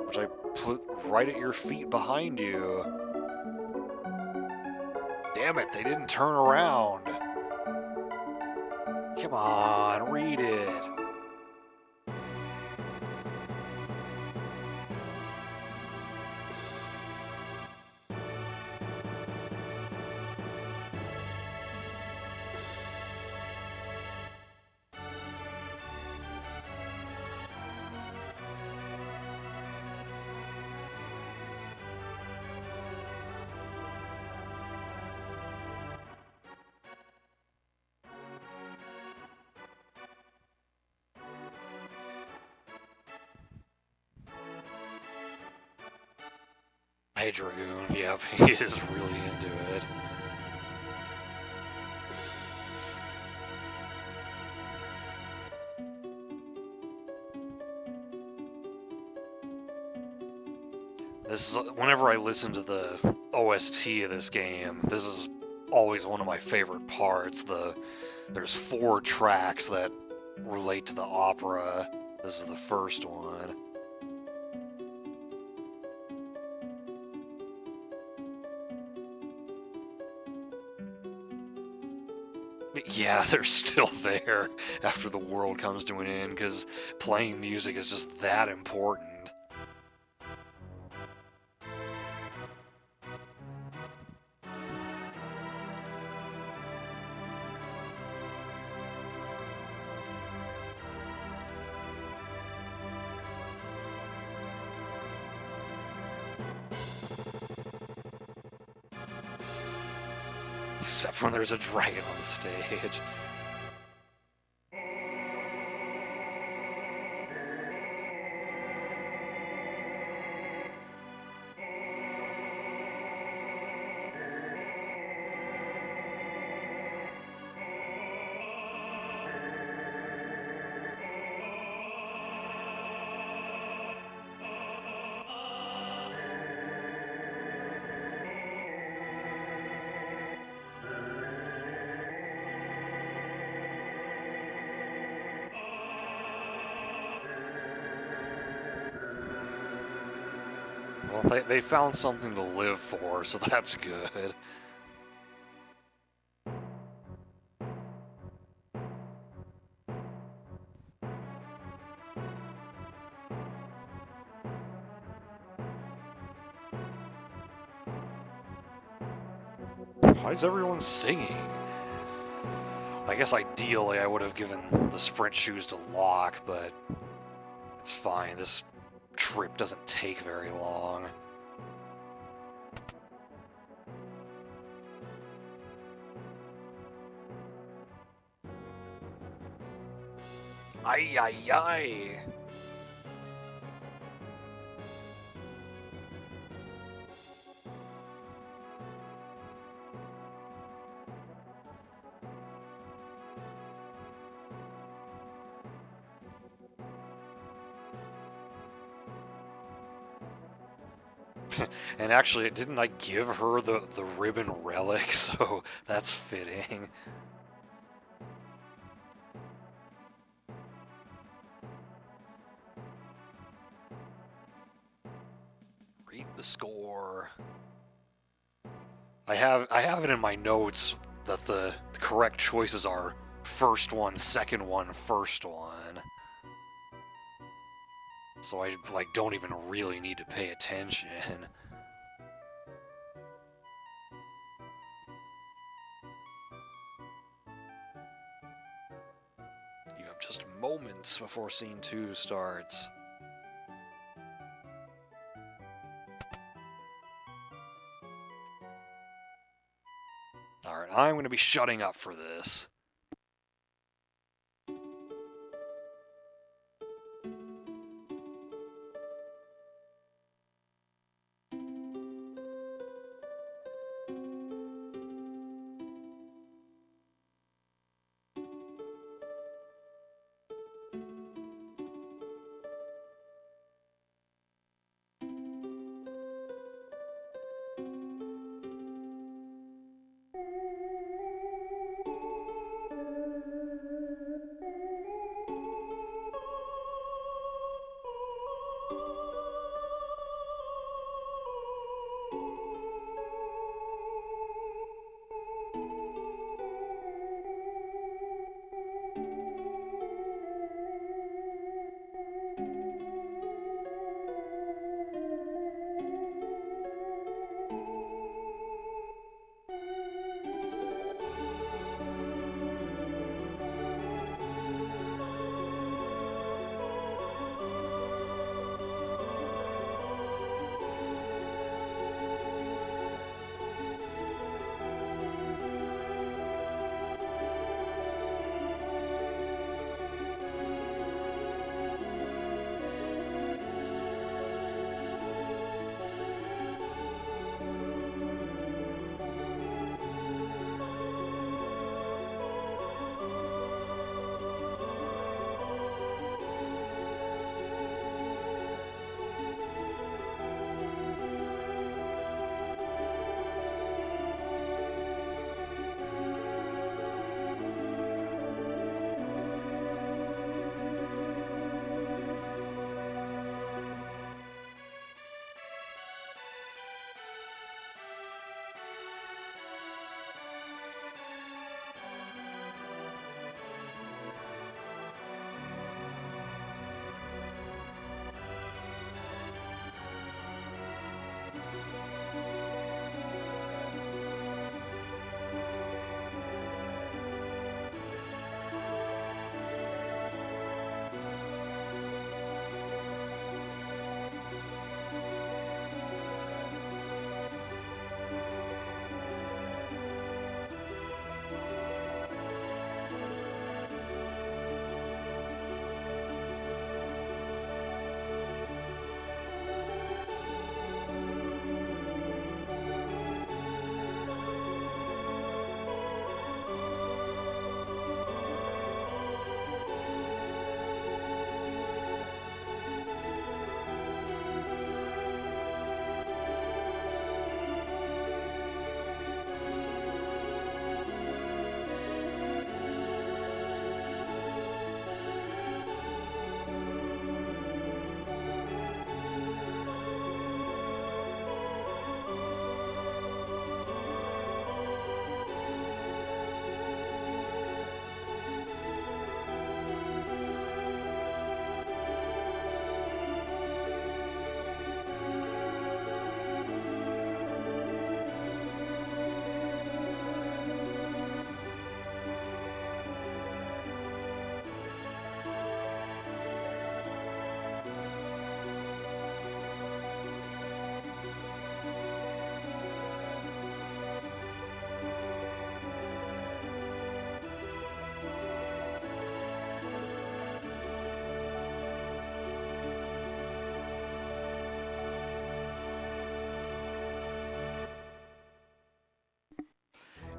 which I put right at your feet behind you. Damn it, they didn't turn around. Come on, read it. Hey, Dragoon, yep, he is really into it. this is whenever I listen to the OST of this game, this is always one of my favorite parts. There's 4 tracks that relate to the opera. This is the first one. Yeah, they're still there after the world comes to an end, because playing music is just that important. Except when there's a dragon on the stage. Well, they found something to live for, so that's good. Why is everyone singing? I guess ideally I would have given the sprint shoes to Locke, but it's fine. This trip doesn't take very long. Ay, ay, ay. And actually, didn't I give her the ribbon relic? So that's fitting. Read the score. I have it in my notes that the correct choices are first one, second one, first one. So I don't even really need to pay attention. You have just moments before scene 2 starts. Alright, I'm going to be shutting up for this.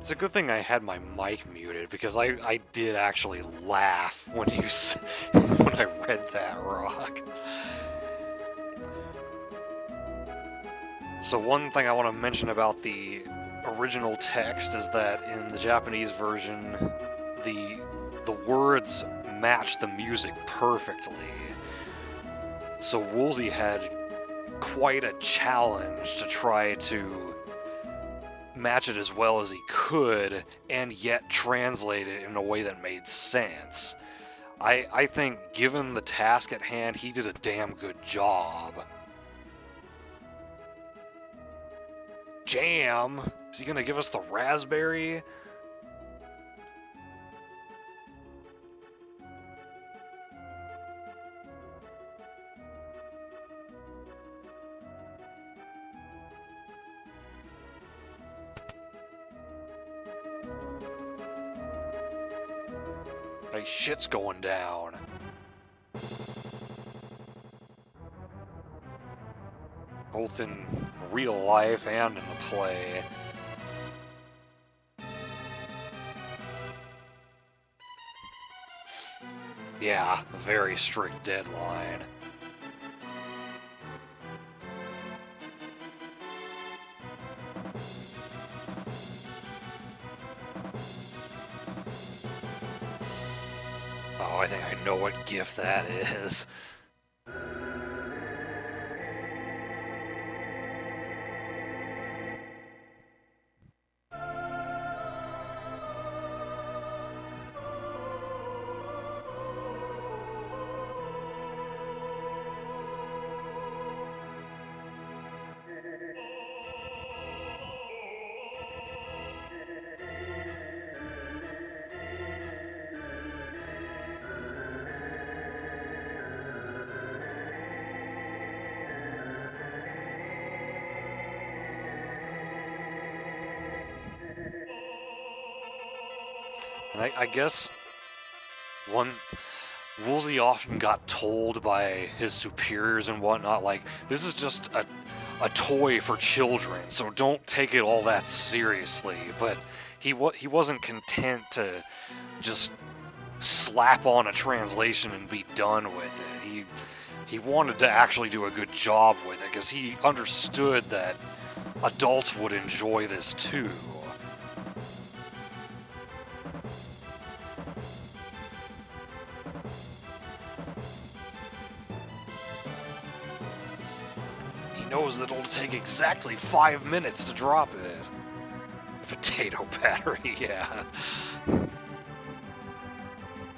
It's a good thing I had my mic muted, because I did actually laugh when when I read that rock. So one thing I want to mention about the original text is that in the Japanese version, the words match the music perfectly. So Woolsey had quite a challenge to try to match it as well as he could, and yet translate it in a way that made sense. I think, given the task at hand, he did a damn good job. Jam? Is he gonna give us the raspberry? Hey, shit's going down. Both in real life and in the play. Yeah, very strict deadline. Oh, I think I know what gift that is. And I guess Woolsey often got told by his superiors and whatnot, like, this is just a toy for children, so don't take it all that seriously. But he wasn't content to just slap on a translation and be done with it. He wanted to actually do a good job with it, because he understood that adults would enjoy this too. Knows that it'll take exactly 5 minutes to drop it. Potato battery, yeah.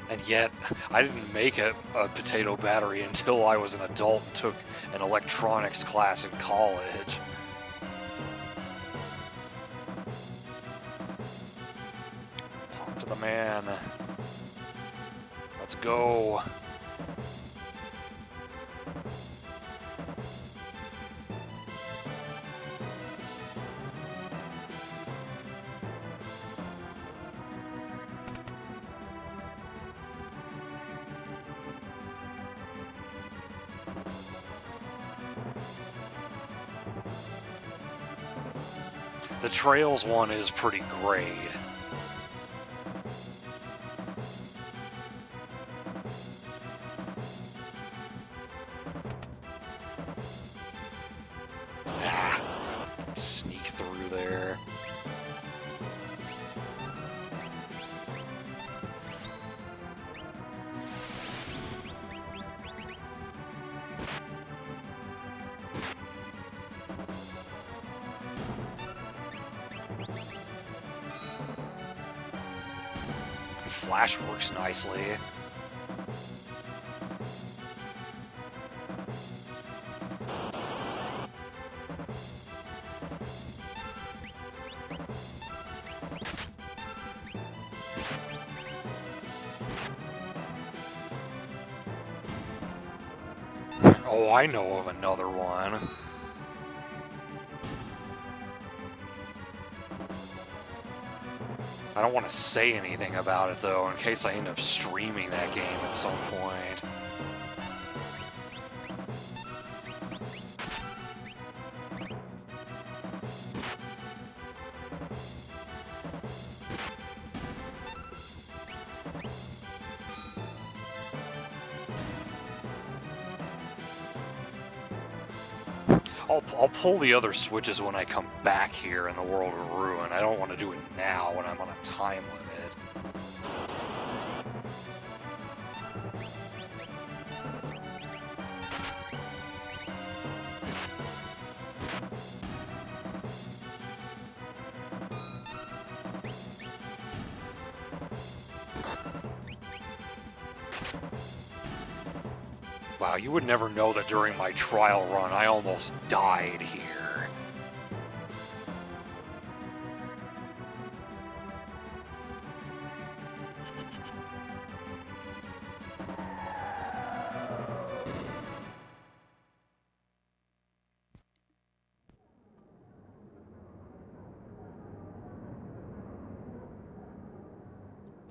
And yet, I didn't make a potato battery until I was an adult and took an electronics class in college. Talk to the man. Let's go. The Trails one is pretty great. Sneak through there. Flash works nicely. Oh, I know of another one. I don't want to say anything about it, though, in case I end up streaming that game at some point. I'll pull the other switches when I come back here in the World of Ruin. I don't want to do it now when I'm on a time limit. Wow, you would never know that during my trial run I almost died here.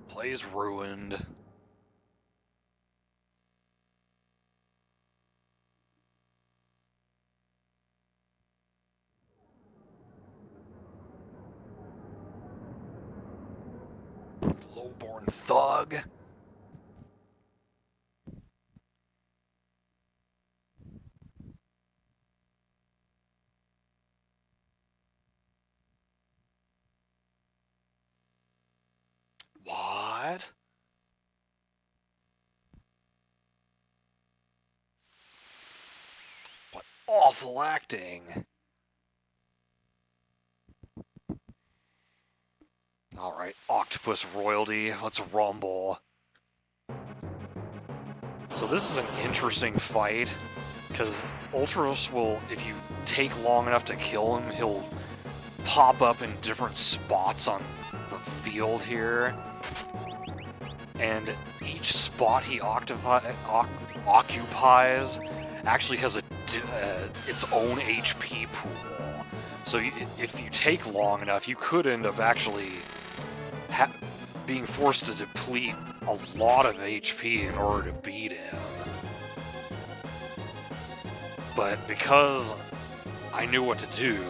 The play's ruined. Lowborn thug. What? What awful acting. Alright, Octopus Royalty, let's rumble. So this is an interesting fight, because Ultros will, if you take long enough to kill him, he'll pop up in different spots on the field here. And each spot he occupies actually has its own HP pool. So if you take long enough, you could end up actually being forced to deplete a lot of HP in order to beat him. But because I knew what to do,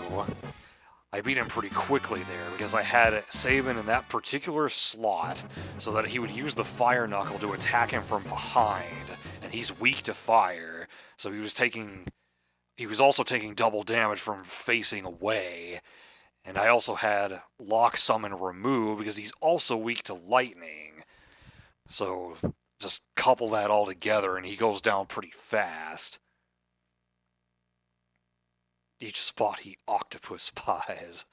I beat him pretty quickly there, because I had Sabin in that particular slot so that he would use the Fire Knuckle to attack him from behind, and he's weak to fire, so he was also taking double damage from facing away. And I also had Lock, Summon, Remove, because he's also weak to lightning. So just couple that all together and he goes down pretty fast. Each spot he octopus pies.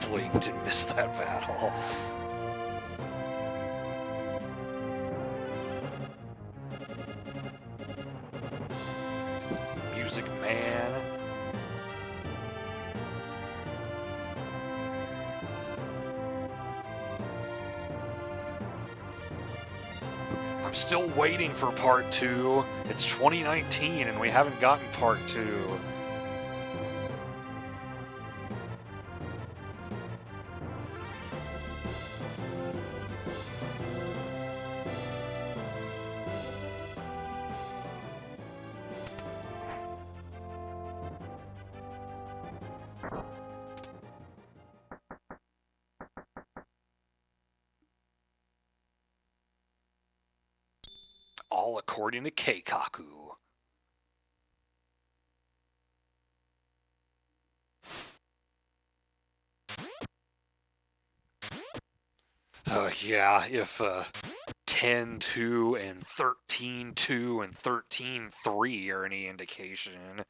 Blankton missed that battle. Music Man. I'm still waiting for part 2. It's 2019 and we haven't gotten part 2. All according to Keikaku. Yeah, if 10-2 and 13-2 and 13-3 are any indication,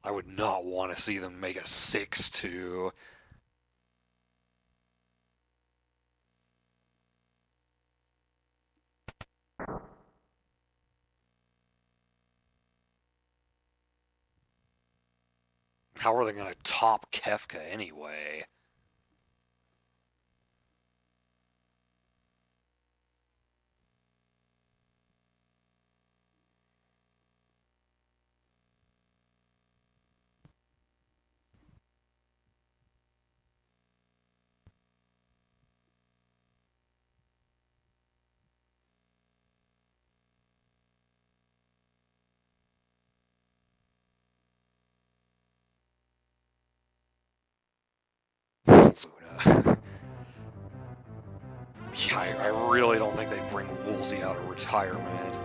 I would not want to see them make a 6-2. How are they going to top Kefka anyway? Luna. Yeah, I really don't think they'd bring Woolsey out of retirement.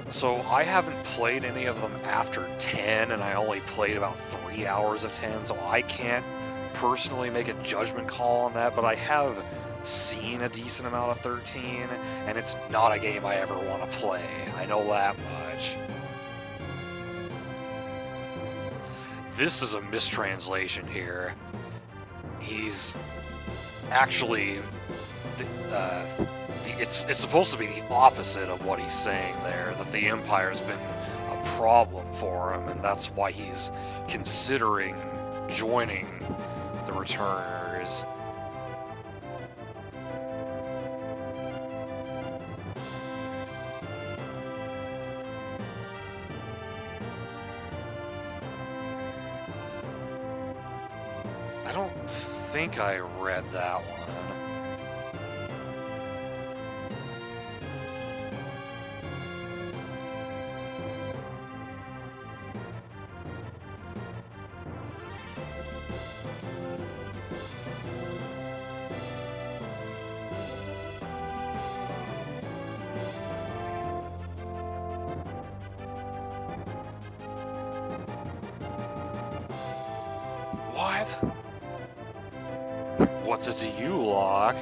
So I haven't played any of them after 10, and I only played about 3 hours of 10, so I can't personally make a judgment call on that, but I have seen a decent amount of 13, and it's not a game I ever want to play. I know that much. This is a mistranslation here. He's actually... it's supposed to be the opposite of what he's saying there, that the Empire's been a problem for him, and that's why he's considering joining the Returners. I don't think I read that one. What? What's it to you, Locke?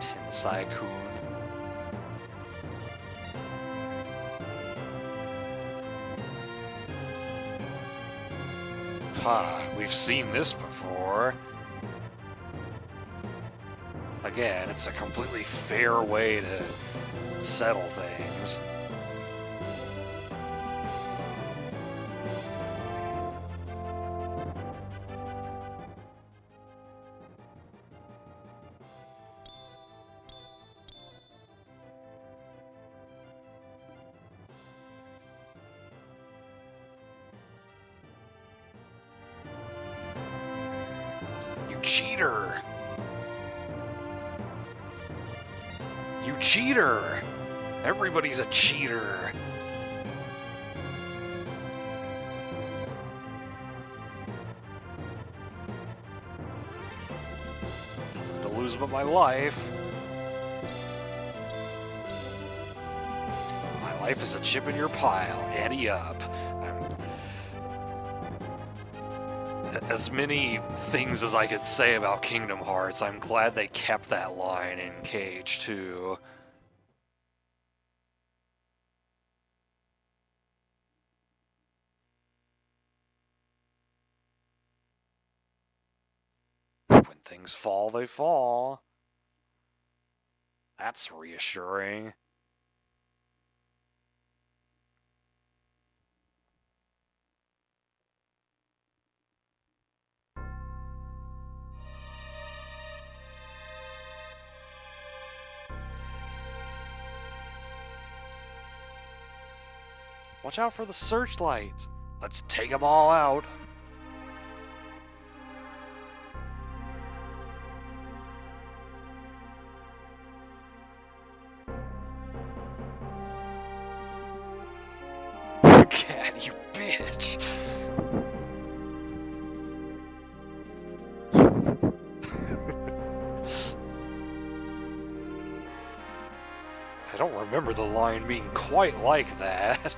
Tensai-kun. Ha, we've seen this before. Again, it's a completely fair way to settle things. You cheater! You cheater! Everybody's a cheater. Nothing to lose but my life. My life is a chip in your pile. Ante up. As many things as I could say about Kingdom Hearts, I'm glad they kept that line in Cage 2. When things fall, they fall. That's reassuring. Watch out for the searchlights. Let's take them all out. Cat, you bitch. I don't remember the line being quite like that.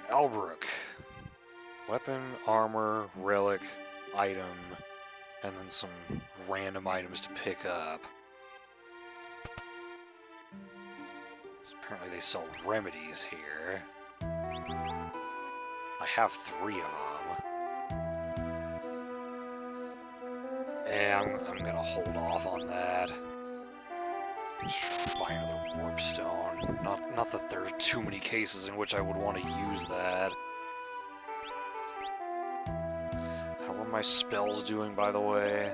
Albrook. Weapon, armor, relic, item, and then some random items to pick up. So apparently they sell remedies here. I have 3 of them. And I'm gonna hold off on that. Just buy another warp stone. Not that there's too many cases in which I would want to use that. How are my spells doing, by the way?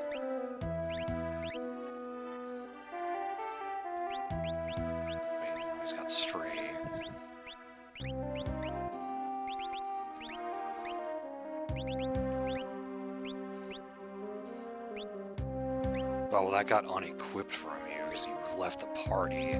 Wait, he's got stray. Oh, well, that got unequipped from you because you left the party.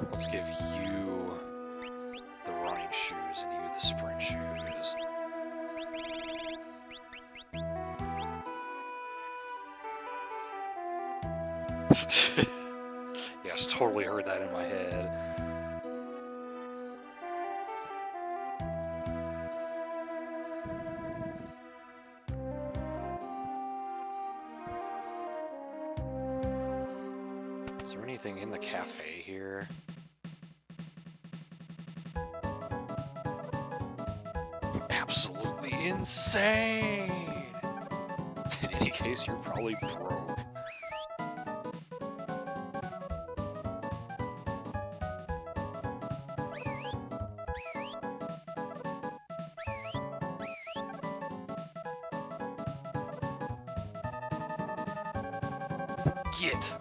Let's give you the running shoes and you the sprint shoes. Yes, totally heard that in my head. Is there anything in the cafe here? Absolutely insane! In any case, you're probably broke. Get!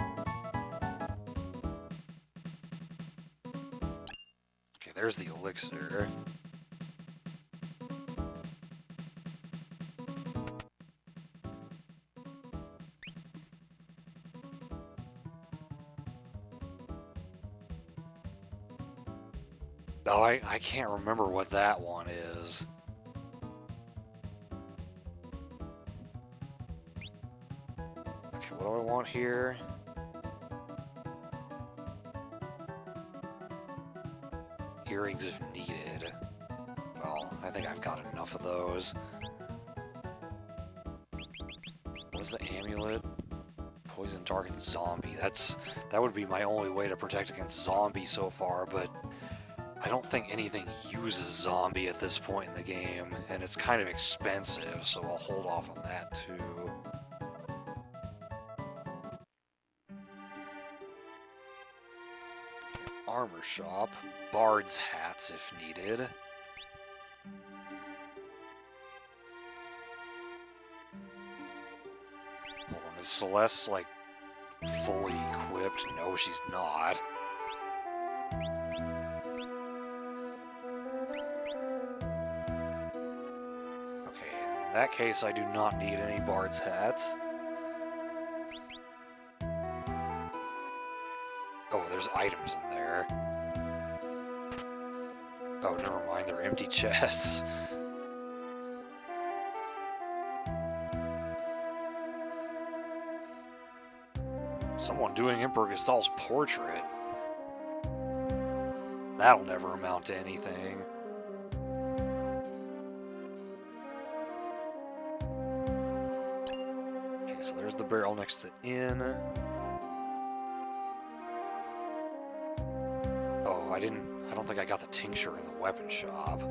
Okay, there's the elixir. Oh, I can't remember what that one is. Okay, what do I want here? Earrings if needed. Well, I think I've got enough of those. What is the amulet? Poison, darkened zombie. That would be my only way to protect against zombie so far, but I don't think anything uses zombie at this point in the game, and it's kind of expensive, so I'll hold off on that too. Armor shop. Bard's hats if needed. Hold on, is Celeste, like, fully equipped? No, she's not. In that case, I do not need any Bard's hats. Oh, there's items in there. Oh, never mind, they're empty chests. Someone doing Emperor Gestalt's portrait. That'll never amount to anything. So there's the barrel next to the inn. Oh, I don't think I got the tincture in the weapon shop.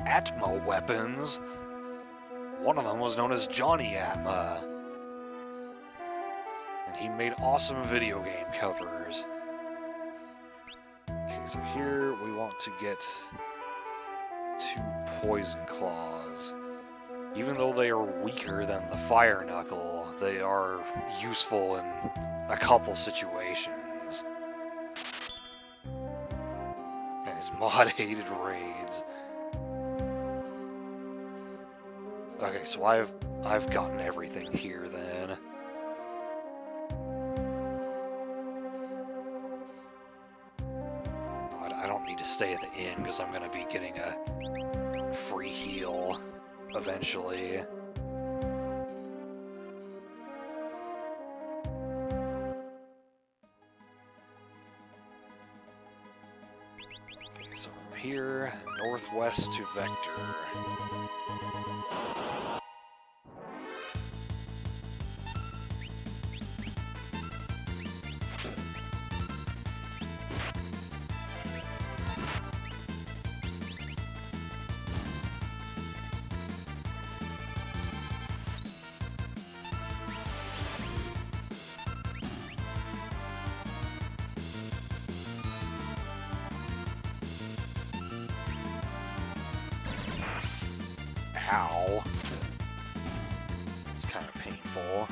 Atma weapons. One of them was known as Johnny Atma. And he made awesome video game covers. Okay, so here we want to get 2 poison claws. Even though they are weaker than the fire knuckle, they are useful in a couple situations. And his mod-hated raids. Okay, so I've gotten everything here then. I don't need to stay at the inn because I'm going to be getting a free heal eventually. Okay, so from here, northwest to Vector. how. It's kind of painful.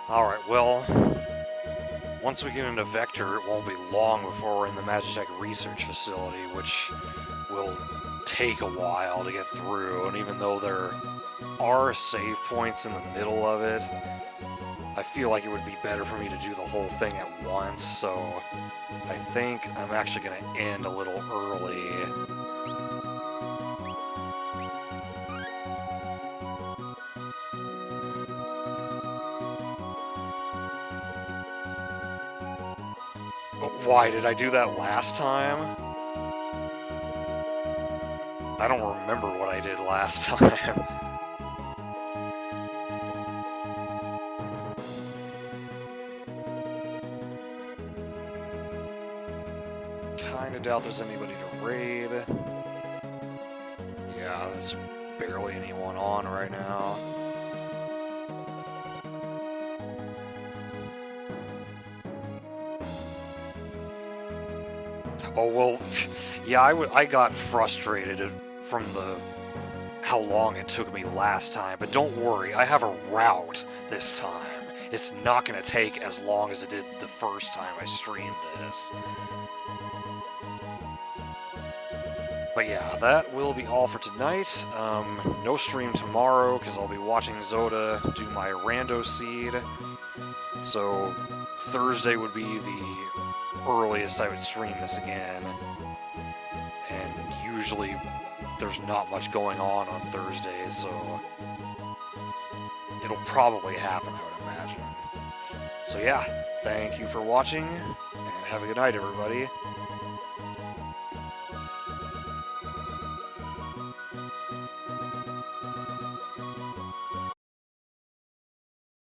Alright, well, once we get into Vector, it won't be long before we're in the Magitech Research Facility, which will take a while to get through, and even though there are save points in the middle of it, I feel like it would be better for me to do the whole thing at once, so I think I'm actually going to end a little early. Why did I do that last time? I don't remember what I did last time. Kinda doubt there's anybody to raid. Yeah, there's barely anyone on right now. Oh, well, yeah, I got frustrated from how long it took me last time, but don't worry, I have a route this time. It's not going to take as long as it did the first time I streamed this. But yeah, that will be all for tonight. No stream tomorrow, because I'll be watching Zoda do my Rando Seed. So Thursday would be the earliest I would stream this again, and usually there's not much going on Thursdays, so it'll probably happen, I would imagine. So yeah, thank you for watching, and have a good night, everybody.